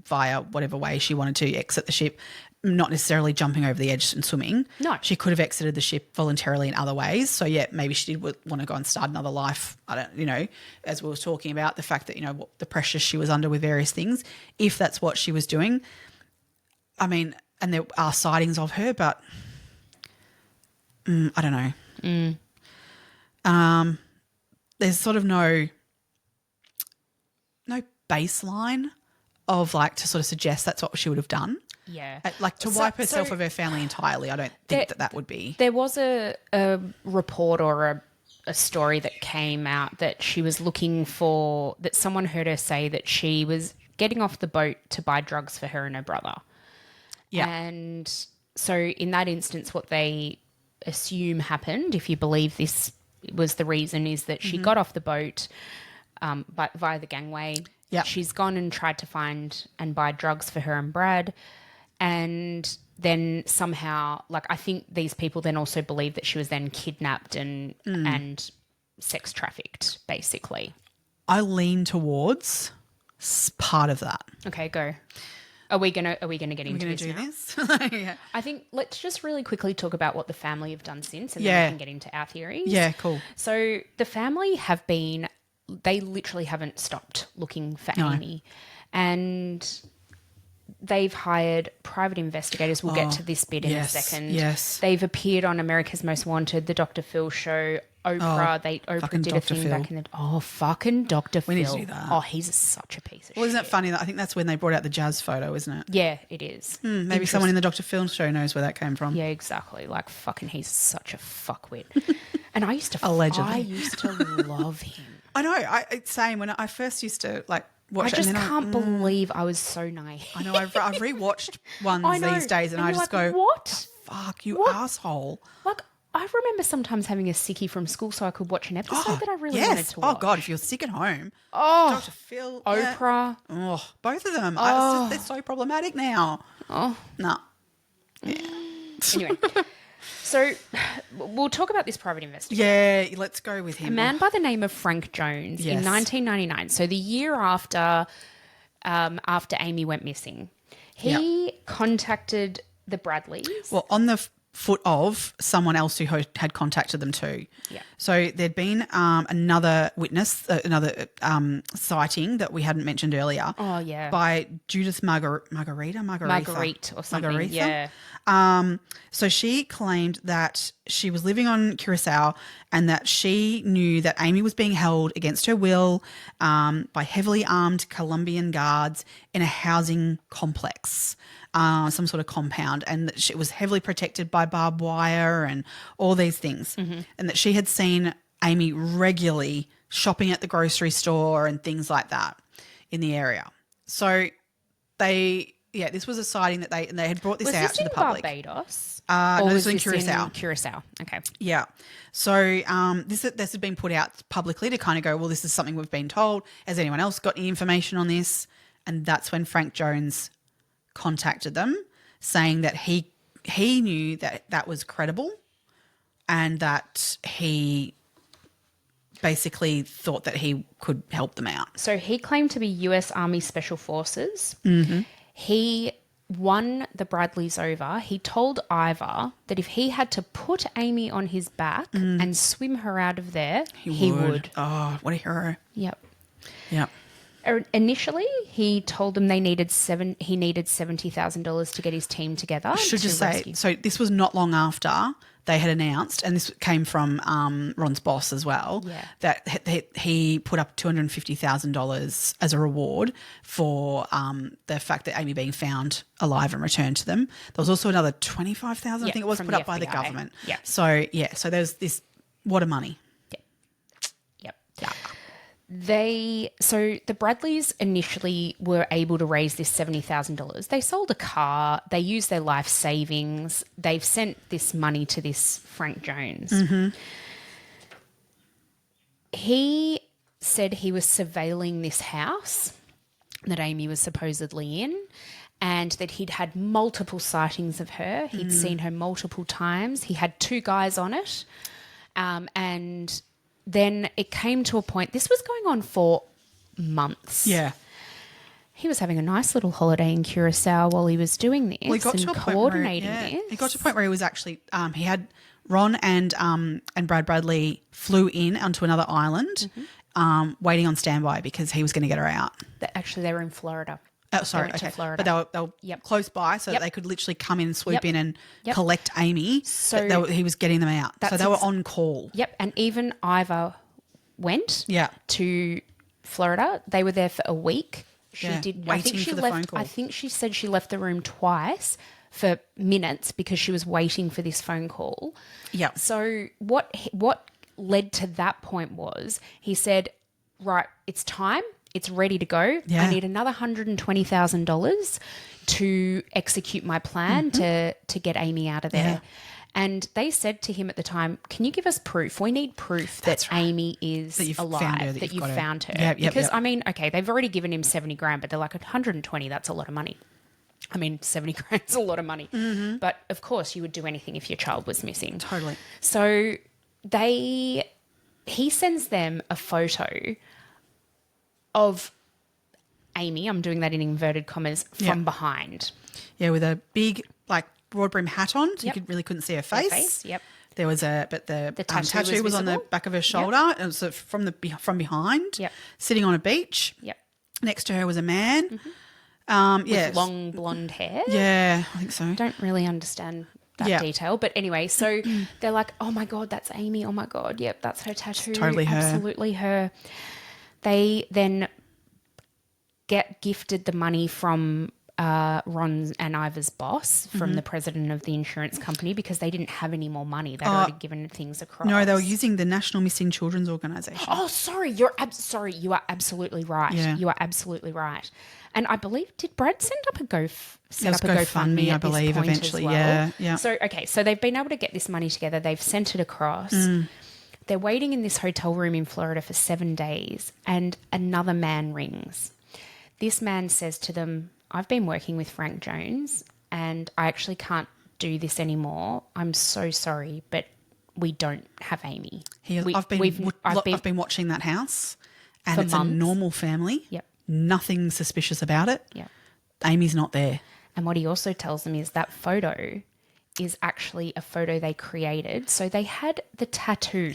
via whatever way she wanted to exit the ship, not necessarily jumping over the edge and swimming. No. She could have exited the ship voluntarily in other ways. So, maybe she did want to go and start another life. I don't, as we were talking about, the fact that, what the pressure she was under with various things, if that's what she was doing. I mean, and there are sightings of her, but I don't know. There's sort of no baseline of to sort of suggest that's what she would have done. Yeah. To wipe herself of her family entirely, I don't think that would be. There was a report or a story that came out that she was looking for, that someone heard her say that she was getting off the boat to buy drugs for her and her brother. Yeah. And so in that instance, what they assume happened, if you believe this was the reason, is that she got off the boat but via the gangway. Yeah. She's gone and tried to find and buy drugs for her and Brad. And then somehow, I think these people then also believe that she was then kidnapped and sex trafficked, basically. I lean towards part of that. Okay, go. Are we gonna get into this? Do this? Yeah. I think let's just really quickly talk about what the family have done since, and then we can get into our theories. Yeah, cool. So the family they literally haven't stopped looking for Amy, and they've hired private investigators. We'll get to this bit in a second. Yes. They've appeared on America's Most Wanted, The Dr. Phil Show, Oprah. Oprah did a thing back in the fucking Dr. Phil. We need to do that. Oh, he's such a piece of shit. Well, isn't it funny that I think that's when they brought out the jazz photo, isn't it? Yeah, it is. Maybe someone in the Dr. Phil show knows where that came from. Yeah, exactly. Fucking, he's such a fuckwit. And I used to allegedly. I used to love him. I know. Same when I first used to watch. I just can't believe I was so naive. I know. I've rewatched ones these days, and I just go, "What? Fuck you, asshole!" I remember sometimes having a sickie from school so I could watch an episode that I really wanted to watch. Oh, God, if you're sick at home. Oh, Dr. Phil. Oprah. Yeah. Oh, both of them. They're so problematic now. Oh, No. anyway. So we'll talk about this private investigator. Yeah, let's go with A him. man by the name of Frank Jones in Yes. 1999. So the year after Amy went missing, he contacted the Bradleys. Well, on the foot of someone else who had contacted them too. Yeah. So there'd been another witness, another sighting that we hadn't mentioned earlier. Oh, yeah. By Judith Marguerite or something. Margaretha. Yeah. So she claimed that she was living on Curacao and that she knew that Amy was being held against her will by heavily armed Colombian guards in a housing complex, some sort of compound, and that she was heavily protected by barbed wire and all these things, and that she had seen Amy regularly shopping at the grocery store and things like that in the area. So this was a sighting that they had brought this out to the public. Barbados? No, Or this was was in this Curacao. Curacao. Okay. Yeah. So this has been put out publicly to kind of go, well, this is something we've been told. Has anyone else got any information on this? And that's when Frank Jones contacted them, saying that he knew that was credible and that he basically thought that he could help them out. So he claimed to be US Army Special Forces. Mm-hmm. He won the Bradleys over. He told Ivor that if he had to put Amy on his back and swim her out of there, he would. Oh, what a hero. Yep. Yep. Initially, he told them he needed $70,000 to get his team together. I should just say, rescue. so this was not long after they had announced, and this came from Ron's boss as well, that he put up $250,000 as a reward for the fact that Amy being found alive and returned to them. There was also another $25,000, I think it was, put up by the government. Yeah. So there's this wad of money. Yep. Yeah. So the Bradleys initially were able to raise this $70,000. They sold a car. They used their life savings. They've sent this money to this Frank Jones. Mm-hmm. He said he was surveilling this house that Amy was supposedly in, and that he'd had multiple sightings of her. He'd seen her multiple times. He had 2 guys on it, and then it came to a point, this was going on for months. Yeah. He was having a nice little holiday in Curacao while he was doing this Well, he got and to a point coordinating where, this. He got to a point where he was actually, he had Ron and Brad Bradley flew in onto another island, waiting on standby because he was going to get her out. Actually, they were in Florida. Oh, sorry, They went to okay. Florida. But they were close by, so that they could literally come in and swoop in and collect Amy. So he was getting them out. So they were on call. Yep, and even Ivor went to Florida. They were there for a week. She did. Waiting for the phone call. I think she said she left the room twice for minutes because she was waiting for this phone call. Yeah. So what led to that point was he said, right, it's time. It's ready to go. Yeah. I need another $120,000 to execute my plan to get Amy out of there. Yeah. And they said to him at the time, can you give us proof? We need proof that Amy is That you've alive, found her, that you've got her. found her. Yep, because, yep. I mean, okay, they've already given him 70 grand, but they're like 120, that's a lot of money. I mean, 70 grand's a lot of money. But, of course, you would do anything if your child was missing. Totally. So he sends them a photo of Amy, I'm doing that in inverted commas, from behind. Yeah, with a big, broad brim hat on, so you couldn't see her face. Yep. There was but the tattoo was on the visible. back of her shoulder. It was from behind. Yep. Sitting on a beach. Yep. Next to her was a man. With long blonde hair. Yeah, I think so. Don't really understand that detail. But anyway, so they're like, oh my God, that's Amy. Oh my God. Yep, that's her tattoo. It's totally her. Absolutely her. They then get gifted the money from Ron and Ivor's boss, from the president of the insurance company, because they didn't have any more money. They'd already given things across. No, they were using the National Missing Children's Organisation. Oh, sorry. You are absolutely right. Yeah. You are absolutely right. And I believe, did Brad set up a GoFundMe GoFundMe, I believe, point eventually. as well? Yeah. So, okay, so they've been able to get this money together. They've sent it across. They're waiting in this hotel room in Florida for 7 days, and another man rings. This man says to them, I've been working with Frank Jones. and I actually can't do this anymore. I'm so sorry, but we don't have Amy. I've been watching that house, and For it's months. a normal family. Yep. Nothing suspicious about it. Yep. Amy's not there. And what he also tells them is that photo is actually a photo they created. So they had the tattoo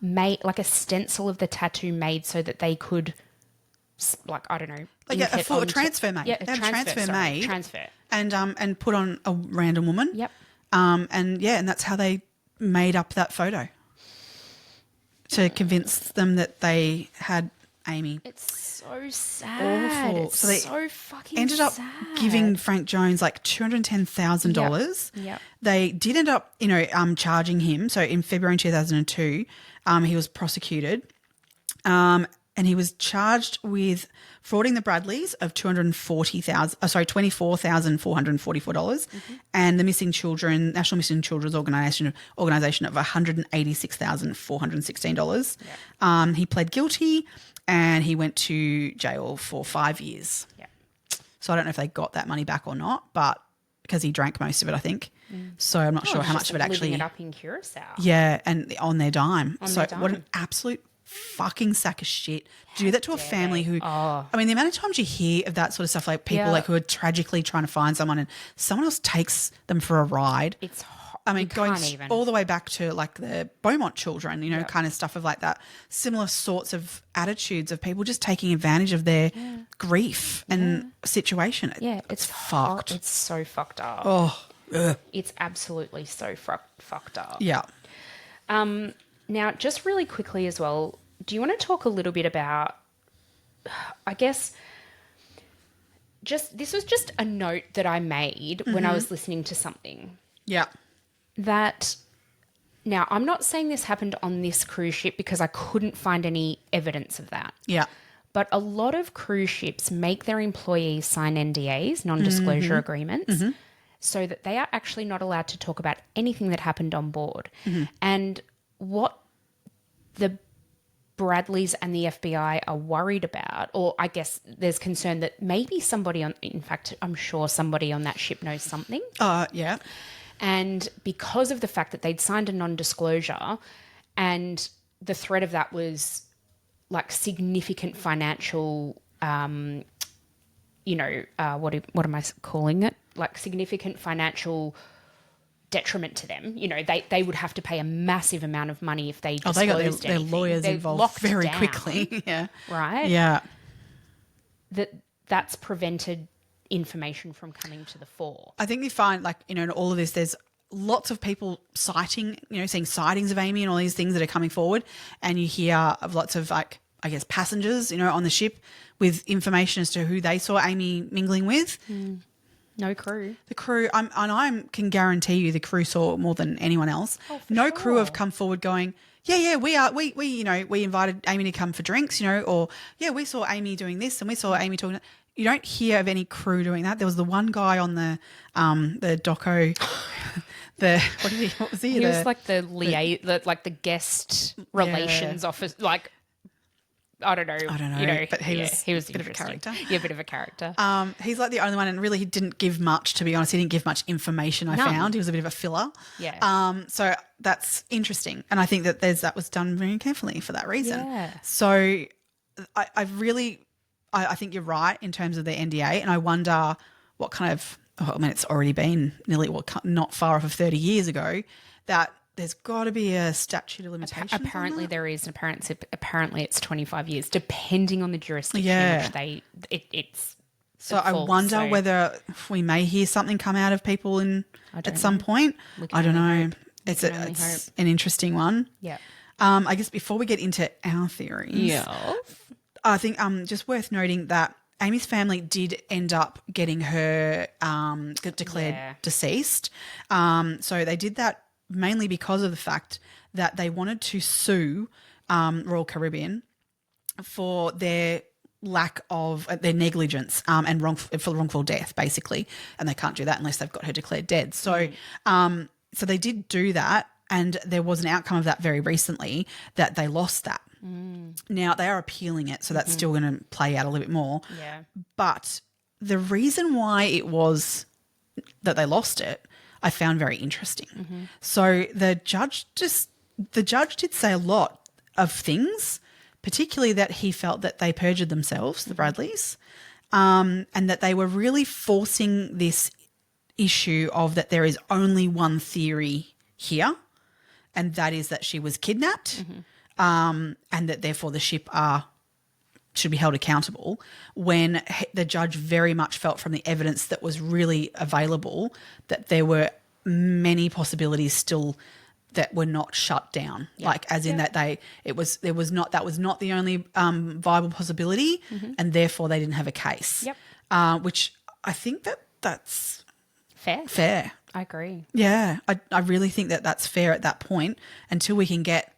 made, like a stencil of the tattoo made so that they could, like, I don't know. Like a transfer made. Yeah, They had a transfer made. Transfer. And put on a random woman. Yep. And that's how they made up that photo to convince them that they had Amy. It's so sad. Awful. It's So they so fucking ended up sad. giving Frank Jones like $210,000. Yep. They did end up, charging him. So in February 2002, he was prosecuted. And he was charged with frauding the Bradleys of $24,444, and the National Missing Children's Organisation of $186,416. He pled guilty, and he went to jail for 5 years. Yeah. So I don't know if they got that money back or not, but because he drank most of it, I think. So I'm not sure how much of it actually. Living it up in Curacao. Yeah, and on their dime. What dime. an absolute fucking sack of shit. To do that to a family who, I mean, the amount of times you hear of that sort of stuff, like people like who are tragically trying to find someone and someone else takes them for a ride. It's I mean, going even. all the way back to like the Beaumont children, kind of stuff of like that. Similar sorts of attitudes of people just taking advantage of their grief and situation. It's fucked. It's so fucked up. Oh, ugh. It's absolutely so fucked up. Yeah. Now, just really quickly as well, do you want to talk a little bit about, I guess, this was just a note that I made when I was listening to something. Yeah. That, now, I'm not saying this happened on this cruise ship because I couldn't find any evidence of that. Yeah. But a lot of cruise ships make their employees sign NDAs, non-disclosure agreements, so that they are actually not allowed to talk about anything that happened on board. And what the Bradleys and the FBI are worried about, or I guess there's concern that maybe in fact, I'm sure somebody on that ship knows something. Yeah. And because of the fact that they'd signed a non-disclosure and the threat of that was like significant financial, what am I calling it? Like significant financial detriment to them. They would have to pay a massive amount of money if they disclosed they got their anything. lawyers They're involved locked very down, quickly. Yeah. Right? Yeah. That's prevented information from coming to the fore. I think you find in all of this, there's lots of people citing, seeing sightings of Amy and all these things that are coming forward. And you hear of lots of passengers, on the ship with information as to who they saw Amy mingling with. No crew. The crew, I can guarantee you the crew saw more than anyone else. Oh, for no sure. crew have come forward going, we invited Amy to come for drinks, or, we saw Amy doing this and we saw Amy talking. You don't hear of any crew doing that. There was the one guy on the doco, what was he? He was like the guest relations office, I don't know. But he was a bit of a character. Yeah, a bit of a character. He's like the only one, and really he didn't give much, to be honest. He didn't give much information, I found. He was a bit of a filler. Yeah. So that's interesting. And I think that was done very carefully for that reason. Yeah. So I think you're right in terms of the NDA, and I wonder what kind of, it's already been nearly, not far off of 30 years ago, that there's got to be a statute of limitations. Apparently there is, and apparently it's 25 years, depending on the jurisdiction in which it's. So I wonder whether we may hear something come out of people at some point. I don't know. It's an interesting one. Yeah. I guess before we get into our theories, I think just worth noting that Amy's family did end up getting her declared deceased. So they did that mainly because of the fact that they wanted to sue Royal Caribbean for their lack of their negligence and for wrongful death, basically, and they can't do that unless they've got her declared dead. So, so they did do that, and there was an outcome of that very recently that they lost that. Now they are appealing it, so that's still going to play out a little bit more. Yeah, but the reason why it was that they lost it, I found very interesting. So the judge did say a lot of things, particularly that he felt that they perjured themselves, the Bradleys, and that they were really forcing this issue of that there is only one theory here, and that is that she was kidnapped, and that therefore the ship should be held accountable, when the judge very much felt from the evidence that was really available that there were many possibilities still that were not shut down, like as in that that was not the only viable possibility, and therefore they didn't have a case. Which I think that's fair. I agree. Yeah, I really think that that's fair at that point until we can get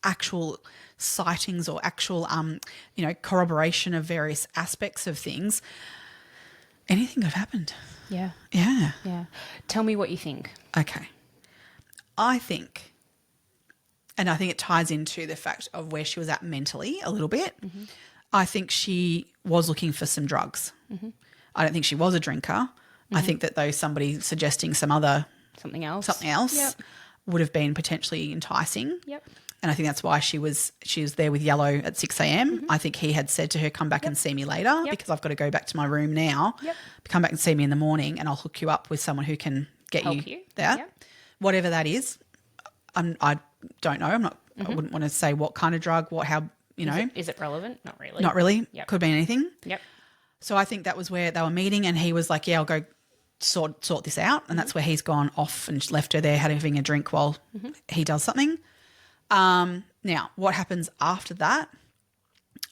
actual sightings or actual corroboration of various aspects of things. Anything could have happened. Yeah. Tell me what you think. Okay. I think it ties into the fact of where she was at mentally a little bit. I think she was looking for some drugs. I don't think she was a drinker. I think that though somebody suggesting something else would have been potentially enticing. And I think that's why she was there with Yellow at 6 a.m. I think he had said to her, come back and see me later because I've got to go back to my room now. Come back and see me in the morning and I'll hook you up with someone who can get you there. Whatever that is, I don't know. I wouldn't want to say what kind of drug, how. Is it relevant? Not really. Not really. Could be anything. So I think that was where they were meeting and he was like, yeah, I'll go sort this out. And that's where he's gone off and left her there having a drink while he does something. Now, what happens after that,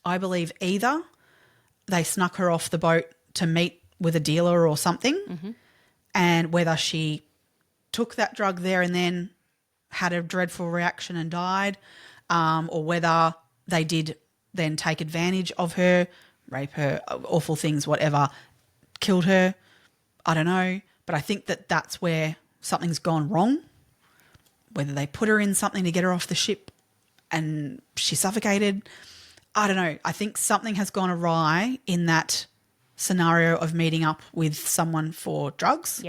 I believe either they snuck her off the boat to meet with a dealer or something, and whether she took that drug there and then had a dreadful reaction and died, or whether they did then take advantage of her, rape her, awful things, whatever, killed her. I don't know. But I think that that's where something's gone wrong, whether they put her in something to get her off the ship and she suffocated. I don't know. I think something has gone awry in that scenario of meeting up with someone for drugs.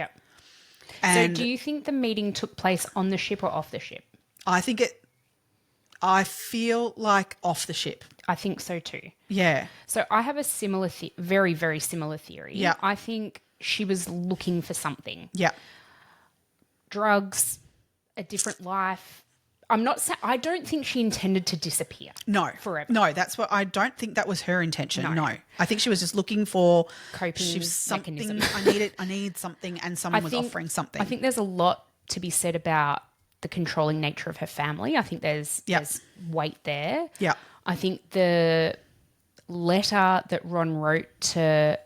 And so do you think the meeting took place on the ship or off the ship? I feel like off the ship. I think so too. Yeah. So I have a similar, very, very similar theory. Yeah. I think she was looking for something. Yeah. Drugs, a different life. I don't think she intended to disappear. No. Forever. No, I don't think that was her intention. No. I think she was just looking for coping something. mechanism. I need something, and someone was offering something. I think there's a lot to be said about the controlling nature of her family. I think there's weight there. Yeah. I think the letter that Ron wrote to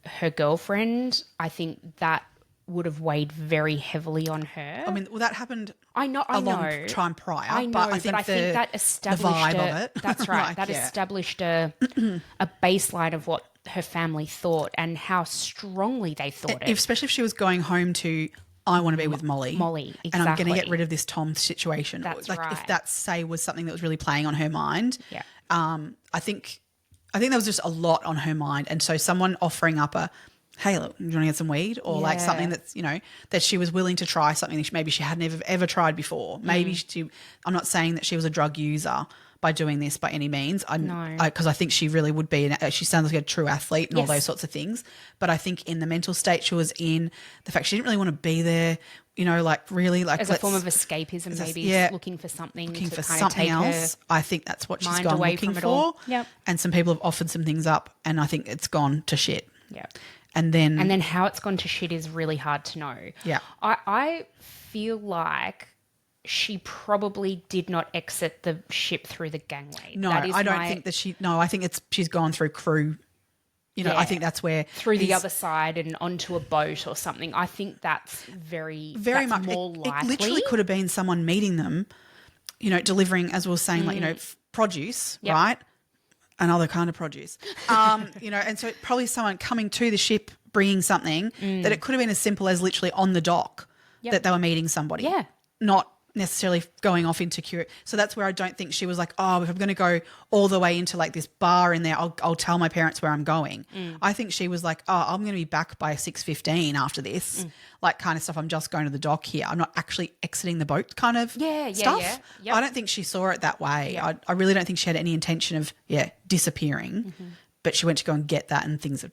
her girlfriend, I think that would have weighed very heavily on her. I mean, well, that happened a long time prior. I know, but I think that established the vibe of it. That's right. Established a baseline of what her family thought and how strongly they thought it. Especially if she was going home to, I want to be with Molly. Exactly. And I'm going to get rid of this Tom situation. That's like right. If that, say, was something that was really playing on her mind. Yeah. I think there was just a lot on her mind. And so someone offering up hey, look, do you want to get some weed? Or like something that's, that she was willing to try something that maybe she hadn't ever tried before. Maybe I'm not saying that she was a drug user by doing this by any means. No. Because I think she really would be. She sounds like a true athlete and all those sorts of things. But I think in the mental state she was in, the fact she didn't really want to be there, really like. As a form of escapism, maybe looking for something to kind something of take else. I think that's what she's gone away looking from it for. all. Yep. And some people have offered some things up and I think it's gone to shit. Yeah. And then how it's gone to shit is really hard to know. Yeah. I feel like she probably did not exit the ship through the gangway. No, I don't think that I think she's gone through crew. I think that's where. Through the other side and onto a boat or something. I think that's very much more likely. It literally could have been someone meeting them, delivering, as we were saying, produce, right? Another kind of produce, and so probably someone coming to the ship bringing something that it could have been as simple as literally on the dock that they were meeting somebody. Yeah. Not necessarily going off into so that's where I don't think she was like, oh, if I'm going to go all the way into like this bar in there, I'll tell my parents where I'm going. I think she was like, oh, I'm going to be back by 6:15 after this, like kind of stuff. I'm just going to the dock here. I'm not actually exiting the boat kind of stuff. Yeah. Yep. I don't think she saw it that way. I really don't think she had any intention of disappearing, but she went to go and get that and things have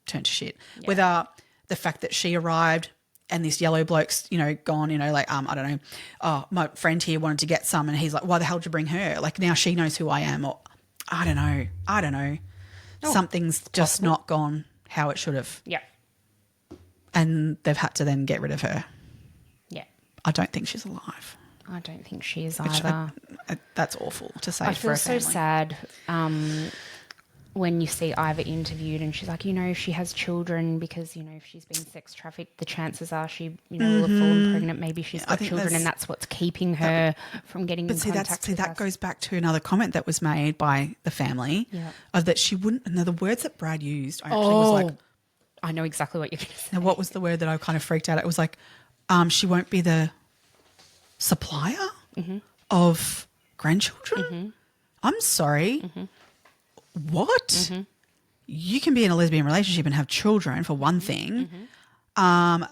turned to shit. Whether the fact that she arrived and this yellow bloke's, gone, like, I don't know, oh, my friend here wanted to get some and he's like, why the hell did you bring her? Like now she knows who I am, or I don't know. Something's just not gone how it should have. Yeah. And they've had to then get rid of her. Yeah. I don't think she's alive. I don't think she is either. That's awful to say I for a feel family. so sad when you see Ivor interviewed and she's like, she has children because, if she's been sex trafficked, the chances are she, will have fallen pregnant. Maybe she's got children and that's what's keeping her from getting in contact with that us. goes back to another comment that was made by the family of that she wouldn't, and the words that Brad used, I actually was like, I know exactly what you're going to say. Now, what was the word that I kind of freaked out at? It was like, she won't be the supplier of grandchildren? I'm sorry. What? You can be in a lesbian relationship and have children for one thing, but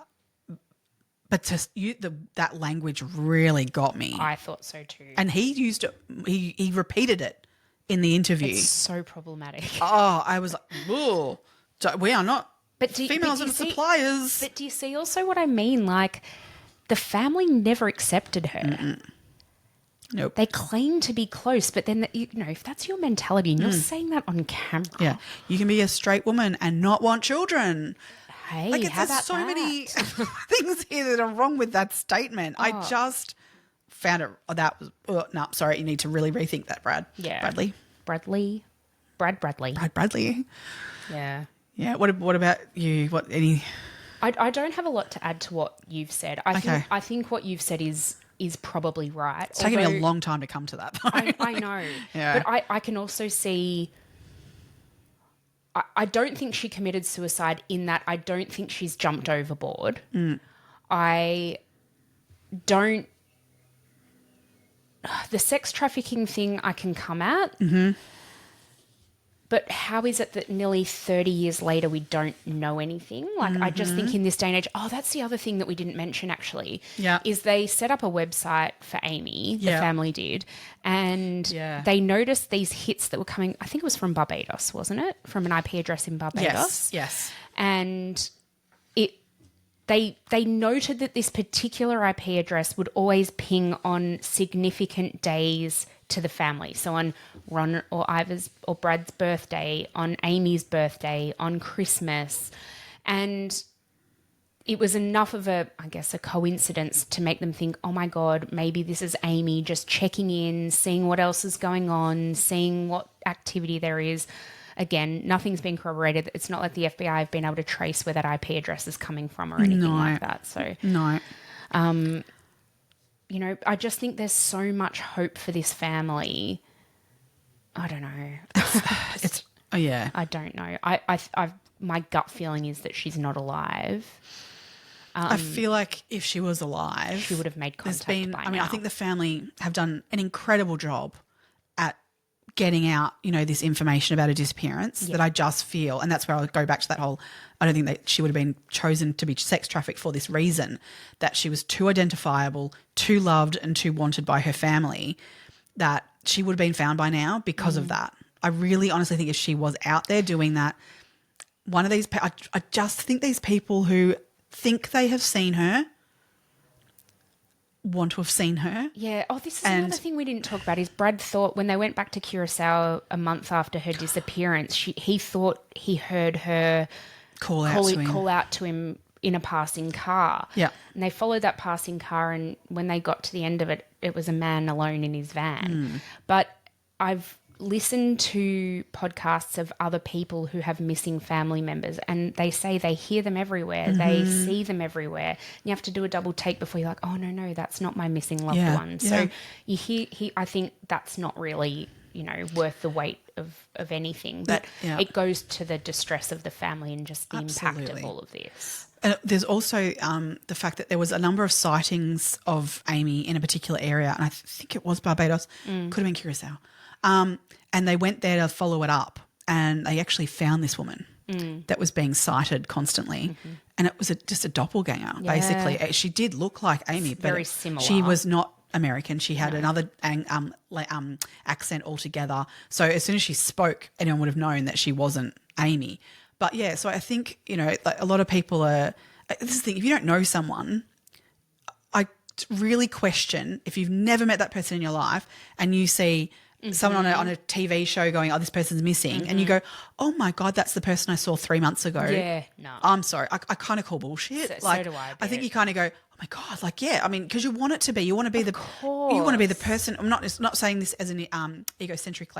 that language really got me. I thought so too. And he used it. He repeated it in the interview. It's so problematic. Oh, I was like, whoa, we are not females and see, suppliers. But do you see also what I mean? Like, the family never accepted her. Nope. They claim to be close, but then, if that's your mentality and you're saying that on camera. You can be a straight woman and not want children. Hey, like, how there's about so that? many things here that are wrong with that statement. I just found it. No, sorry. You need to really rethink that, Brad. Yeah. Brad Bradley. Yeah. Yeah. What about you? I don't have a lot to add to what you've said. I think what you've said is probably right. It's taken me a long time to come to that. I know. Yeah. But I can also see, I don't think she committed suicide in that I don't think she's jumped overboard. I don't, the sex trafficking thing I can come at. But how is it that nearly 30 years later we don't know anything? Like, I just think in this day and age, that's the other thing that we didn't mention actually, is they set up a website for Amy, the family did, and they noticed these hits that were coming, I think it was from Barbados, wasn't it? From an IP address in Barbados. Yes. And they noted that this particular IP address would always ping on significant days to the family. So on Ron or Ivor's or Brad's birthday, on Amy's birthday, on Christmas. And it was enough of a coincidence to make them think, oh my God, maybe this is Amy just checking in, seeing what else is going on, seeing what activity there is. Again, nothing's been corroborated. It's not like the FBI have been able to trace where that IP address is coming from or anything like that. So No. I just think there's so much hope for this family. I don't know. I don't know. My gut feeling is that she's not alive. I feel like if she was alive, she would have made contact by now. I think the family have done an incredible job at getting out, this information about a disappearance that I just feel, and that's where I'll go back to that whole, I don't think that she would have been chosen to be sex trafficked for this reason, that she was too identifiable, too loved and too wanted by her family, that she would have been found by now because of that. I really honestly think if she was out there doing that, one of these, I just think these people who think they have seen her want to have seen her. Yeah. Oh, this is another thing we didn't talk about is Brad thought when they went back to Curacao a month after her disappearance, he thought he heard her call out to him in a passing car. Yeah. And they followed that passing car, and when they got to the end of it, it was a man alone in his van. But I've listened to podcasts of other people who have missing family members, and they say they hear them everywhere. They see them everywhere. You have to do a double take before you're like, oh, no, that's not my missing loved one. So you hear, I think that's not really worth the weight of anything. But Yeah. it goes to the distress of the family and just the impact of Absolutely. all of this. And there's also the fact that there was a number of sightings of Amy in a particular area, and I think it was Barbados, could have been Curacao. And they went there to follow it up, and they actually found this woman that was being sighted constantly, and it was just a doppelganger, basically. She did look like Amy, but very similar. She was not American. She had another accent altogether. So as soon as she spoke, anyone would have known that she wasn't Amy. But yeah, so I think, like a lot of people are, this is the thing, if you don't know someone, I really question if you've never met that person in your life and you see someone on a TV show going, oh, this person's missing, and you go, oh my God, that's the person I saw 3 months ago. Yeah, no. I'm sorry. I kind of call bullshit. So do I. I think you kind of go, oh my God, because you want it to be, you want to be you want to be the person. I'm not saying this as an egocentric,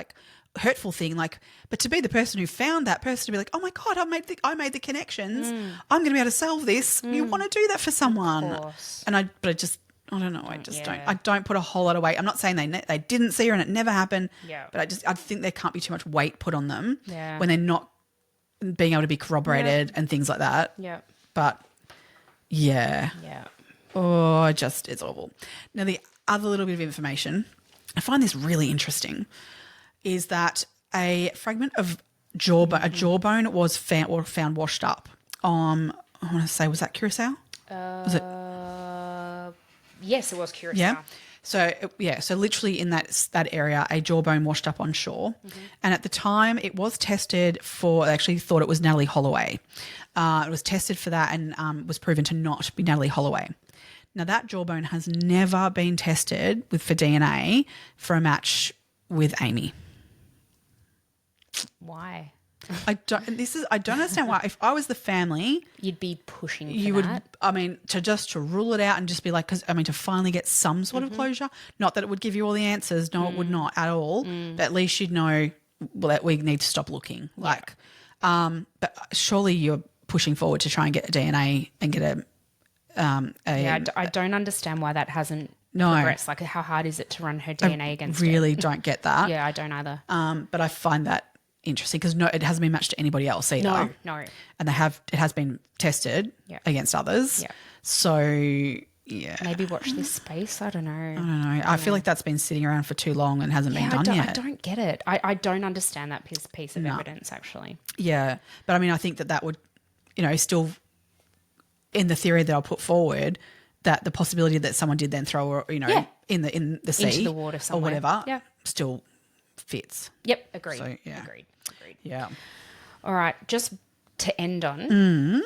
hurtful thing, but to be the person who found that person, to be like, oh my God, I made the connections. I'm going to be able to solve this. You want to do that for someone. Of course. And I don't know. I just don't. I don't put a whole lot of weight. I'm not saying they didn't see her and it never happened. Yeah. But I think there can't be too much weight put on them Yeah. when they're not being able to be corroborated and things like that. Yeah. But yeah. Yeah. Oh, it's awful. Now the other little bit of information, I find this really interesting, is that a fragment of jawbone was found washed up. I want to say, was that Curacao? Was it? Yes, it was Curacao. Yeah. So literally in that area, a jawbone washed up on shore, and at the time it was tested for. They actually thought it was Natalie Holloway. It was tested for that and was proven to not be Natalie Holloway. Now that jawbone has never been tested for DNA for a match with Amy. Why? I don't understand why. If I was the family, You'd be pushing for you would, that. to rule it out and just be like, to finally get some sort of closure. Not that it would give you all the answers. No, it would not at all. But at least you'd know, that we need to stop looking. But surely you're pushing forward to try and get a DNA and get I don't understand why that hasn't progressed. How hard is it to run her DNA against really it? don't get that. Yeah, I don't either. But I find that interesting because it hasn't been matched to anybody else either. No. And it has been tested against others. Yeah. So yeah. Maybe watch this space. I don't know. I don't know. I feel like that's been sitting around for too long and hasn't been done yet. I don't get it. I don't understand that piece of evidence actually. Yeah. But I think that would, still in the theory that I'll put forward, that the possibility that someone did then throw her, in the sea into the water somewhere. or whatever, Yeah. still fits. Yep, agreed. So, yeah. Agreed. Yeah. All right, just to end on,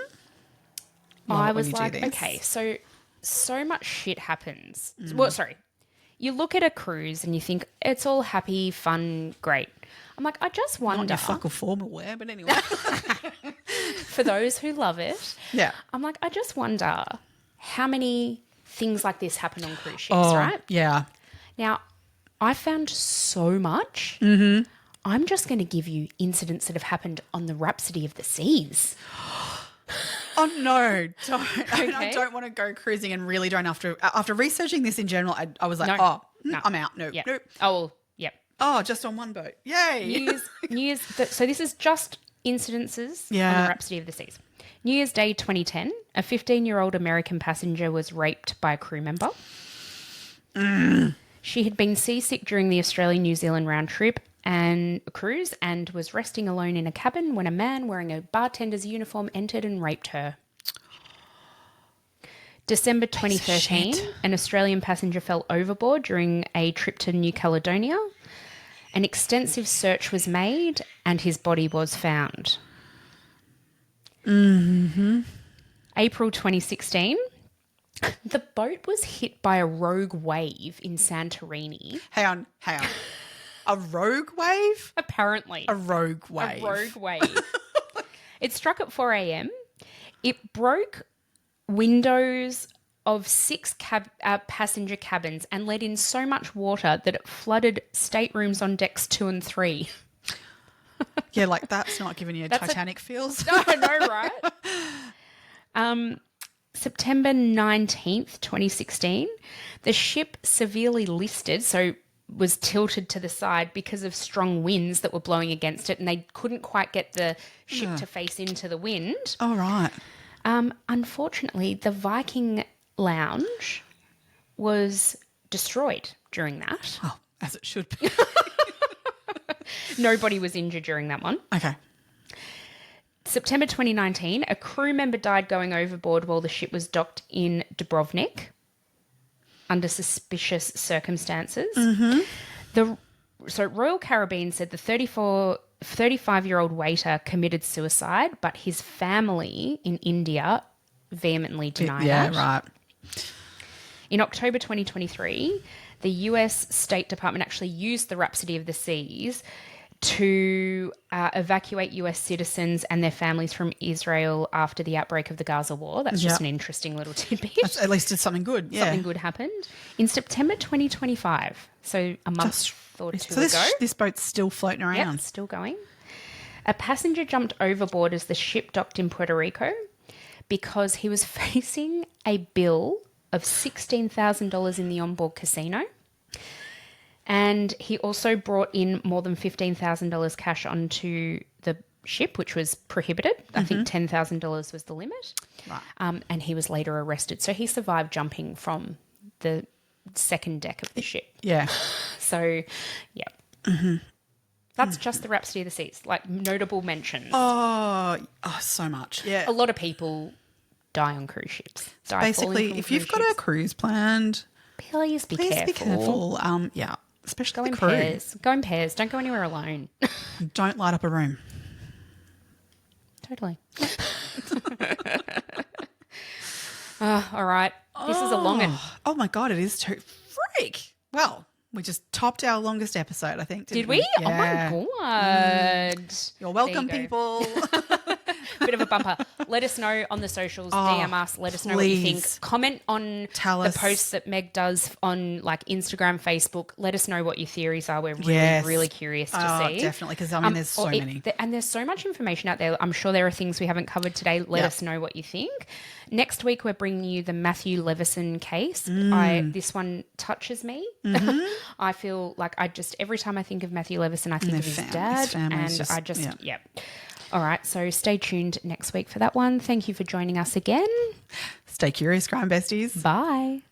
I when was you do like, this. okay, so much shit happens. Well, sorry. You look at a cruise and you think it's all happy, fun, great. I'm like, I just Not wonder, your fuck or formal wear, but anyway. for those who love it, Yeah. I'm like, I just wonder how many things like this happen on cruise ships, right? Yeah. Now, I found so much. I'm just going to give you incidents that have happened on the Rhapsody of the Seas. Oh no, don't. I Okay. don't want to go cruising and really don't. After researching this in general, I was like, No. I'm out. No, Yep. nope. Oh, well, yep. Oh, just on one boat. Yay. New Year's. So this is just incidences on Yeah. the Rhapsody of the Seas. New Year's Day 2010, a 15-year-old American passenger was raped by a crew member. She had been seasick during the Australian-New Zealand round trip and a cruise and was resting alone in a cabin when a man wearing a bartender's uniform entered and raped her. December 2013, shit. an Australian passenger fell overboard during a trip to New Caledonia. An extensive search was made and his body was found. April 2016, the boat was hit by a rogue wave in Santorini. Hang on. A rogue wave? Apparently. A rogue wave. A rogue wave. It struck at 4 a.m. It broke windows of 6 passenger cabins and let in so much water that it flooded staterooms on decks 2 and 3. Yeah, like that's not giving you Titanic feels. I know, right? September 19th, 2016, the ship severely listed. So was tilted to the side because of strong winds that were blowing against it, and they couldn't quite get the ship to face into the wind. Oh, right. Unfortunately, the Viking lounge was destroyed during that. Oh, as it should be. Nobody was injured during that one. Okay. September 2019, a crew member died going overboard while the ship was docked in Dubrovnik under suspicious circumstances. So Royal Caribbean said the 35-year-old waiter committed suicide, but his family in India vehemently denied it. Yeah, right. In October 2023, the US State Department actually used the Rhapsody of the Seas to evacuate US citizens and their families from Israel after the outbreak of the Gaza war. That's just an interesting little tidbit. At least it's something good. Yeah. Something good happened. In September 2025, so a month or two ago. This boat's still floating around. Yep, still going. A passenger jumped overboard as the ship docked in Puerto Rico because he was facing a bill of $16,000 in the onboard casino. And he also brought in more than $15,000 cash onto the ship, which was prohibited. I think $10,000 was the limit. Right. And he was later arrested. So he survived jumping from the second deck of the ship. Yeah. So, yeah. That's just the Rhapsody of the Seas, like notable mentions. Oh, so much. Yeah. A lot of people die on cruise ships. Basically, if you've got a cruise planned, please be please careful. be careful. Yeah. Especially Go in the crew. pairs. Go in pairs. Don't go anywhere alone. Don't light up a room. Totally. All right. This is a long one. Oh my God, it is too. Freak. Well, we just topped our longest episode, I think. Did we? Yeah. Oh my God. You're welcome, There you people. Bit of a bumper. Let us know on the socials. DM us. Let us know what you think. please. Comment on Tell the us. posts that Meg does on like Instagram, Facebook. Let us know what your theories are. We're really, Yes. really curious to see. Definitely, because I mean, there's so many. And there's so much information out there. I'm sure there are things we haven't covered today. Let us know what you think. Next week, we're bringing you the Matthew Levison case. This one touches me. I feel like every time I think of Matthew Levison, I think of his dad. And yeah. All right, so stay tuned next week for that one. Thank you for joining us again. Stay curious, crime besties. Bye.